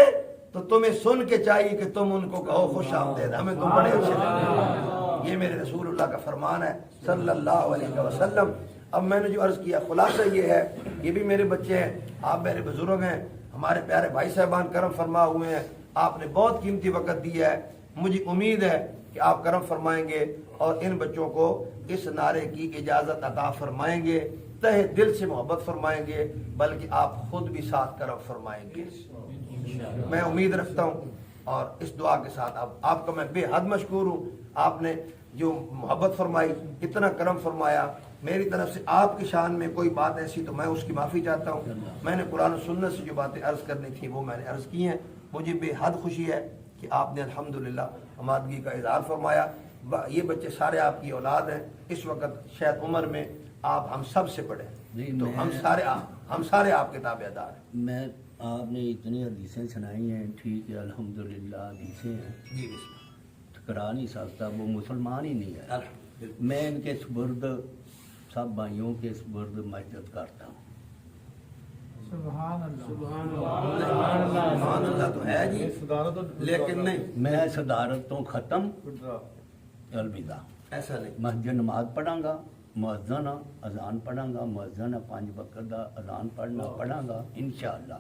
تو تمہیں سن کے چاہیے کہ تم ان کو کہو خوش آمدید، ہمیں تم بڑے اچھے لگے. یہ میرے رسول اللہ کا فرمان ہے صلی اللہ علیہ وسلم. اب میں نے جو عرض کیا خلاصہ یہ ہے، یہ بھی میرے بچے ہیں، آپ میرے بزرگ ہیں، ہمارے پیارے بھائی صاحبان کرم فرما ہوئے ہیں. آپ نے بہت قیمتی وقت دیا ہے. مجھے امید ہے کہ آپ کرم فرمائیں گے اور ان بچوں کو اس نعرے کی اجازت عطا فرمائیں گے، تہ دل سے محبت فرمائیں گے، بلکہ آپ خود بھی ساتھ کرم فرمائیں گے. میں امید رکھتا ہوں اور اس دعا کے ساتھ آپ کا میں بے حد مشکور ہوں. آپ نے جو محبت فرمائی، اتنا کرم فرمایا. میری طرف سے آپ کی شان میں کوئی بات ایسی تو میں اس کی معافی چاہتا ہوں. میں نے قرآن و سنت سے جو باتیں عرض کرنی تھی وہ میں نے عرض کی ہیں. مجھے بے حد خوشی ہے کہ آپ نے الحمدللہ آمادگی کا اظہار فرمایا. یہ بچے سارے آپ کی اولاد ہیں. اس وقت شاید عمر میں آپ ہم سب سے بڑے ہیں تو ہم سارے آپ کے تابع دار ہیں. میں آپ نے اتنی حدیثیں سنائی ہیں، ٹھیک ہے الحمدللہ حدیثیں ہیں، جی ٹکرا نہیں سکتا، وہ مسلمان ہی نہیں ہے. میں ان کے سپرد سب بھائیوں کے سپرد مسجد کرتا ہوں. سبحان اللہ سبحان اللہ تو ہے جی، لیکن نہیں میں صدارت تو ختم، الوداع. ایسا نہیں. مسجد نماز پڑھاں گا، مؤذن اذان پڑھاں گا، مؤذن 5 وقت دا اذان پڑھاں گا انشاءاللہ.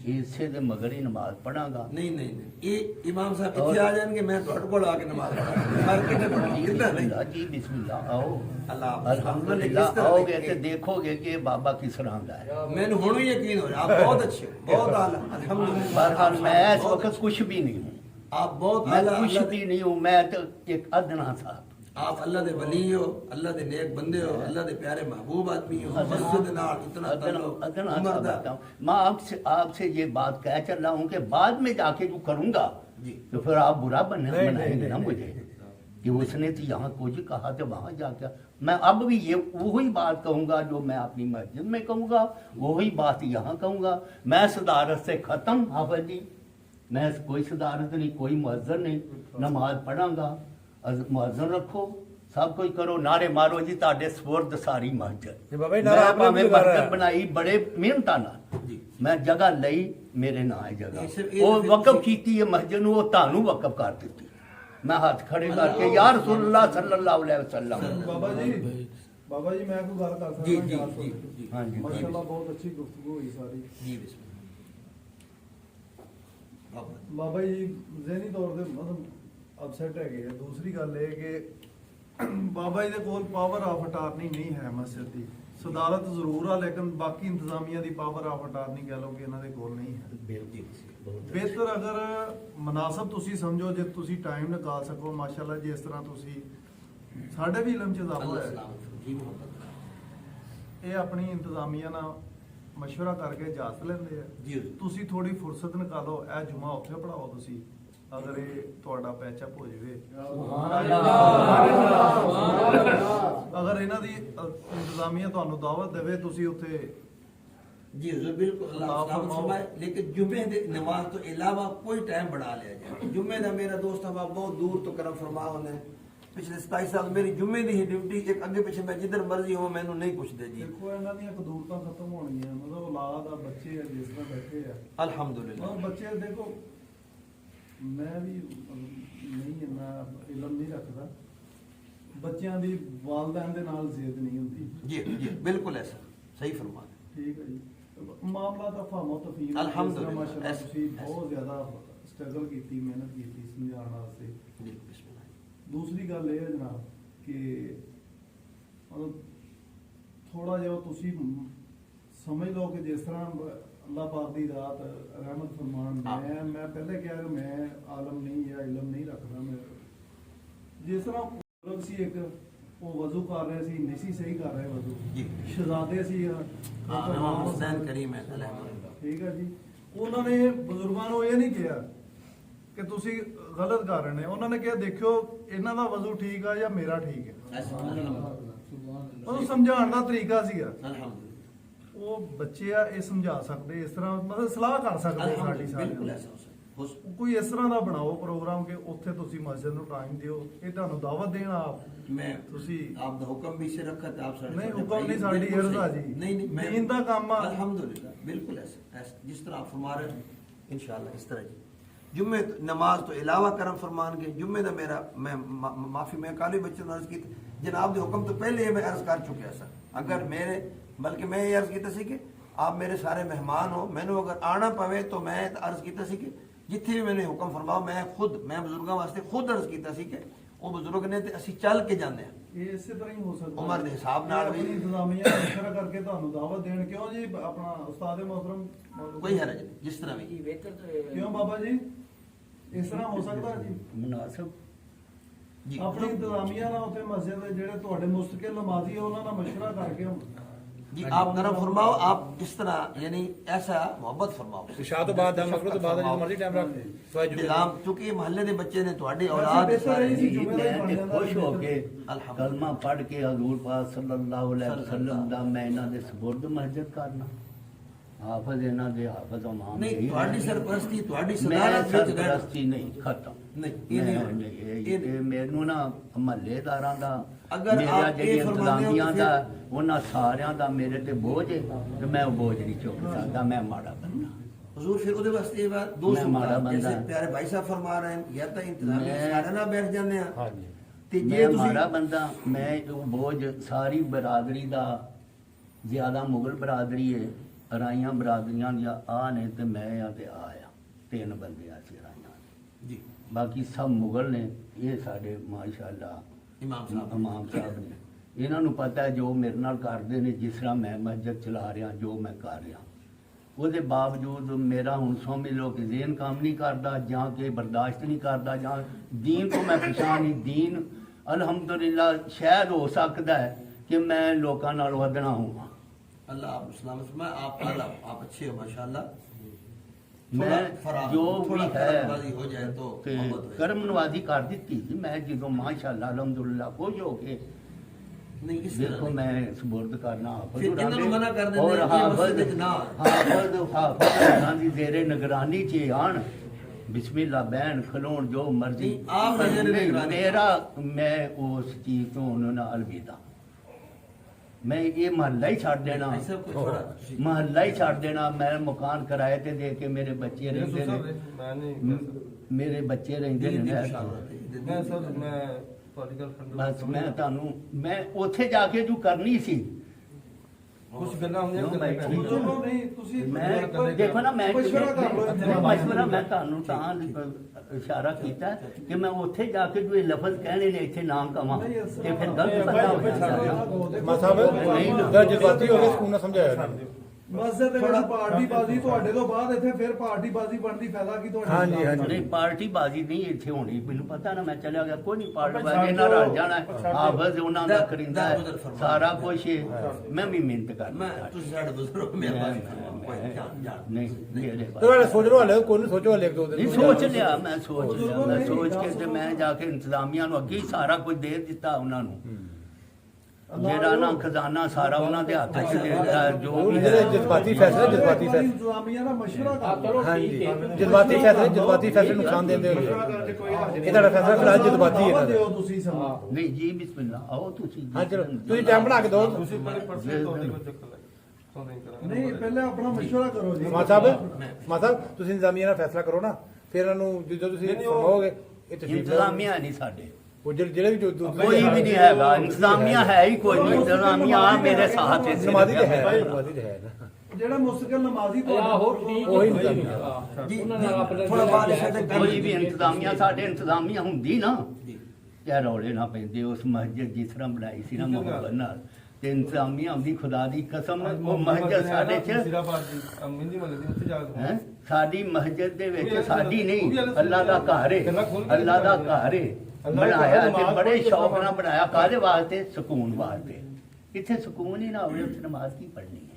اسے دے مگر ہی نماز پڑھاں گا. نہیں نہیں نہیں یہ امام صاحب اتنے آ جائیں گے میں تھوڑے کو آ کے نماز پڑھاں. جی بسم اللہ آؤ، اللہ الحمدللہ آؤ گے تو دیکھو گے کہ بابا کس طرح کا ہے. میں نے ہوں یقین ہو رہا آپ بہت اچھے بہت اعلیٰ الحمدللہ. بہرحال میں اس وقت کچھ بھی نہیں ہوں، آپ بہت میں اعلیٰ. کچھ بھی نہیں ہوں، میں تو ایک ادنا تھا. آپ اللہ دے ولی ہو، اللہ دے نیک بندے ہو، اللہ دے پیارے محبوب آدمی ہو. مسجد نال اتنا ادنا تھا. میں آپ سے یہ بات کہہ چل رہا ہوں کہ بعد میں جا کے جو کروں گا تو پھر آپ برا بنائیں گے نا مجھے کہ اس نے تو یہاں کچھ کہا تو وہاں جا کے. میں اب بھی یہ وہی بات کہوں گا جو میں اپنی مسجد میں کہوں گا، وہی بات یہاں کہوں گا. میں صدارت سے ختم حافظ جی، میں کوئی صدارت نہیں، کوئی مؤذن نہیں. نماز پڑھاں گا، مؤذن رکھو، سب کچھ کرو، نعرے مارو جی تاڈے سپرد ساری مسجد. میں مسجد بنائی بڑے محنت نال، میں جگہ لئی میرے نام ہے جگہ، وہ وقف کیتی ہے مسجد نو، وہ تانوں وقف کر دیتی. میں ہاتھ کھڑے کر کے یا رسول اللہ صلی اللہ علیہ وسلم. بابا جی میں کوئی گل کر سکتا ہوں؟ ہاں جی ماشاءاللہ بہت اچھی گفتگو ہوئی ساری. جی بسم اللہ. ਬਾਬਾ ਜੀ ਜ਼ਹਿਨੀ ਤੌਰ ਤੇ ਮਤਲਬ ਅਪਸੈਟ ਹੈਗੇ ਆ। ਦੂਸਰੀ ਗੱਲ ਇਹ ਕਿ ਬਾਬਾ ਜੀ ਦੇ ਕੋਲ ਪਾਵਰ ਆਫ ਅਟਾਰਨੀ ਨਹੀਂ ਹੈ ਮਸਜਿਦ ਦੀ। ਸਦਾਰਤ ਜ਼ਰੂਰ ਆ, ਲੇਕਿਨ ਬਾਕੀ ਇੰਤਜ਼ਾਮੀਆ ਦੀ ਪਾਵਰ ਆਫ ਅਟਾਰਨੀ ਕਹਿ ਲਓ ਕਿ ਇਹਨਾਂ ਦੇ ਕੋਲ ਨਹੀਂ ਹੈ। ਬਿਹਤਰ ਅਗਰ ਮੁਨਾਸਬ ਤੁਸੀਂ ਸਮਝੋ, ਜੇ ਤੁਸੀਂ ਟਾਈਮ ਨਿਕਾਲ ਸਕੋ, ਮਾਸ਼ਾਅੱਲਾ ਜਿਸ ਤਰ੍ਹਾਂ ਤੁਸੀਂ ਸਾਡੇ ਵੀ ਇਲਮ ਚ ਇਜ਼ਾਫਾ ਹੋਇਆ, ਇਹ ਆਪਣੀ ਇੰਤਜ਼ਾਮੀਆ ਨਾਲ ਮਸ਼ਵਰਾ ਕਰਕੇ ਇਜਾਜ਼ਤ ਲੈਂਦੇ ਆ। ਤੁਸੀਂ ਥੋੜੀ ਫੁਰਸਤ ਨਿਕਾਲੋ, ਇਹ ਜੁਮਾ ਉੱਥੇ ਪੜਾਓ ਤੁਸੀਂ, ਅਗਰ ਇਹ ਤੁਹਾਡਾ ਪੈਚਅਪ ਹੋ ਜਾਵੇ। ਅਗਰ ਇਹਨਾਂ ਦੀ ਇੰਤਜ਼ਾਮੀਆ ਤੁਹਾਨੂੰ ਦਾਵਤ ਦੇਵੇ, ਤੁਸੀਂ ਉੱਥੇ جی حضور بالکل اللہ سلامت فرمائے، لیکن جمعے دی نماز تو علاوہ کوئی ٹائم بڑھا لیا جائے۔ جمعے دا میرا دوست احباب بہت دور تو کرم فرما ہونے پچھلے 27 سال میری جمعے دی ہی ڈیوٹی، ایک اگے پیچھے میں جدھر مرضی ہوں مینوں نہیں پوچھ دے جی۔ ਦੇਖੋ ਇਹਨਾਂ ਦੀਆਂ ਕਦੂਰਤਾਂ ਖਤਮ ਹੋਣਗੀਆਂ, ਮਤਲਬ ਔਲਾਦ ਆ, ਬੱਚੇ ਆ, ਜਿਸ ਤਰ੍ਹਾਂ ਬੈਠੇ ਆ الحمدللہ اور ਬੱਚੇ ਦੇਖੋ, ਮੈਂ ਵੀ ਨਹੀਂ ਇੰਨਾ ਇਲਮ ਨਹੀਂ ਰੱਖਦਾ, ਬੱਚਿਆਂ ਦੀ ਵਾਲਦੈਨ ਦੇ ਨਾਲ ਜ਼ਿੱਦ ਨਹੀਂ ਹੁੰਦੀ। جی جی بالکل ایسا صحیح فرما ہے۔ ਠੀਕ ਹੈ ਜੀ। ਮਾਮਲਾ ਤਾਂ ਫਾਮੋ ਤਫੀਮ ਅਲਹਮਦੁਲਿਲਾ। ਮਾਸ਼ਾਅੱਲਾ ਤੁਸੀਂ ਬਹੁਤ ਜ਼ਿਆਦਾ ਸਟਰਗਲ ਕੀਤੀ, ਮਿਹਨਤ ਕੀਤੀ ਸਮਝਾਉਣ ਵਾਸਤੇ। جی بسم اللہ۔ ਦੂਸਰੀ ਗੱਲ ਇਹ ਹੈ ਜਨਾਬ ਕਿ ਮਤਲਬ ਥੋੜਾ ਜਿਹਾ ਤੁਸੀਂ ਸਮਝ ਲਓ ਕਿ ਜਿਸ ਤਰ੍ਹਾਂ ਅੱਲਾਹ ਪਾਕ ਦੀ ਰਾਤ ਰਹਿਮਤ ਫਰਮਾਨ, ਮੈਂ ਪਹਿਲੇ ਕਿਹਾ ਕਿ ਮੈਂ ਆਲਮ ਨਹੀਂ ਜਾਂ ਇਲਮ ਨਹੀਂ ਰੱਖਦਾ, ਮੈਂ ਜਿਸ ਤਰ੍ਹਾਂ ਬਜ਼ੁਰਗ ਸੀ ਇੱਕ, ਉਹ ਵਜ਼ੂ ਕਰ ਰਹੇ ਸੀ, ਨਹੀਂ ਸੀ ਸਹੀ ਕਰ ਰਹੇ ਵਜ਼ੂ, ਸ਼ਹਜ਼ਾਦੇ ਸੀ امام حسین کریم ہے الحمدللہ۔ ਠੀਕ ਹੈ ਜੀ। ਉਹਨਾਂ ਨੇ ਬਜ਼ੁਰਗਾਂ ਨੂੰ ਇਹ ਨਹੀਂ ਕਿਹਾ ਕਿ ਤੁਸੀਂ ਗਲਤ ਕਰ ਰਹੇ ਨੇ, ਉਹਨਾਂ ਨੇ ਕਿਹਾ ਦੇਖਿਓ ਇਹਨਾਂ ਦਾ ਵਜ਼ੂ ਠੀਕ ਆ ਜਾਂ ਮੇਰਾ ਠੀਕ ਹੈ। ਉਹਨੂੰ ਸਮਝਾਉਣ ਦਾ ਤਰੀਕਾ ਸੀਗਾ। ਉਹ ਬੱਚੇ ਆ, ਇਹ ਸਮਝਾ ਸਕਦੇ, ਇਸ ਤਰ੍ਹਾਂ ਮਤਲਬ ਸਲਾਹ ਕਰ ਸਕਦੇ ਸਾਡੀ بالکل ਸਾਡੀ। ایسا ہو سکتا ਕੋਈ ਇਸ ਤਰ੍ਹਾਂ ਦਾ ਬਣਾਓ ਪ੍ਰੋਗਰਾਮ ਕਿ ਉੱਥੇ ਤੁਸੀਂ ਮਸਜਿਦ ਨੂੰ ਟਾਈਮ ਦਿਓ, ਇਹ ਤੁਹਾਨੂੰ ਦਾਵਤ ਦੇਣ ਆਪ میں ਤੁਸੀਂ آپ دا حکم بھی سے رکھا تھا، آپ سارے نہیں، چھوٹے حکم بھائی، نہیں، ساڑی بالکل عرض آ صحیح۔ جی۔ نہیں نہیں میں دین دا کام آ۔ الحمدللہ بالکل ایسا جس طرح آپ فرما رہے ہیں انشاءاللہ اس طرح جی۔ جمعے نماز تو علاوہ کرم فرمان کے جمعے دا میرا میں معافی میں کالی بچے نے عرض کی تھی، جناب دے حکم تو پہلے یہ میں عرض کر چکا سر، اگر میرے بلکہ میں یہ عرض کیتا سی کہ آپ میرے سارے مہمان ہو، میں نے اگر آنا پوے تو میں عرض کیتا سی کہ جتھے بھی میں نے حکم فرماؤ، میں بزرگاں واسطے خود عرض کیتا سی کہ وہ بزرگ نے تے اسی چل کے جانے ہیں، ਇਹ ਇਸੇ ਤਰ੍ਹਾਂ ਹੀ ਹੋ ਸਕਦਾ عمر دے حساب نال بھی انتظامیہ مشورہ کر کے ਤੁਹਾਨੂੰ ਦਾਵਤ ਦੇਣ। ਕਿਉਂ ਜੀ ਆਪਣਾ ਉਸਤਾਦ محترم کوئی حرج نہیں، جس طرح بھی ਕਿਉਂ ਬਾਬਾ ਜੀ ਇਸ ਤਰ੍ਹਾਂ ਹੋ ਸਕਦਾ ਜੀ। ਮੁਨਾਸਬ جی ਆਪਣੀ ਇੰਤਜ਼ਾਮੀਆ ਨਾਲ ਉੱਥੇ ਮਸਜਿਦ ਦੇ ਜਿਹੜੇ ਤੁਹਾਡੇ ਮੁਸਤਕਿਲ ਨਮਾਜ਼ੀ ਆ, ਉਹਨਾਂ ਨਾਲ مشورہ ਕਰਕੇ جی آپ نرم فرماؤ، آپ اس طرح یعنی ایسا محبت فرماؤ، عشاء تو بعد مغرب تو بعد جو مرضی ٹائم رکھ نظام چونکہ یہ محلے دے بچے نے تواڈے ویسے اولاد بہتر سارے ہے جی میں تے خوش ہو کے الحمدللہ۔ کلمہ پڑھ کے حضور پاک صلی اللہ علیہ وسلم دا میں انہاں دے سپرد مسجد کرنا، حافظ انہاں دے حافظ امام نہیں تواڈی سرپرستی تواڈی میں صدارت وچ رہنا سرپرستی نہیں ختم نہیں، یہ نہیں یہ مینوں نا محلے داراں دا اگر میرا آپ جڑی یہ فرمانے ہو انتظامیہ تو دا انہاں ساریاں دا میرے تے بوجھ ہے تے میں وہ بوجھ نہیں چک سکدا، میں ماڑا بندہ۔ حضور پھر اودے واسطے یہ بات دو میں سو ماڑا بندہ جیسے ہے۔ پیارے بھائی صاحب فرما رہے ہیں یا تو انتظامیہ میں- سارے نہ بیٹھ جانے ہیں ہاں جی تے میں جے ماڑا تسی بندہ، میں وہ بوجھ ساری برادری دا زیادہ مغل برادری ہے، رائیاں برادریاں یا آ نے تے میں یا تے آیا، 3 بندے آ سی رائیاں، جی باقی سب مغل نے، یہ ساڈے ماشاءاللہ امام صاحب امام صاحب نے، انہاں نوں پتہ ہے جو میرے نال کردے نے، جس طرح میں مسجد چلا رہا جو میں کر رہا، وہ دے باوجود میرا ہن سمجھ لو کہ ذہن کام نہیں کردا، جہاں کہ برداشت نہیں کردا، جہاں دین کو میں پچھان نہیں، دین الحمدللہ شاید ہو سکتا ہے کہ میں لوکاں نال ودنا ہوں، اللہ آپ اسلام فرمائے، آپ اعلیٰ آپ اچھے ہو ماشاءاللہ، میں فراغ جو تھوڑا بھی ہے کرم بازی ہو جائے تو کہ محبت ہو جائے۔ کرم نوازی کر دیتی جی، میں جدوں ماشاءاللہ الحمدللہ خوش ہو کے نہیں اس طرح دیکھو نہیں۔ میں سپرد کرنا حافظ پھر انہوں نے ہوراں منع کر دے، دینا اور کہ یہ حافظ مسجد وچ نہ آن۔ حافظ ہوراں دی زیر نگرانی چ آن، بسم اللہ بہن کھلون جو مرضی، نہیں، آپ نے زیر نگرانی۔ میرا میں اس چیز تو انہوں نے الوداع، میں یہ محلہ ہی چھڑ دینا، ایسا کوئی تھوڑا محلہ ہی چھڑ دینا، میں مکان کرائے تے دے کے میرے بچے رہندے نے، ਮੈਂ ਨਹੀਂ میرے بچے رہندے نے، ਮੈਂ ਸਰ ਮੈਂ ਤੁਹਾਡੀ ਗੱਲ بس میں تانوں میں اوتھے جا کے جو کرنی سی ਕੁਝ ਗੱਲਾਂ ਹੁੰਦੀਆਂ ਕਿਉਂ ਬੈਠੀ? ਚਲੋ ਨਹੀਂ ਤੁਸੀਂ ਮੈਂ ਦੇਖੋ ਨਾ ਮੈਂ ਮਸ਼ਵਰਾ ਕਰ ਲਓ ਇੱਥੇ। ਮਸ਼ਵਰਾ ਮੈਂ ਤੁਹਾਨੂੰ ਤਾਂ ਇਸ਼ਾਰਾ ਕੀਤਾ ਕਿ ਮੈਂ ਉੱਥੇ ਜਾ ਕੇ ਜੋ ਇਹ ਲਫ਼ਜ਼ ਕਹਿਣੇ ਨੇ ਇੱਥੇ ਨਾ ਕਵਾਂ ਤੇ ਫਿਰ ਗਲਤ ਬੰਦਾ ਹੋ ਜਾਂਦਾ। ਮਾ ਸਾਹਿਬ ਜਜ਼ਬਾਤੀ ਹੋ ਕੇ ਸਕੂਨ ਨਾਲ ਸਮਝਾਇਆ ਇਹਨਾਂ ਨੂੰ। ਮਸਜਿਦ ਦੇ ਵਿੱਚ ਪਾਰਟੀ ਬਾਜ਼ੀ ਤੁਹਾਡੇ ਤੋਂ ਬਾਅਦ ਇੱਥੇ ਫਿਰ ਪਾਰਟੀ ਬਾਜ਼ੀ ਬਣਦੀ ਫਾਇਦਾ ਕੀ ਤੁਹਾਡੇ ਹਾਂਜੀ, ਹਾਂਜੀ। ਨਹੀਂ ਪਾਰਟੀ ਬਾਜ਼ੀ ਨਹੀਂ ਇੱਥੇ ਹੋਣੀ, ਮੈਨੂੰ ਪਤਾ ਨਾ, ਮੈਂ ਚਲਿਆ ਗਿਆ, ਕੋਈ ਨਹੀਂ ਪਾਰਟੀ ਬਾਜ਼ੀ ਨਾਲ ਰਲ ਜਾਣਾ ਹਾਫਜ਼ ਉਹਨਾਂ ਦਾ ਕਰਿੰਦਾ ਹੈ ਸਾਰਾ ਕੁਝ। ਮੈਂ ਵੀ ਮਿਹਨਤ ਕਰਨਾ ਮੈਂ ਤੁਸੀਂ ਸਾਡੇ ਬਜ਼ੁਰਗ ਮਿਹਰਬਾਨੀ ਨਹੀਂ ਮੇਰੇ ਤੁਹਾਡੇ ਸੋਚ ਲਓ ਹਲੇ ਕੋਈ ਨਹੀਂ ਸੋਚੋ ਹਲੇ ਇੱਕ ਦੋ ਦਿਨ ਨਹੀਂ ਸੋਚ ਲਿਆ, ਮੈਂ ਸੋਚ ਕੇ ਤੇ ਮੈਂ ਜਾ ਕੇ ਇੰਤਜ਼ਾਮੀਆਂ ਨੂੰ ਅੱਗੇ ਹੀ ਸਾਰਾ ਕੁਝ ਦੇ ਦਿੱਤਾ ਉਹਨਾਂ ਨੂੰ। ਜਿਹੜਾ ਨਾ ਖਜ਼ਾਨਾ ਸਾਰਾ ਉਹਨਾਂ ਦੇ ਹੱਥ 'ਚ ਦੇ ਦਿੱਤਾ, ਜੋ ਵੀ ਹੈ। ਜਜ਼ਬਾਤੀ ਫੈਸਲੇ ਜਜ਼ਬਾਤੀ ਫੈਸਲੇ ਇੰਤਜ਼ਾਮੀਆ ਦਾ ਮਸ਼ਵਰਾ ਕਰ ਲਓ। ਹਾਂਜੀ ਜਜ਼ਬਾਤੀ ਫੈਸਲੇ ਨੁਕਸਾਨ ਦਿੰਦੇ ਹੋਏ ਇਹ ਤੁਹਾਡਾ ਫੈਸਲਾ ਫਿਲਹਾਲ ਜਜ਼ਬਾਤੀ ਹੈ ਦਿਓ ਤੁਸੀਂ ਸਮਾਂ। ਨਹੀਂ ਜੀ ਬਿਸਮਿਲ੍ਲਾ ਆਓ ਤੁਸੀਂ। ਹਾਂ ਚਲੋ ਤੁਸੀਂ ਟਾਈਮ ਬਣਾ ਕੇ ਦਿਓ। ਨਹੀਂ ਪਹਿਲੇ ਆਪਣਾ ਮਸ਼ਵਰਾ ਕਰੋ ਜੀ। ਮਾ ਸਾਹਿਬ ਤੁਸੀਂ ਇੰਤਜ਼ਾਮੀਆ ਨਾਲ ਫੈਸਲਾ ਕਰੋ ਨਾ, ਫਿਰ ਇਹਨਾਂ ਨੂੰ ਜਦੋਂ ਤੁਸੀਂ ਫਰਮਾਓਗੇ ਇਹ ਤਸ਼ਰੀਫ ਇੰਤਜ਼ਾਮੀਆ ਨਹੀਂ ਸਾਡੇ ਉਹ ਜਿਹੜੇ ਵੀ ਕੋਈ ਵੀ ਨਹੀਂ ਹੈਗਾ, ਇੰਤਜ਼ਾਮੀਆ ਹੈ ਹੀ ਕੋਈ ਨਹੀਂ। ਇੰਤਜ਼ਾਮੀਆ ਮੇਰੇ ਸਾਥ ਹੈ, ਨਮਾਜ਼ੀ ਤੇ ਹੈ ਨਾ ਜਿਹੜਾ ਮੁਸਤਕਿਲ ਨਮਾਜ਼ੀ ਉਹੀ ਇੰਤਜ਼ਾਮੀਆ ਥੋੜਾ ਬਾਅਦ ਸਾਡੇ ਕੋਈ ਵੀ ਇੰਤਜ਼ਾਮੀਆ ਸਾਡੇ ਇੰਤਜ਼ਾਮੀਆ ਹੁੰਦੀ ਨਾ ਕਿਆ ਰੌਲੇ ਨਾ ਪੈਂਦੇ। ਉਸ ਮਸਜਿਦ ਜਿਸ ਤਰ੍ਹਾਂ ਬਣਾਈ ਸੀ ਨਾ ਮੁਹੱਬਤ ਨਾਲ, ਤੇ ਇੰਤਜ਼ਾਮੀਆ ਹੁੰਦੀ, ਖੁਦਾ ਦੀ ਕਸਮ ਉਹ ਮਸਜਿਦ ਸਾਡੇ ਚ ਹੈ, ਸਾਡੀ ਮਸਜਿਦ ਦੇ ਵਿੱਚ ਸਾਡੀ ਨਹੀਂ, ਅੱਲਾ ਦਾ ਘਰ ਹੈ, ਅੱਲਾ ਦਾ ਘਰ ਹੈ। ਬਣਾਇਆ ਤੇ ਬੜੇ ਸ਼ੌਕ ਨਾਲ ਬਣਾਇਆ, ਕਾਹਦੇ ਵਾਸਤੇ? ਸਕੂਨ ਵਾਸਤੇ। ਇੱਥੇ ਸਕੂਨ ਹੀ ਨਾ ਹੋਵੇ ਉੱਥੇ ਨਮਾਜ਼ ਕੀ ਪੜ੍ਹਨੀ ਹੈ?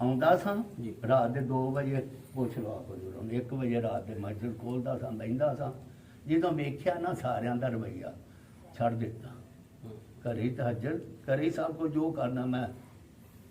ਆਉਂਦਾ ਸਾਂ ਜੀ। ਰਾਤ ਦੇ 2 ਵਜੇ, ਪੁੱਛ ਲਓ ਆਪ ਨੂੰ, 1 ਵਜੇ ਰਾਤ ਦੇ ਮਸਜਿਦ ਖੋਲਦਾ ਸਾਂ, ਬਹਿੰਦਾ ਸਾਂ। ਜਦੋਂ ਵੇਖਿਆ ਨਾ ਸਾਰਿਆਂ ਦਾ ਰਵੱਈਆ ਛੱਡ ਦਿੱਤਾ, ਘਰੇ ਤਹੱਜਦ ਕਰੀ, ਸਭ ਕੁਝ ਜੋ ਕਰਨਾ ਮੈਂ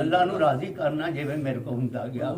ਅੱਲਾ ਨੂੰ ਰਾਜ਼ੀ ਕਰਨਾ ਜਿਵੇਂ ਮੇਰੇ ਕੋਲ ਹੁੰਦਾ ਗਿਆ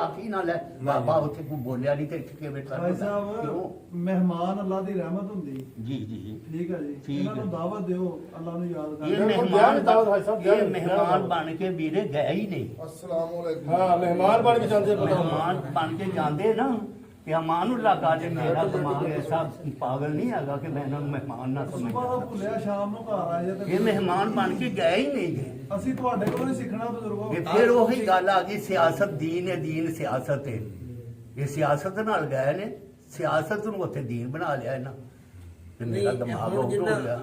ਆਖੀ ਨਾਲ ਹੈ ਬਾਬਾ ਉੱਥੇ ਕੋਈ ਬੋਲਿਆ ਨਹੀਂ ਤੇ ਇੱਥੇ ਕਿਵੇਂ ਕਰ ਭਾਈ ਕਿਉਂ? ਸਾਹਿਬ ਮਹਿਮਾਨ ਅੱਲਾ ਦੀ ਰਹਿਮਤ ਹੁੰਦੀ। ਜੀ ਜੀ ਠੀਕ ਹੈ ਜੀ, ਠੀਕ ਇਹਨਾਂ ਹੈ। ਨੂੰ ਦਾਵਤ ਦਿਓ, ਅੱਲਾ ਨੂੰ ਯਾਦ ਇਹ ਕਰੋ। ਮਹਿਮਾਨ ਬਣ ਕੇ ਵੀਰੇ ਗਏ ਹੀ ਨਹੀਂ। ਹਾਂ ਮਹਿਮਾਨ ਬਣ ਕੇ ਜਾਂਦੇ ਮਹਿਮਾਨ ਬਣ ਕੇ ਜਾਂਦੇ ਨਾ ਕਿ ਅਮਾਨੁੱਲਾ ਕਾਦੇ ਮੇਰਾ ਦਿਮਾਗ ਐਸਾ ਪਾਗਲ ਨਹੀਂ ਹੈਗਾ ਕਿ ਮੈਂ ਇਹਨਾਂ ਨੂੰ ਮਹਿਮਾਨ ਨਾ ਸੁਬਾਹ ਸਮਝਾਂ। ਭੁੱਲਿਆ ਸ਼ਾਮ ਨੂੰ ਘਰ ਆਏ ਤੇ ਇਹ ਮਹਿਮਾਨ ਬਣ ਕੇ ਗਏ ਹੀ ਨਹੀਂ ਗਏ। ਅਸੀਂ ਤੁਹਾਡੇ ਕੋਲੋਂ ਹੀ ਸਿੱਖਣਾ ਬਜ਼ੁਰਗੋ। ਇਹ ਫਿਰ ਉਹੀ ਗੱਲ ਆ ਗਈ, ਸਿਆਸਤ ਦੀਨ ਹੈ, ਦੀਨ ਸਿਆਸਤ ਹੈ। ਇਹ ਸਿਆਸਤ ਨਾਲ ਗਏ ਨੇ, ਸਿਆਸਤ ਨੂੰ ਉੱਥੇ ਦੀਨ ਬਣਾ ਲਿਆ ਇਹਨਾਂ ਤੇ ਮੇਰਾ ਦਿਮਾਗ ਆਊਟ ਹੋ ਗਿਆ।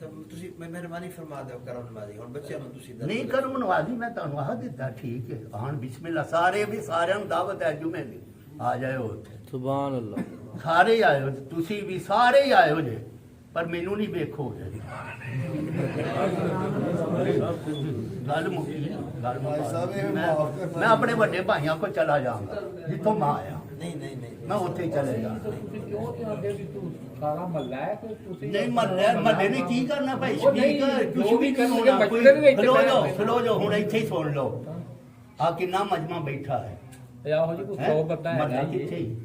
ਤਾਂ ਤੁਸੀਂ ਮਿਹਰਬਾਨੀ ਫਰਮਾ ਦਿਓ ਕਰਮ ਨਵਾਜ਼ੀ। ਹੁਣ ਬੱਚਿਆਂ ਨੂੰ ਤੁਸੀਂ ਦੱਸੋ। ਨਹੀਂ ਕਰਮ ਨਵਾਜ਼ੀ ਮੈਂ ਤੁਹਾਨੂੰ ਆਹ ਦਿੱਤਾ, ਠੀਕ ਹੈ, ਆਣ ਬਿਸਮਿਲ੍ਲਾ। ਸਾਰੇ ਵੀ ਸਾਰਿਆਂ ਨੂੰ ਦਾਵਤ ਹੈ ਜੁਮੇ ਦੀ, ਆ ਜਾਇਓ ਉੱਥੇ। ਸੁਭਾਨ ਅੱਲਾਹ। ਸਾਰੇ ਆਇਓ, ਤੁਸੀਂ ਵੀ ਸਾਰੇ ਹੀ ਆਇਓ ਜੇ, ਪਰ ਮੈਨੂੰ ਨਹੀਂ ਵੇਖੋਗੇ। ਗੱਲ ਮੁੱਕੀ, ਗੱਲ ਮੁੱਕੀ। ਮੈਂ ਆਪਣੇ ਵੱਡੇ ਭਾਈਆਂ ਕੋਲ ਚਲਾ ਜਾਵਾਂਗਾ ਜਿੱਥੋਂ ਮੈਂ ਆਇਆ, ਨਹੀਂ ਨਹੀਂ ਨਹੀਂ ਮੈਂ ਉੱਥੇ ਹੀ ਚਲੇ ਜਾਵਾਂਗਾ। ਸਾਰਾ ਮਹੱਲਾ ਹੈ ਕੋਈ ਤੁਸੀਂ ਨਹੀਂ ਮਹੱਲੇ ਨੇ ਕੀ ਕਰਨਾ ਭਾਈ, ਸਪੀਕਰ ਕੁਝ ਵੀ ਕਰਨਗੇ, ਕਰਨਾ। ਮਸਜਿਦ ਦੇ ਵਿੱਚ ਖਲੋ ਜਾਓ ਹੁਣ ਇੱਥੇ ਹੀ ਸੁਣ ਲਓ, ਆ ਕਿੰਨਾ ਮਜਮਾ ਬੈਠਾ ਹੈ। ਇਹੋ ਜੀ ਕੋਈ 100 ਬੰਦਾ ਮਹੱਲਾ ਹੈ ਕਿੱਥੇ ਹੀ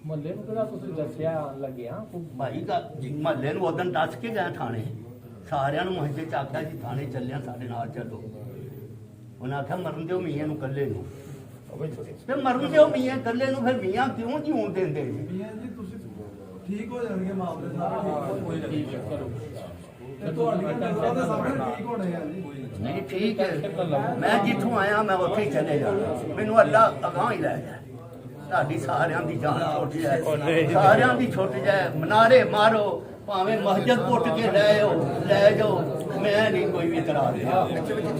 ਮਹੱਲੇ ਨੂੰ ਕਿਹੜਾ ਤੁਸੀਂ ਦੱਸਿਆ ਲੱਗਿਆ ਭਾਈ ਮਹੱਲੇ ਨੂੰ ਉਦੋਂ ਦੱਸ ਕੇ ਗਏ ਥਾਣੇ, ਸਾਰਿਆਂ ਨੂੰ ਮਹੱਲੇ ਚ ਆਖਿਆ ਜੀ ਥਾਣੇ ਚੱਲਿਆ, ਸਾਡੇ ਨਾਲ ਚੱਲੋ। ਉਹਨਾਂ ਆਖਿਆ ਮਰਨ ਦਿਓ ਮੀਆਂ ਨੂੰ ਇਕੱਲੇ ਨੂੰ, ਤੇ ਮਰਨ ਦਿਓ ਮੀਆਂ ਇਕੱਲੇ ਨੂੰ, ਫਿਰ ਮੀਆਂ ਕਿਉਂ ਜਿਉਣ ਦਿੰਦੇ ਜੀ? ਮੀਆਂ ਜੀ ਤੁਸੀਂ ਠੀਕ ਹੋ ਜਾਣਗੇ ਮਾਮਲੇ ਸਾਰੇ। ਠੀਕ ਹੈ ਕਰੋ ਤੇ ਤੁਹਾਡੀਆਂ ਨਜ਼ਰਾਂ ਦੇ ਸਾਹਮਣੇ ਠੀਕ ਹੋਣੇ ਆ ਜੀ। ਨਹੀਂ ਠੀਕ ਹੈ, ਮੈਂ ਜਿੱਥੋਂ ਆਇਆ ਮੈਂ ਉੱਥੇ ਹੀ ਚਲੇ ਜਾਣਾ, ਮੈਨੂੰ ਅੱਲਾ ਅਗਾਂਹ ਹੀ ਲੈ ਜਾਏ। ਤੁਹਾਡੀ ਸਾਰਿਆਂ ਦੀ ਜਾਨ ਛੁੱਟ ਜਾਏ, ਸਾਰਿਆਂ ਦੀ ਛੁੱਟ ਜਾਏ। ਮਨਾਰੇ ਮਾਰੋ, ਭਾਵੇਂ ਮਸਜਿਦ ਪੁੱਟ ਕੇ ਲੈ ਜਾਓ, ਮੈਂ ਨਹੀਂ ਕੋਈ ਵੀ ਇਤਰਾਜ਼ ਨਹੀਂ।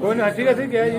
ਕੋਈ ਨਾ ਠੀਕ ਹੈ ਠੀਕ ਹੈ ਜੀ।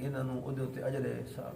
ਇਹਨਾਂ ਨੂੰ ਉਹਦੇ ਉੱਤੇ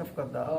ਸ਼ਫਕਤ ਦਾ